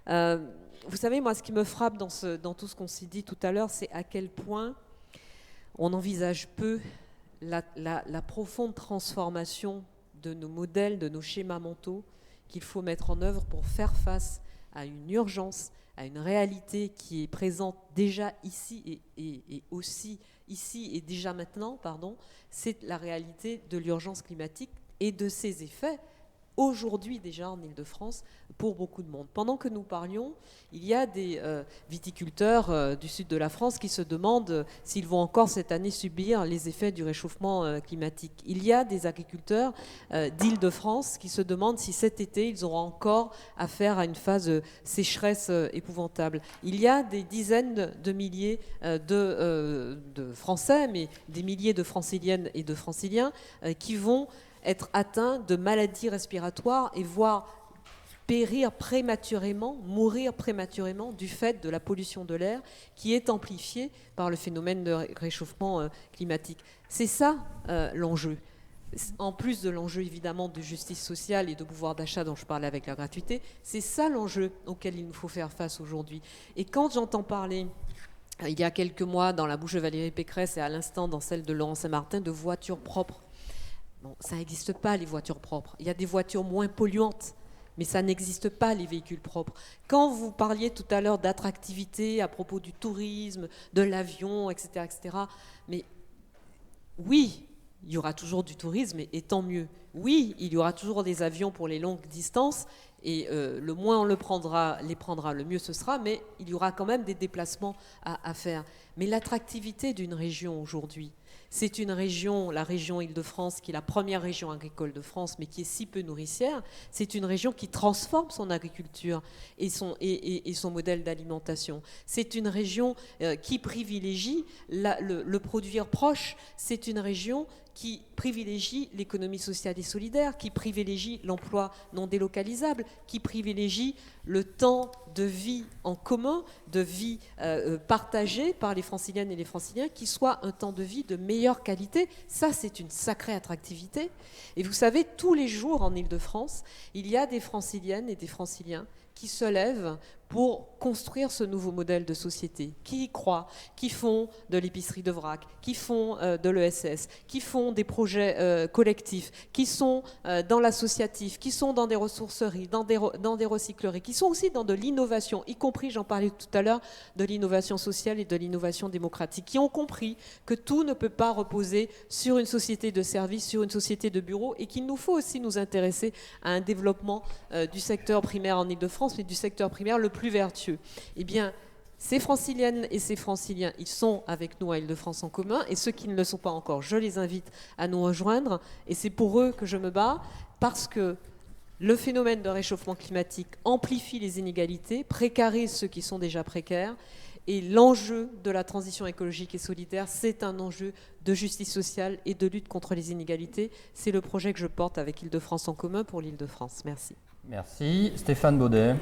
Vous savez, moi, ce qui me frappe dans tout ce qu'on s'est dit tout à l'heure, c'est à quel point on envisage peu la profonde transformation de nos modèles, de nos schémas mentaux qu'il faut mettre en œuvre pour faire face à une urgence, à une réalité qui est présente déjà ici et aussi ici et déjà maintenant, c'est la réalité de l'urgence climatique et de ses effets aujourd'hui déjà en Ile-de-France pour beaucoup de monde. Pendant que nous parlions, il y a des viticulteurs du sud de la France qui se demandent s'ils vont encore cette année subir les effets du réchauffement climatique. Il y a des agriculteurs d'Ile-de-France qui se demandent si cet été ils auront encore affaire à une phase de sécheresse épouvantable. Il y a des dizaines de milliers de Français, mais des milliers de Franciliennes et de Franciliens qui vont être atteints de maladies respiratoires et voire périr prématurément, mourir prématurément du fait de la pollution de l'air qui est amplifiée par le phénomène de réchauffement climatique. C'est ça l'enjeu. En plus de l'enjeu évidemment de justice sociale et de pouvoir d'achat dont je parlais avec la gratuité, c'est ça l'enjeu auquel il nous faut faire face aujourd'hui. Et quand j'entends parler il y a quelques mois dans la bouche de Valérie Pécresse et à l'instant dans celle de Laurent Saint-Martin de voitures propres, bon, ça n'existe pas les voitures propres. Il y a des voitures moins polluantes, mais ça n'existe pas les véhicules propres. Quand vous parliez tout à l'heure d'attractivité à propos du tourisme, de l'avion, etc., mais oui, il y aura toujours du tourisme et tant mieux. Oui, il y aura toujours des avions pour les longues distances et le moins on les prendra, le mieux ce sera, mais il y aura quand même des déplacements à faire. Mais l'attractivité d'une région aujourd'hui, c'est une région, la région Île-de-France, qui est la première région agricole de France, mais qui est si peu nourricière. C'est une région qui transforme son agriculture et son modèle d'alimentation. C'est une région qui privilégie le produire proche. C'est une région qui privilégie l'économie sociale et solidaire, qui privilégie l'emploi non délocalisable, qui privilégie le temps de vie en commun, de vie partagée par les Franciliennes et les Franciliens, qui soit un temps de vie de meilleure qualité. Ça, c'est une sacrée attractivité. Et vous savez, tous les jours en Île-de-France, il y a des Franciliennes et des Franciliens qui se lèvent pour construire ce nouveau modèle de société, qui y croient, qui font de l'épicerie de vrac, qui font de l'ESS, qui font des projets collectifs, qui sont dans l'associatif, qui sont dans des ressourceries, dans des recycleries, qui sont aussi dans de l'innovation, y compris, j'en parlais tout à l'heure, de l'innovation sociale et de l'innovation démocratique, qui ont compris que tout ne peut pas reposer sur une société de services, sur une société de bureaux, et qu'il nous faut aussi nous intéresser à un développement du secteur primaire en Île-de-France, mais du secteur primaire le plus vertueux. Eh bien, ces Franciliennes et ces Franciliens, ils sont avec nous à Île-de-France en commun, et ceux qui ne le sont pas encore, je les invite à nous rejoindre, et c'est pour eux que je me bats, parce que le phénomène de réchauffement climatique amplifie les inégalités, précarise ceux qui sont déjà précaires, et l'enjeu de la transition écologique et solidaire, c'est un enjeu de justice sociale et de lutte contre les inégalités. C'est le projet que je porte avec Île-de-France en commun pour l'Île-de-France. Merci. Merci. Stéphane Baudet.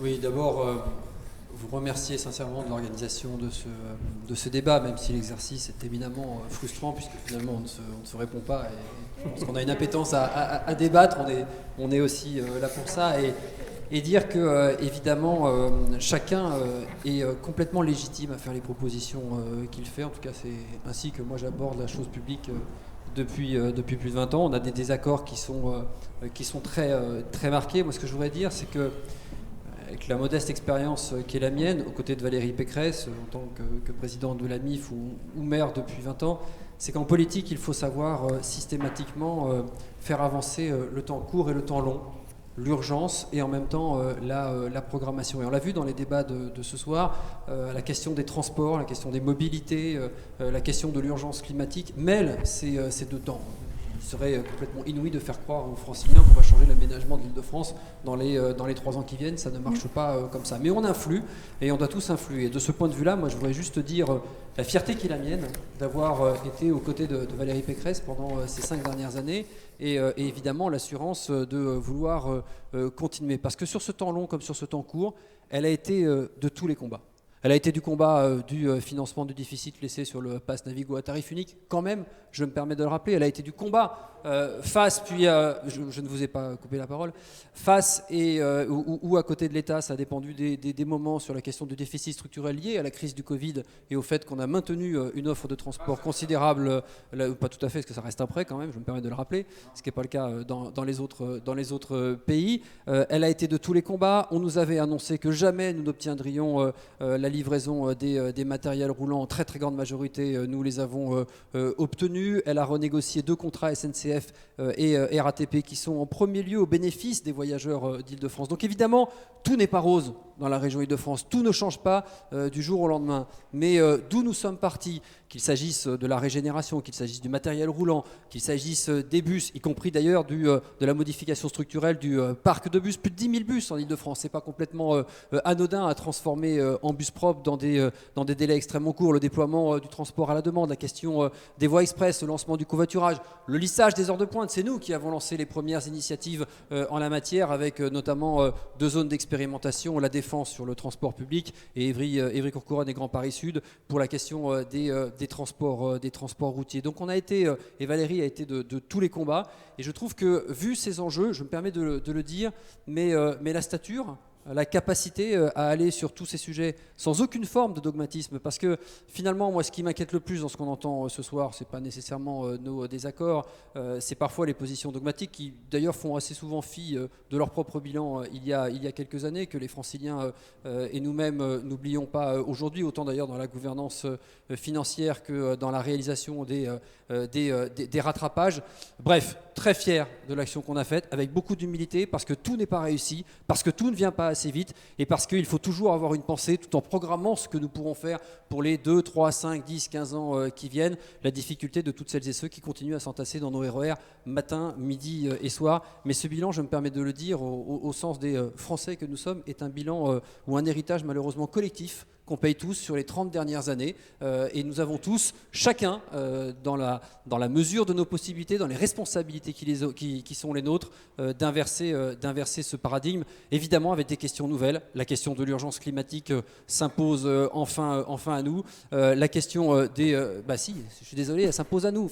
Oui, d'abord, vous remercier sincèrement de l'organisation de ce débat, même si l'exercice est éminemment frustrant, puisque finalement on ne se répond pas. Et je pense qu'on a une appétence à débattre, on est aussi là pour ça. Et dire que, évidemment, chacun est complètement légitime à faire les propositions qu'il fait. En tout cas, c'est ainsi que moi j'aborde la chose publique depuis plus de 20 ans. On a des désaccords qui sont très marqués. Moi, ce que je voudrais dire, c'est que avec la modeste expérience qui est la mienne, aux côtés de Valérie Pécresse, en tant que présidente de la MIF ou maire depuis 20 ans, c'est qu'en politique, il faut savoir systématiquement faire avancer le temps court et le temps long, l'urgence et en même temps la programmation. Et on l'a vu dans les débats de ce soir, la question des transports, la question des mobilités, la question de l'urgence climatique mêlent ces deux temps. Il serait complètement inouï de faire croire aux Franciliens qu'on va changer l'aménagement de l'Île-de-France dans les 3 ans qui viennent. Ça ne marche pas comme ça. Mais on influe et on doit tous influer. Et de ce point de vue-là, moi je voudrais juste dire la fierté qui est la mienne d'avoir été aux côtés de Valérie Pécresse pendant ces 5 dernières années et évidemment l'assurance de vouloir continuer. Parce que sur ce temps long comme sur ce temps court, elle a été de tous les combats. Elle a été du combat du financement du déficit laissé sur le pass Navigo à tarif unique. Quand même, je me permets de le rappeler, elle a été du combat face, puis je ne vous ai pas coupé la parole, face ou à côté de l'État, ça a dépendu des moments sur la question du déficit structurel lié à la crise du Covid et au fait qu'on a maintenu une offre de transport considérable, pas tout à fait, parce que ça reste un prêt quand même, je me permets de le rappeler, ce qui n'est pas le cas dans les autres pays. Elle a été de tous les combats. On nous avait annoncé que jamais nous n'obtiendrions la livraison des matériels roulants en très très grande majorité. Nous les avons obtenus. Elle a renégocié 2 contrats SNCF et RATP qui sont en premier lieu au bénéfice des voyageurs d'Île-de-France. Donc évidemment, tout n'est pas rose dans la région Île-de-France. Tout ne change pas du jour au lendemain. Mais d'où nous sommes partis, qu'il s'agisse de la régénération, qu'il s'agisse du matériel roulant, qu'il s'agisse des bus, y compris d'ailleurs de la modification structurelle du parc de bus, plus de 10 000 bus en Île-de-France. C'est pas complètement anodin à transformer en bus propres dans des délais extrêmement courts. Le déploiement du transport à la demande, la question des voies express, le lancement du covoiturage, le lissage des heures de pointe. C'est nous qui avons lancé les premières initiatives en la matière avec notamment 2 zones d'expérimentation, la Défense sur le transport public et Évry-Courcouronnes et Grand Paris Sud pour la question des transports routiers. Donc on a été, et Valérie a été de tous les combats, et je trouve que vu ces enjeux, je me permets de le dire, mais la stature, la capacité à aller sur tous ces sujets sans aucune forme de dogmatisme, parce que finalement moi ce qui m'inquiète le plus dans ce qu'on entend ce soir, c'est pas nécessairement nos désaccords, c'est parfois les positions dogmatiques qui d'ailleurs font assez souvent fi de leur propre bilan il y a quelques années, que les Franciliens et nous-mêmes n'oublions pas aujourd'hui, autant d'ailleurs dans la gouvernance financière que dans la réalisation des rattrapages. Bref, très fier de l'action qu'on a faite, avec beaucoup d'humilité, parce que tout n'est pas réussi, parce que tout ne vient pas assez vite, et parce qu'il faut toujours avoir une pensée tout en programmant ce que nous pourrons faire pour les 2, 3, 5, 10, 15 ans qui viennent. La difficulté de toutes celles et ceux qui continuent à s'entasser dans nos RER matin, midi et soir. Mais ce bilan, je me permets de le dire au sens des Français que nous sommes, est un bilan ou un héritage malheureusement collectif qu'on paye tous sur les 30 dernières années. Et nous avons tous, chacun, dans la mesure de nos possibilités, dans les responsabilités qui sont les nôtres, d'inverser ce paradigme, évidemment avec des questions nouvelles. La question de l'urgence climatique s'impose enfin à nous. La question des... si, je suis désolé, elle s'impose à nous.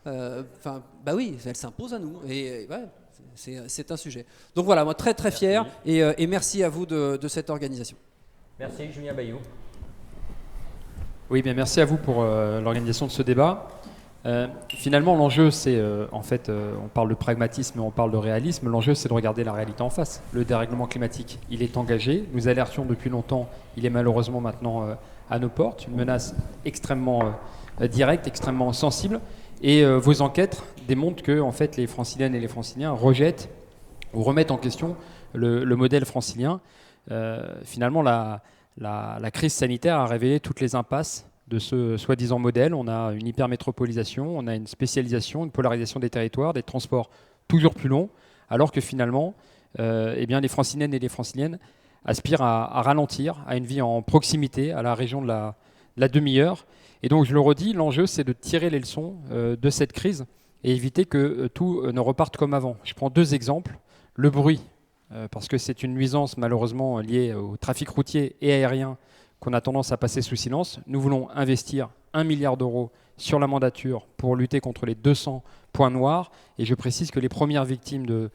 Oui, elle s'impose à nous. Et ouais, c'est un sujet. Donc voilà, moi très très fier et merci à vous de cette organisation. Merci, Julien Bayou. Oui, bien merci à vous pour l'organisation de ce débat. Finalement, l'enjeu, c'est on parle de pragmatisme et on parle de réalisme. L'enjeu, c'est de regarder la réalité en face. Le dérèglement climatique, il est engagé. Nous alertions depuis longtemps. Il est malheureusement maintenant à nos portes. Une menace extrêmement directe, extrêmement sensible. Et vos enquêtes démontrent que en fait, les Franciliennes et les Franciliens rejettent ou remettent en question le modèle francilien. Finalement, la crise sanitaire a révélé toutes les impasses de ce soi-disant modèle. On a une hypermétropolisation, on a une spécialisation, une polarisation des territoires, des transports toujours plus longs, alors que finalement, les Franciliennes et les Franciliennes aspirent à ralentir, à une vie en proximité, à la région de la demi-heure. Et donc, je le redis, l'enjeu, c'est de tirer les leçons de cette crise et éviter que tout ne reparte comme avant. Je prends 2 exemples. Le bruit, parce que c'est une nuisance malheureusement liée au trafic routier et aérien qu'on a tendance à passer sous silence. Nous voulons investir 1 milliard d'euros sur la mandature pour lutter contre les 200 points noirs. Et je précise que les premières victimes de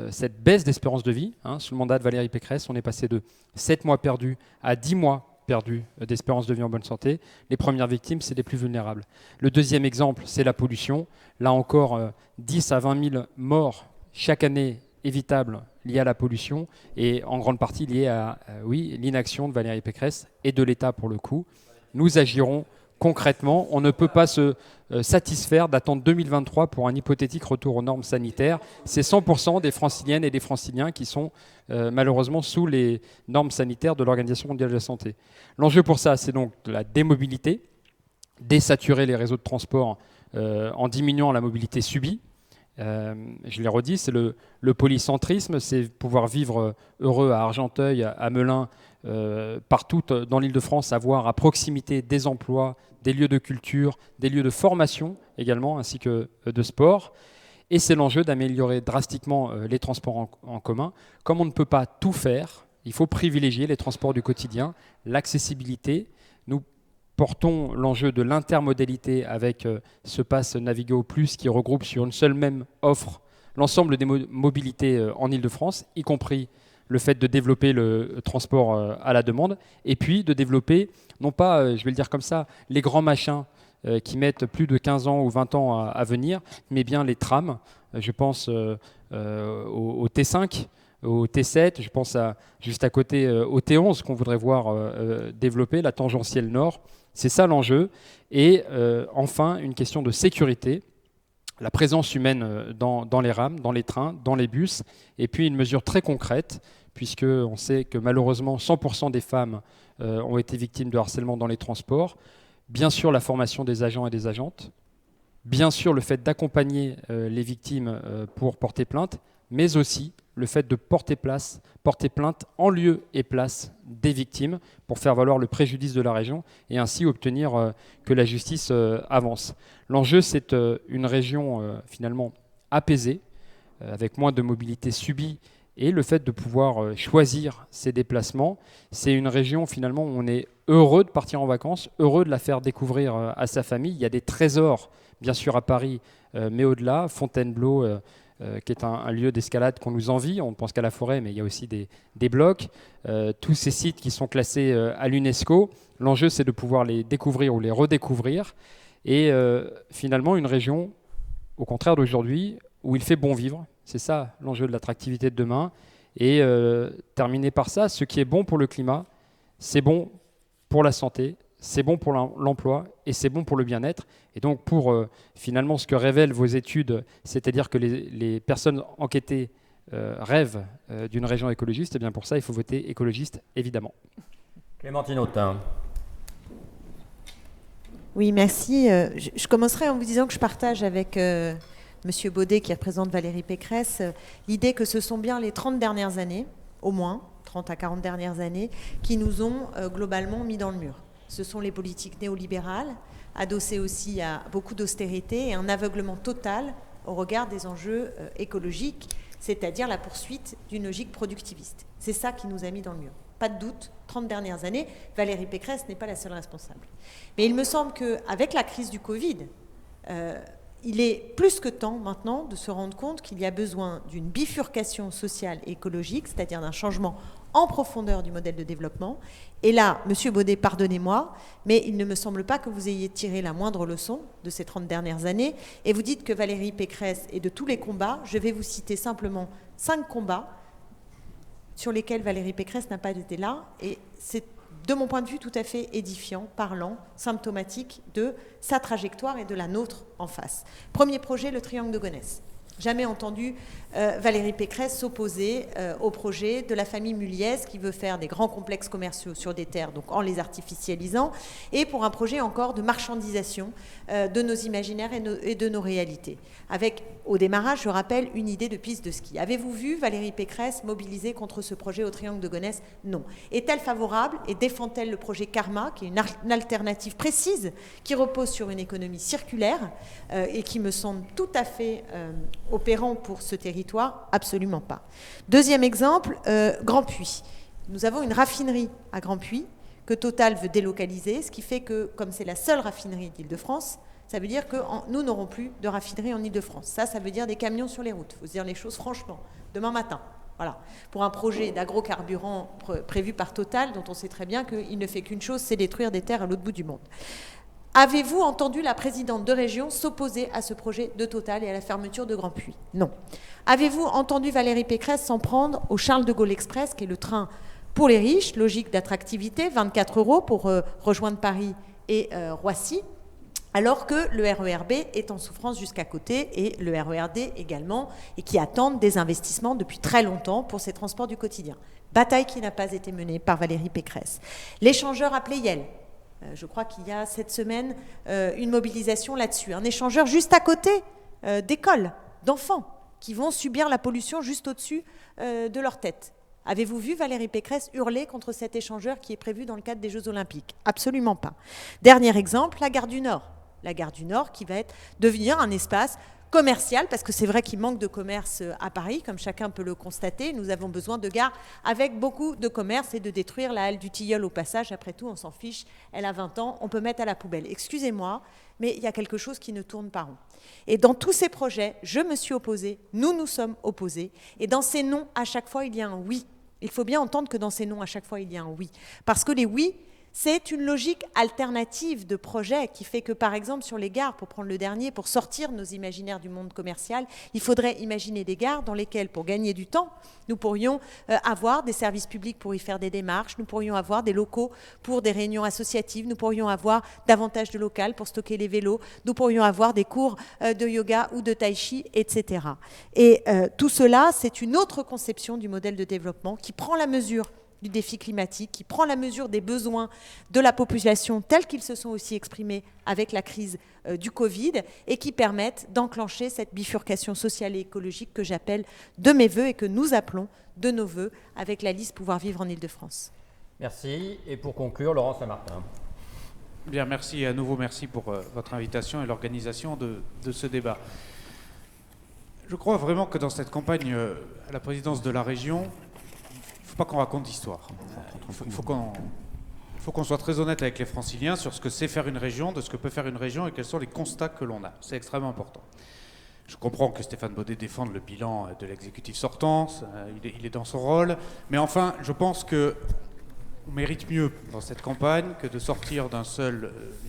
cette baisse d'espérance de vie, sous le mandat de Valérie Pécresse, on est passé de 7 mois perdus à 10 mois perdus d'espérance de vie en bonne santé. Les premières victimes, c'est les plus vulnérables. Le deuxième exemple, c'est la pollution. Là encore, 10 à 20 000 morts chaque année évitables liées à la pollution et en grande partie liées à l'inaction de Valérie Pécresse et de l'État pour le coup. Nous agirons concrètement. On ne peut pas se satisfaire d'attendre 2023 pour un hypothétique retour aux normes sanitaires. C'est 100% des Franciliennes et des Franciliens qui sont malheureusement sous les normes sanitaires de l'Organisation mondiale de la santé. L'enjeu pour ça, c'est donc la démobilité, désaturer les réseaux de transport en diminuant la mobilité subie. Je l'ai redit, c'est le polycentrisme, c'est pouvoir vivre heureux à Argenteuil, à Melun, partout dans l'Île-de-France, avoir à proximité des emplois, des lieux de culture, des lieux de formation également, ainsi que de sport. Et c'est l'enjeu d'améliorer drastiquement les transports en commun. Comme on ne peut pas tout faire, il faut privilégier les transports du quotidien, l'accessibilité. Nous portons l'enjeu de l'intermodalité avec ce pass Navigo Plus qui regroupe sur une seule même offre l'ensemble des mobilités en Île-de-France, y compris le fait de développer le transport à la demande, et puis de développer, non pas, je vais le dire comme ça, les grands machins qui mettent plus de 15 ans ou 20 ans à venir, mais bien les trams. Je pense au T5, au T7, je pense juste à côté au T11 qu'on voudrait voir développer, la tangentielle nord. C'est ça l'enjeu. Et enfin, une question de sécurité, la présence humaine dans les rames, dans les trains, dans les bus, et puis une mesure très concrète, puisqu'on sait que malheureusement 100% des femmes ont été victimes de harcèlement dans les transports. Bien sûr, la formation des agents et des agentes, bien sûr le fait d'accompagner les victimes pour porter plainte, mais aussi le fait de porter plainte en lieu et place des victimes pour faire valoir le préjudice de la région et ainsi obtenir que la justice avance. L'enjeu, c'est une région finalement apaisée, avec moins de mobilité subie et le fait de pouvoir choisir ses déplacements. C'est une région finalement où on est heureux de partir en vacances, heureux de la faire découvrir à sa famille. Il y a des trésors, bien sûr, à Paris, mais au-delà, Fontainebleau, qui est un lieu d'escalade qu'on nous envie. On ne pense qu'à la forêt, mais il y a aussi des blocs. Tous ces sites qui sont classés à l'UNESCO, l'enjeu, c'est de pouvoir les découvrir ou les redécouvrir. Et finalement, une région, au contraire d'aujourd'hui, où il fait bon vivre. C'est ça l'enjeu de l'attractivité de demain. Et terminer par ça, ce qui est bon pour le climat, c'est bon pour la santé, c'est bon pour l'emploi et c'est bon pour le bien-être. Et donc pour finalement ce que révèlent vos études, c'est-à-dire que les personnes enquêtées rêvent d'une région écologiste, et bien pour ça il faut voter écologiste évidemment. Clémentine Autain. Oui, merci. Je commencerai en vous disant que je partage avec Monsieur Baudet, qui représente Valérie Pécresse, l'idée que ce sont bien les 30 dernières années, au moins, 30 à 40 dernières années qui nous ont globalement mis dans le mur. Ce sont les politiques néolibérales, adossées aussi à beaucoup d'austérité et un aveuglement total au regard des enjeux écologiques, c'est-à-dire la poursuite d'une logique productiviste. C'est ça qui nous a mis dans le mur. Pas de doute, 30 dernières années, Valérie Pécresse n'est pas la seule responsable. Mais il me semble qu'avec la crise du Covid, il est plus que temps maintenant de se rendre compte qu'il y a besoin d'une bifurcation sociale et écologique, c'est-à-dire d'un changement en profondeur du modèle de développement. Et là, Monsieur Baudet, pardonnez-moi, mais il ne me semble pas que vous ayez tiré la moindre leçon de ces 30 dernières années. Et vous dites que Valérie Pécresse est de tous les combats. Je vais vous citer simplement 5 combats sur lesquels Valérie Pécresse n'a pas été là. Et c'est, de mon point de vue, tout à fait édifiant, parlant, symptomatique de sa trajectoire et de la nôtre en face. Premier projet, le triangle de Gonesse. Jamais entendu Valérie Pécresse s'opposer au projet de la famille Muliez qui veut faire des grands complexes commerciaux sur des terres, donc en les artificialisant, et pour un projet encore de marchandisation de nos imaginaires et de nos réalités. Avec, au démarrage, je rappelle, une idée de piste de ski. Avez-vous vu Valérie Pécresse mobiliser contre ce projet au triangle de Gonesse? Non. Est-elle favorable et défend-elle le projet Karma, qui est une alternative précise, qui repose sur une économie circulaire et qui me semble tout à fait opérant pour ce territoire? Absolument pas. Deuxième exemple, Grand Puy. Nous avons une raffinerie à Grand Puy que Total veut délocaliser, ce qui fait que, comme c'est la seule raffinerie d'Île-de-France, ça veut dire que nous n'aurons plus de raffinerie en Île-de-France. Ça veut dire des camions sur les routes. Il faut se dire les choses franchement. Demain matin. Voilà. Pour un projet d'agrocarburant prévu par Total, dont on sait très bien qu'il ne fait qu'une chose, c'est détruire des terres à l'autre bout du monde. Avez-vous entendu la présidente de région s'opposer à ce projet de Total et à la fermeture de Grand Puy? Non. Avez-vous entendu Valérie Pécresse s'en prendre au Charles de Gaulle Express, qui est le train pour les riches, logique d'attractivité, 24 € pour rejoindre Paris et Roissy, alors que le RER B est en souffrance jusqu'à côté et le RER D également, et qui attendent des investissements depuis très longtemps pour ces transports du quotidien. Bataille qui n'a pas été menée par Valérie Pécresse. L'échangeur à Pleyel. Je crois qu'il y a cette semaine une mobilisation là-dessus. Un échangeur juste à côté d'écoles, d'enfants, qui vont subir la pollution juste au-dessus de leur tête. Avez-vous vu Valérie Pécresse hurler contre cet échangeur qui est prévu dans le cadre des Jeux Olympiques? Absolument pas. Dernier exemple, la gare du Nord. La gare du Nord qui va devenir un espace commercial, parce que c'est vrai qu'il manque de commerce à Paris, comme chacun peut le constater. Nous avons besoin de gares avec beaucoup de commerce et de détruire la halle du Tilleul au passage. Après tout, on s'en fiche, elle a 20 ans, on peut mettre à la poubelle. Excusez-moi, mais il y a quelque chose qui ne tourne pas rond. Et dans tous ces projets, je me suis opposée, nous nous sommes opposés, et dans ces non, à chaque fois, il y a un oui. Il faut bien entendre que dans ces non, à chaque fois, il y a un oui. Parce que les oui, c'est une logique alternative de projet qui fait que, par exemple, sur les gares, pour prendre le dernier, pour sortir nos imaginaires du monde commercial, il faudrait imaginer des gares dans lesquelles, pour gagner du temps, nous pourrions avoir des services publics pour y faire des démarches, nous pourrions avoir des locaux pour des réunions associatives, nous pourrions avoir davantage de local pour stocker les vélos, nous pourrions avoir des cours de yoga ou de tai chi, etc. Et tout cela, c'est une autre conception du modèle de développement qui prend la mesure du défi climatique, qui prend la mesure des besoins de la population tels qu'ils se sont aussi exprimés avec la crise du Covid et qui permettent d'enclencher cette bifurcation sociale et écologique que j'appelle de mes voeux et que nous appelons de nos voeux avec la liste Pouvoir Vivre en Île-de-France. Merci. Et pour conclure, Laurent Saint-Martin. Bien, merci à nouveau, merci pour votre invitation et l'organisation de ce débat. Je crois vraiment que dans cette campagne à la présidence de la région, il ne faut pas qu'on raconte d'histoire. Il faut qu'on soit très honnête avec les Franciliens sur ce que c'est faire une région, de ce que peut faire une région et quels sont les constats que l'on a. C'est extrêmement important. Je comprends que Stéphane Baudet défende le bilan de l'exécutif sortant, il est dans son rôle, mais enfin, je pense qu'on mérite mieux dans cette campagne que de sortir d'une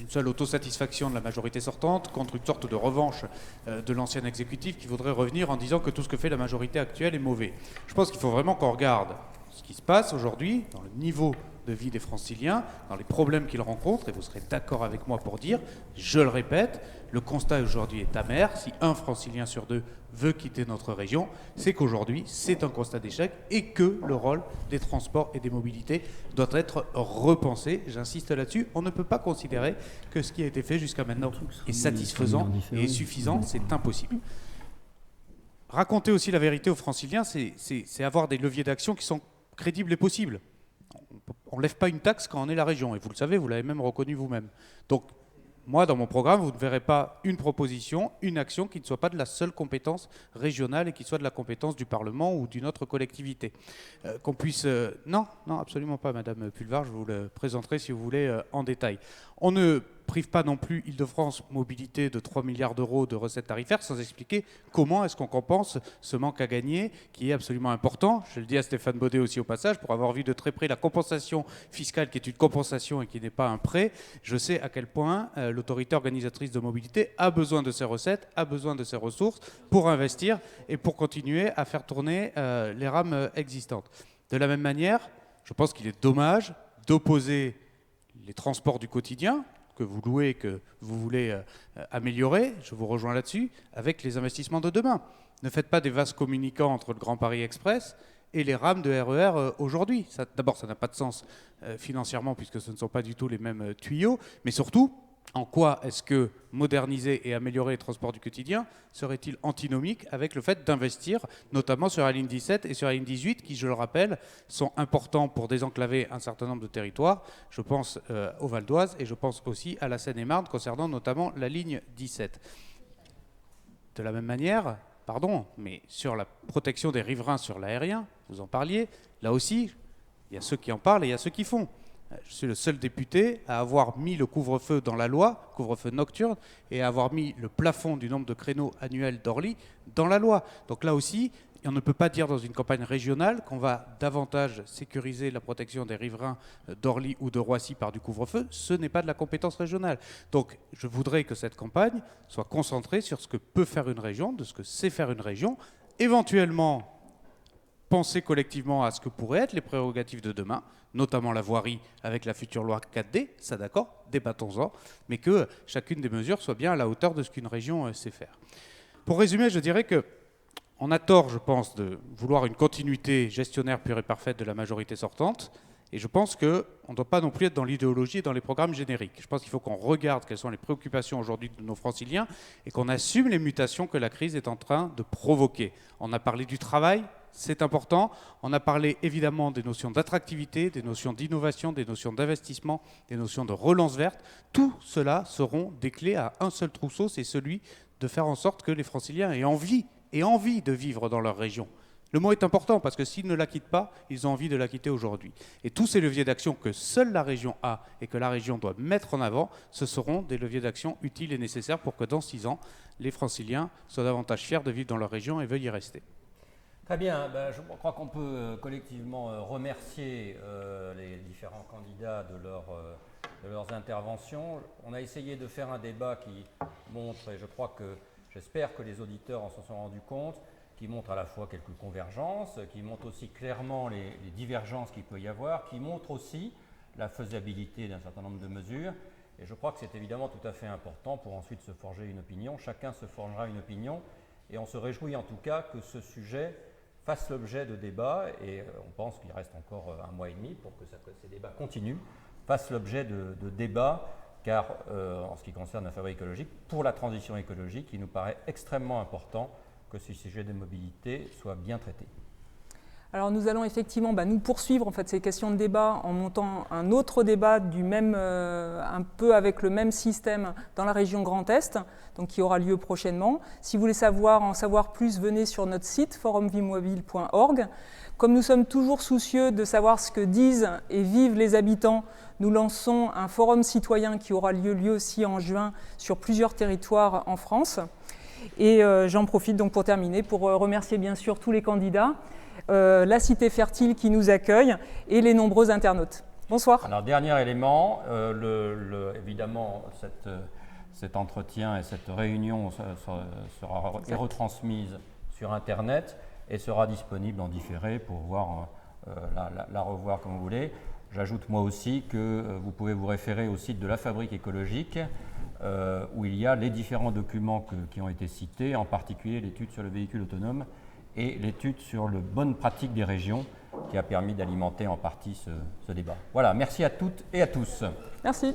seule autosatisfaction de la majorité sortante contre une sorte de revanche de l'ancien exécutif qui voudrait revenir en disant que tout ce que fait la majorité actuelle est mauvais. Je pense qu'il faut vraiment qu'on regarde ce qui se passe aujourd'hui dans le niveau de vie des Franciliens, dans les problèmes qu'ils rencontrent, et vous serez d'accord avec moi pour dire, je le répète, le constat aujourd'hui est amer. Si un Francilien sur deux veut quitter notre région, c'est qu'aujourd'hui, c'est un constat d'échec et que le rôle des transports et des mobilités doit être repensé. J'insiste là-dessus, on ne peut pas considérer que ce qui a été fait jusqu'à maintenant est satisfaisant et suffisant, c'est impossible. Raconter aussi la vérité aux Franciliens, c'est avoir des leviers d'action qui sont crédible et possible. On ne lève pas une taxe quand on est la région, et vous le savez, vous l'avez même reconnu vous-même. Donc, moi, dans mon programme, vous ne verrez pas une proposition, une action qui ne soit pas de la seule compétence régionale et qui soit de la compétence du Parlement ou d'une autre collectivité. Qu'on puisse... Non, absolument pas, Madame Pulvar, je vous le présenterai si vous voulez en détail. On ne prive pas non plus Île-de-France Mobilité de 3 milliards d'euros de recettes tarifaires sans expliquer comment est-ce qu'on compense ce manque à gagner qui est absolument important. Je le dis à Stéphane Baudet aussi au passage, pour avoir vu de très près la compensation fiscale qui est une compensation et qui n'est pas un prêt, je sais à quel point l'autorité organisatrice de mobilité a besoin de ces recettes, a besoin de ces ressources pour investir et pour continuer à faire tourner les rames existantes. De la même manière, je pense qu'il est dommage d'opposer les transports du quotidien, que vous louez, que vous voulez améliorer, je vous rejoins là-dessus, avec les investissements de demain. Ne faites pas des vases communicants entre le Grand Paris Express et les rames de RER aujourd'hui. D'abord, ça n'a pas de sens financièrement, puisque ce ne sont pas du tout les mêmes tuyaux, mais surtout, en quoi est-ce que moderniser et améliorer les transports du quotidien serait-il antinomique avec le fait d'investir, notamment sur la ligne 17 et sur la ligne 18, qui, je le rappelle, sont importants pour désenclaver un certain nombre de territoires. Je pense au Val d'Oise et je pense aussi à la Seine-et-Marne, concernant notamment la ligne 17. De la même manière, mais sur la protection des riverains sur l'aérien, vous en parliez, là aussi, il y a ceux qui en parlent et il y a ceux qui font. Je suis le seul député à avoir mis le couvre-feu dans la loi, couvre-feu nocturne, et à avoir mis le plafond du nombre de créneaux annuels d'Orly dans la loi. Donc là aussi, on ne peut pas dire dans une campagne régionale qu'on va davantage sécuriser la protection des riverains d'Orly ou de Roissy par du couvre-feu. Ce n'est pas de la compétence régionale. Donc je voudrais que cette campagne soit concentrée sur ce que peut faire une région, de ce que sait faire une région, éventuellement penser collectivement à ce que pourraient être les prérogatives de demain, notamment la voirie avec la future loi 4D, ça d'accord, débattons-en, mais que chacune des mesures soit bien à la hauteur de ce qu'une région sait faire. Pour résumer, je dirais qu'on a tort, je pense, de vouloir une continuité gestionnaire pure et parfaite de la majorité sortante, et je pense qu'on ne doit pas non plus être dans l'idéologie et dans les programmes génériques. Je pense qu'il faut qu'on regarde quelles sont les préoccupations aujourd'hui de nos franciliens et qu'on assume les mutations que la crise est en train de provoquer. On a parlé du travail, c'est important. On a parlé évidemment des notions d'attractivité, des notions d'innovation, des notions d'investissement, des notions de relance verte. Tout cela seront des clés à un seul trousseau, c'est celui de faire en sorte que les franciliens aient envie de vivre dans leur région. Le mot est important parce que s'ils ne la quittent pas, ils ont envie de la quitter aujourd'hui. Et tous ces leviers d'action que seule la région a et que la région doit mettre en avant, ce seront des leviers d'action utiles et nécessaires pour que dans 6 ans, les franciliens soient davantage fiers de vivre dans leur région et veuillent y rester. Très bien, je crois qu'on peut collectivement remercier les différents candidats de leurs interventions. On a essayé de faire un débat qui montre, et j'espère que les auditeurs en se sont rendus compte, qui montre à la fois quelques convergences, qui montre aussi clairement les divergences qu'il peut y avoir, qui montre aussi la faisabilité d'un certain nombre de mesures. Et je crois que c'est évidemment tout à fait important pour ensuite se forger une opinion. Chacun se forgera une opinion et on se réjouit en tout cas que ce sujet fasse l'objet de débats, et on pense qu'il reste encore 1 mois et demi pour que ces débats continuent, fassent l'objet de débats, car en ce qui concerne la fabrique écologique, pour la transition écologique, il nous paraît extrêmement important que ce sujet des mobilités soit bien traité. Alors nous allons effectivement nous poursuivre en fait, ces questions de débat en montant un autre débat du même, un peu avec le même système dans la région Grand Est, donc qui aura lieu prochainement. Si vous voulez en savoir plus, venez sur notre site forumvimobile.org. Comme nous sommes toujours soucieux de savoir ce que disent et vivent les habitants, nous lançons un forum citoyen qui aura lieu lui aussi en juin sur plusieurs territoires en France. Et j'en profite donc pour terminer, pour remercier bien sûr tous les candidats, la Cité Fertile qui nous accueille et les nombreux internautes. Bonsoir. Alors, dernier élément, évidemment, cet entretien et cette réunion sera retransmise sur Internet et sera disponible en différé pour voir la revoir comme vous voulez. J'ajoute moi aussi que vous pouvez vous référer au site de la Fabrique écologique où il y a les différents documents qui ont été cités, en particulier l'étude sur le véhicule autonome et l'étude sur les bonnes pratiques des régions qui a permis d'alimenter en partie ce débat. Voilà, merci à toutes et à tous. Merci. Merci.